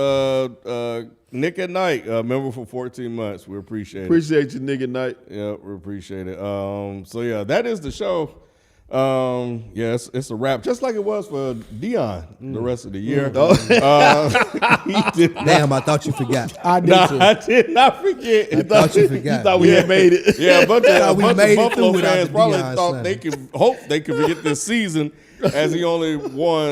Nick at Night, member for 14 months. We appreciate it. Appreciate you, nigga. Night. Yeah, we appreciate it. So yeah, that is the show. Yes, it's a wrap, just like it was for Deion the rest of the year. He did not, Damn, I thought you forgot. I did nah, too. I did not forget. I thought you forgot. You thought we had made it. Yeah, a bunch Thought of we made it Buffalo through without fans the probably Deion thought son. they could hope they could forget this season, as he only won,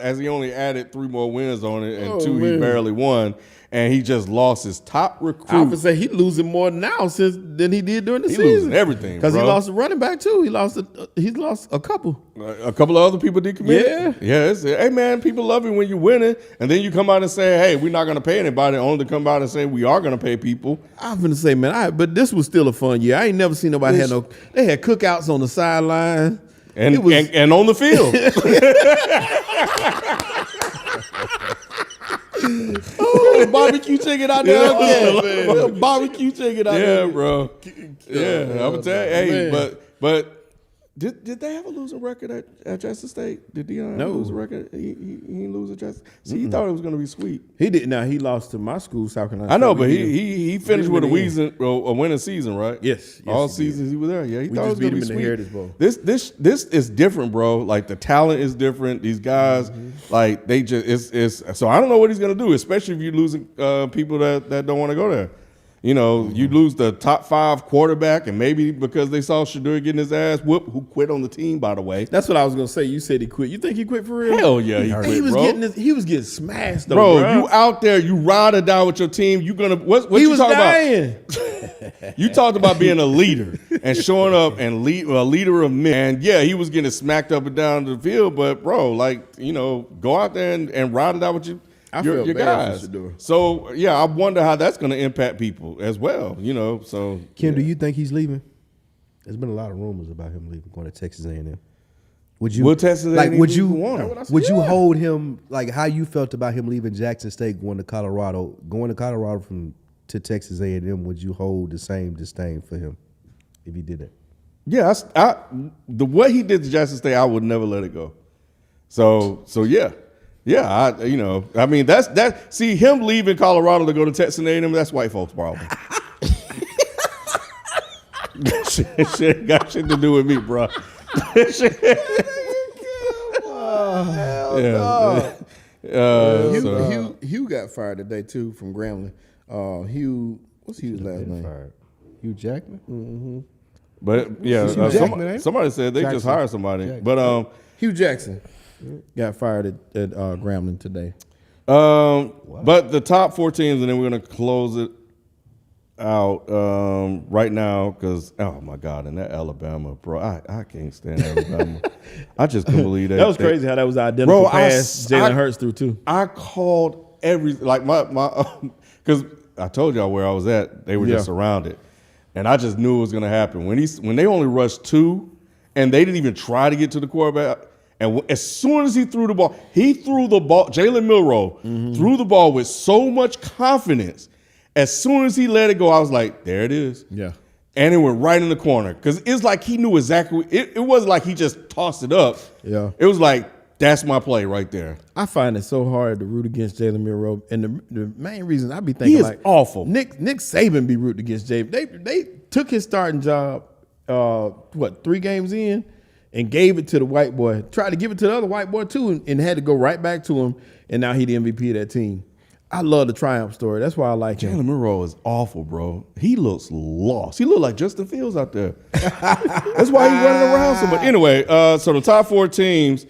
as he only added 3 more wins on it, and 2 he man. barely won, and he just lost his top I recruit. would say he losing more now than he did during the He season. losing everything, because he bro. lost a running back too. He lost a couple. A couple of other people decommitted. Yeah. Yeah. Hey, man, people love it when you're winning. And then you come out and say, hey, we're not going to pay anybody, only to come out and say we are going to pay people. I'm gonna say, man, but this was still a fun year. I ain't never seen nobody had no. They had cookouts on the sideline. And, It was- and on the field. Oh, barbecue chicken out there. Yeah, again. man. Barbecue chicken out Yeah, there. bro. Yeah, I'm going to tell you. Hey, man. but did they have a losing record at Jackson State? Did Deion have a No. losing record? He didn't lose at Jackson. See, he thought it was going to be sweet. He didn't. Now he lost to my school, South Carolina. I know, State. but We beat him. he finished with a winning season, right? Yes, All he did. seasons he was there. Yeah, he We thought it was just going beat to be him in the sweet. Heritage Bowl. This is different, bro. Like the talent is different. These guys, like they just it's so I don't know what he's going to do, especially if you're losing people that don't want to go there. You know, you lose the top 5 quarterback, and maybe because they saw Shador getting his ass whooped, who quit on the team, by the way. That's what I was gonna say. You said he quit. You think he quit for real? Hell yeah, he quit, He was bro. he was getting smashed, though, Bro, you out there, you ride or die with your team. You gonna what he you was talking about? dying. You talked about being a leader and showing up and a leader of men. And yeah, he was getting smacked up and down the field, but bro, like, you know, go out there and ride it out with I your felt bad for guys. Shador. So yeah, I wonder how that's going to impact people as well. You know, so Kim, do you think he's leaving? There's been a lot of rumors about him leaving, going to Texas A&M. Would you? Will Texas like? A&M Would you? even want him? Would you hold him? Like how you felt about him leaving Jackson State, going to Colorado to Texas A&M? Would you hold the same disdain for him if he did that? Yeah, the what he did to Jackson State, I would never let it go. So yeah. Yeah, I mean that. See, him leaving Colorado to go to Texas A&M, that's white folks' problem. shit ain't got shit to do with me, bro. Hugh got fired today too from Grambling. Hugh, what's Hugh's last name? Fired. Hugh Jackman. But yeah, Jackman, ain't it? somebody said they just Jackson. hired somebody. Jackson. But Hugh Jackson got fired at Grambling today. But the top 4 teams, and then we're going to close it out right now because, oh, my God, and that Alabama, bro, I can't stand Alabama. I just couldn't believe that. That was crazy how that was identical pass Jalen Hurts threw, too. I called because I told y'all where I was at. They were just surrounded. And I just knew it was going to happen. When they only rushed 2, and they didn't even try to get to the quarterback, and as soon as he threw the ball, Jalen Milroe threw the ball with so much confidence. As soon as he let it go, I was like, there it is. Yeah. And it went right in the corner. Because it's like he knew exactly. It wasn't like he just tossed it up. Yeah. It was like, that's my play right there. I find it so hard to root against Jalen Milroe. And the main reason I be thinking He is awful. Nick Saban be rooting against Jalen. They took his starting job, 3 games in, and gave it to the white boy. Tried to give it to the other white boy too, and had to go right back to him. And now he the MVP of that team. I love the triumph story. That's why I like him. Jalen Milroe is awful, bro. He looks lost. He looked like Justin Fields out there. That's why he's running around so much. Anyway, so the top 4 teams,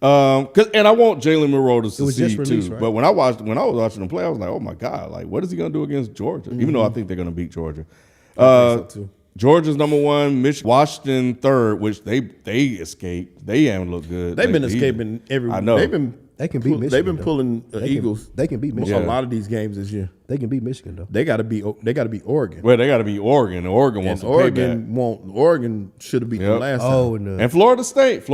and I want Jalen Milroe to succeed too. Right? But when I was watching him play, I was like, oh my God, like what is he gonna do against Georgia? Even though I think they're gonna beat Georgia. I think so too. Georgia's number 1, Washington 3rd, which they escaped. They haven't looked good. They've been escaping every. I know. They can beat Michigan. They've been though. pulling Eagles. They can beat Michigan. A lot of these games this year. They can beat Michigan though. They got to beat Oregon. Well, they got to beat Oregon. Oregon wants And to pay back. Oregon should have beat them last time. Oh no. And Florida State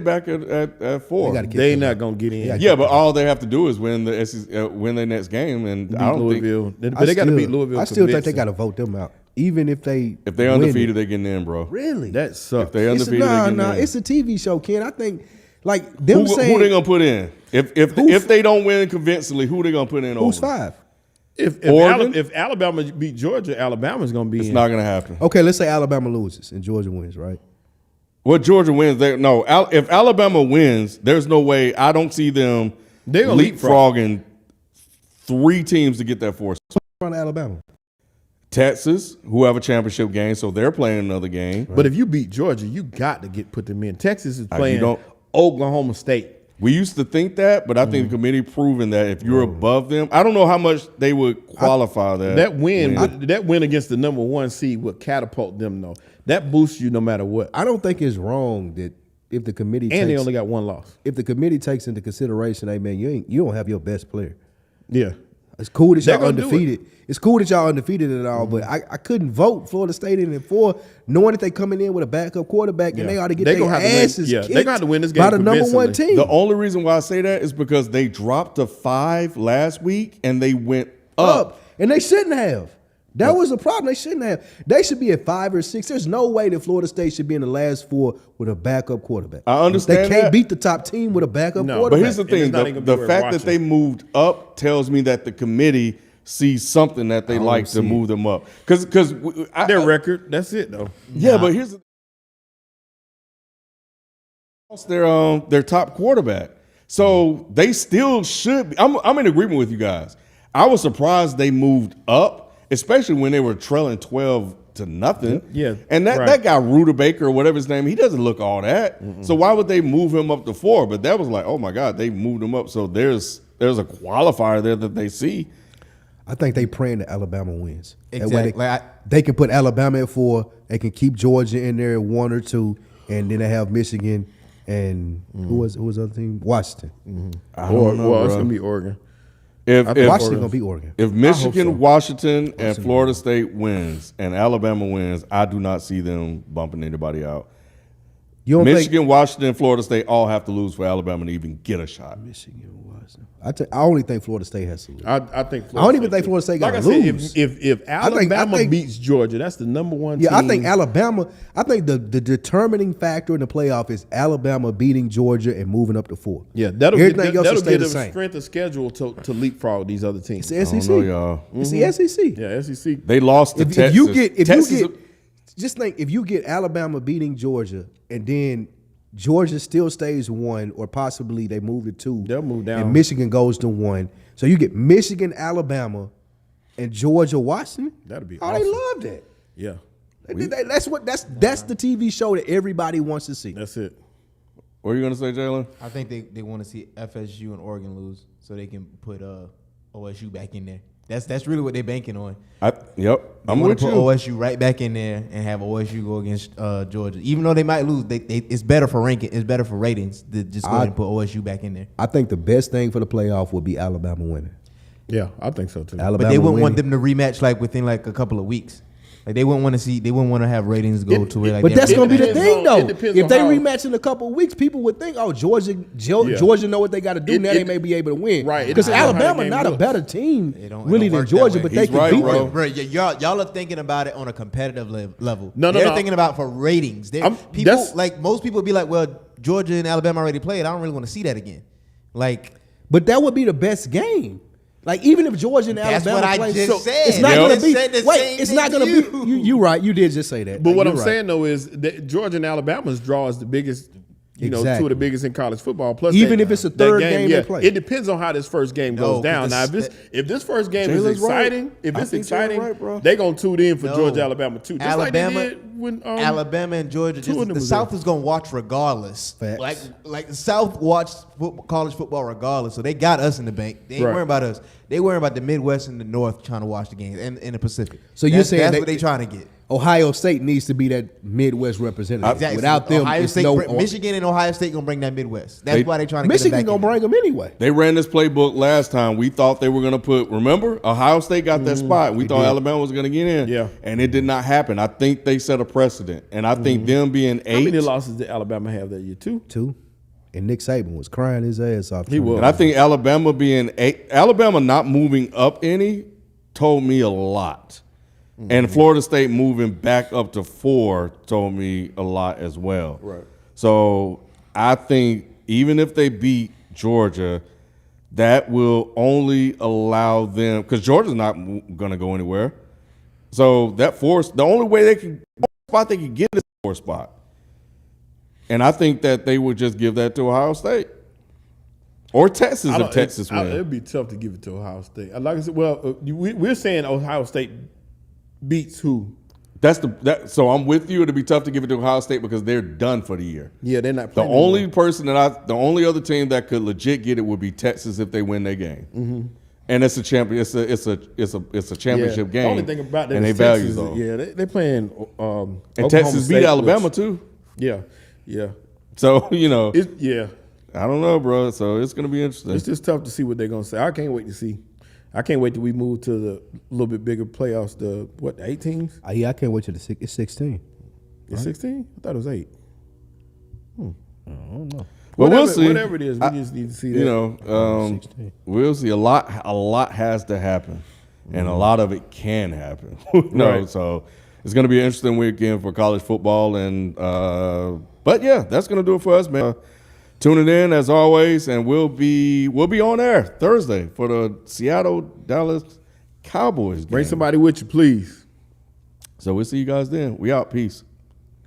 back at 4. They not gonna get in. Yeah, but all they have to do is win their next game, and Beat I don't Louisville. think But they got to beat Louisville. I still think they convincing. got to vote them out, even if they undefeated, win they getting in, bro. Really? That sucks. If they undefeated, they getting in. It's a TV show, Ken. I think like them saying Who they gonna put in? If they don't win convincingly, who they gonna put in? who's over? 5? If Alabama beat Georgia, Alabama's gonna be It's in. not gonna happen. Okay, let's say Alabama loses and Georgia wins, right? Well, Georgia wins. If Alabama wins, there's no way. I don't see them They're gonna leapfrogging 3 teams to get that 4. From Alabama. Texas, who have a championship game, so they're playing another game. But if you beat Georgia, you got to put them in. Texas is playing don't- Oklahoma State. We used to think that, but I think the committee proven that if you're above them, I don't know how much they would qualify that. That win against the number 1 seed would catapult them though. That boosts you no matter what. I don't think it's wrong that if the committee They only got 1 loss. if the committee takes into consideration, hey man, you don't have your best player. Yeah. It's cool that They're y'all gonna do undefeated. It's cool that y'all undefeated and all, but I couldn't vote Florida State in at 4, knowing that they coming in with a backup quarterback and they ought to get They their gonna have to win. asses Yeah, kicked they gonna have to win this game by the number 1 convincingly. team. The only reason why I say that is because they dropped to 5 last week and they went up. And they shouldn't have. That was a problem. They shouldn't have. They should be at 5 or 6. There's no way that Florida State should be in the last 4 with a backup quarterback. I understand They can't that. beat the top team with a backup No, But quarterback. here's the And it's thing: not even the gonna be fact worth that they watching. moved up tells me that the committee sees something that they like to see move them up. Because Their record, that's it though. yeah, but here's the lost their top quarterback, so they still should be. I'm in agreement with you guys. I was surprised they moved up, especially when they were trailing 12-0. Yeah, and that right. guy Rutabaker or whatever his name, he doesn't look all that. So why would they move him up to 4? But that was like, oh my God, they moved him up. So there's a qualifier there that they see. I think they praying that Alabama wins. That way Exactly. they can put Alabama at 4. They can keep Georgia in there at 1 or 2, and then they have Michigan and who was the other team? Washington. I don't know, It's bro. gonna be Oregon. If Washington gonna beat Oregon. If Michigan, so. Washington, and Florida State wins and Alabama wins, I do not see them bumping anybody out. You don't Michigan, think Washington, and Florida State all have to lose for Alabama to even get a shot. Michigan, Washington. I only think Florida State has to lose. I think. I don't even think Florida State Like got I to said, lose. if Alabama think- beats Georgia, that's the number 1 Yeah, team. I think Alabama. I think the determining factor in the playoff is Alabama beating Georgia and moving up to 4. Yeah, that'll Everything give, else will that'll stay give the them same. strength of schedule to leapfrog these other teams. It's the I SEC. don't know, y'all. It's the SEC. Yeah, SEC. They lost to If Texas. you get, Texas, just think if you get Alabama beating Georgia and then Georgia still stays 1 or possibly they move to 2. They'll move down. And Michigan goes to 1. So you get Michigan, Alabama, and Georgia, Washington. That'd be They awesome. love that. Yeah, That's the TV show that everybody wants to see. that's it. what are you gonna say, Jalen? I think they want to see FSU and Oregon lose so they can put OSU back in there. That's really what they're banking on. Yep, I'm want with to put you. OSU right back in there and have OSU go against Georgia. Even though they might lose, it's better for ranking. It's better for ratings to just go ahead and put OSU back in there. I think the best thing for the playoff would be Alabama winning. Yeah, I think so too. Alabama But they wouldn't want winning. them to rematch like within like a couple of weeks. Like they wouldn't want to see. They wouldn't want to have ratings go to where like. But that's It gonna be the depends thing, on- though. it depends If on they how- rematch in a couple of weeks, people would think, "Oh, Georgia know what they got to do. Now they may be able to win." Right. It Because depends on how the Alabama game not a looks. better team It don't really than work that Georgia, way. but they He's can right, beat bro. them. Bro, y'all are thinking about it on a competitive level. No, They're no. thinking about for ratings. People that's- like most people be like, well, Georgia and Alabama already played. I don't really want to see that again. Like But that would be the best game. Like even if Georgia and That's Alabama what I play, just said. it's not Yep. going I to be. said the Wait, same it's thing not going to to be. You right. You did just say that. But what You're I'm right. saying though is that Georgia and Alabama's draw is the biggest. You know, two Exactly. of the biggest in college football. Plus, Even if it's a that third game they play. it depends on how this first game No, goes down. 'cause Now, if this first game is Jalen's right. exciting, if I it's think Jalen's exciting, right, bro. they gonna tune in for No. Georgia, Alabama too. Just Alabama- like they did when Alabama and Georgia, two of them the was South there. is gonna watch regardless. Facts. Like the South watched college football regardless, so they got us in the bank. They ain't Right. worrying about us. They worrying about the Midwest and the North trying to watch the games and in the Pacific. So you're saying that's they- what they trying to get. Ohio State needs to be that Midwest representative. Exactly. Without them, Ohio it's State, no. Michigan and Ohio State gonna bring that Midwest. That's They- why they trying to Michigan get them gonna back bring them anyway. They ran this playbook last time. We thought they were going to put. Remember, Ohio State got that spot. We thought Alabama was going to get in. Yeah. and it did not happen. I think they set a precedent, and I think them being How many 8. losses did Alabama have that year? Two. And Nick Saban was crying his ass off. He was. And I think Alabama being 8, Alabama not moving up any told me a lot. And Florida State moving back up to 4 told me a lot as well. Right. So I think even if they beat Georgia, that will only allow them, because Georgia's not going to go anywhere. So that 4, the only way they can spot they can get is 4 spot. And I think that they would just give that to Ohio State. Or Texas if Texas wins. It'd be tough to give it to Ohio State. Like I said, we're saying Ohio State beats who? So I'm with you. It'd be tough to give it to Ohio State because they're done for the year. Yeah, they're not The playing. only person the only other team that could legit get it would be Texas if they win their game. Mm-hmm. And it's a champion. It's a championship game. The only thing about that and is they value Texas, those. yeah, they playing. And Oklahoma Texas beat State, Alabama which- too. Yeah. So Yeah. I don't know, bro. So it's gonna be interesting. It's just tough to see what they're gonna say. I can't wait to see. I can't wait till we move to the little bit bigger playoffs. The 8 teams? Yeah, I can't wait till it's 16. It's 16? I thought it was 8. Well, Whatever, we'll see. Whatever it is, we just need to see that. You know, we'll see. A lot has to happen, and a lot of it can happen. Right. So it's going to be an interesting weekend for college football, and but yeah, that's going to do it for us, man. Tune it in as always, and we'll be on air Thursday for the Seattle Dallas Cowboys game. Bring somebody with you, please. So we'll see you guys then. We out. Peace.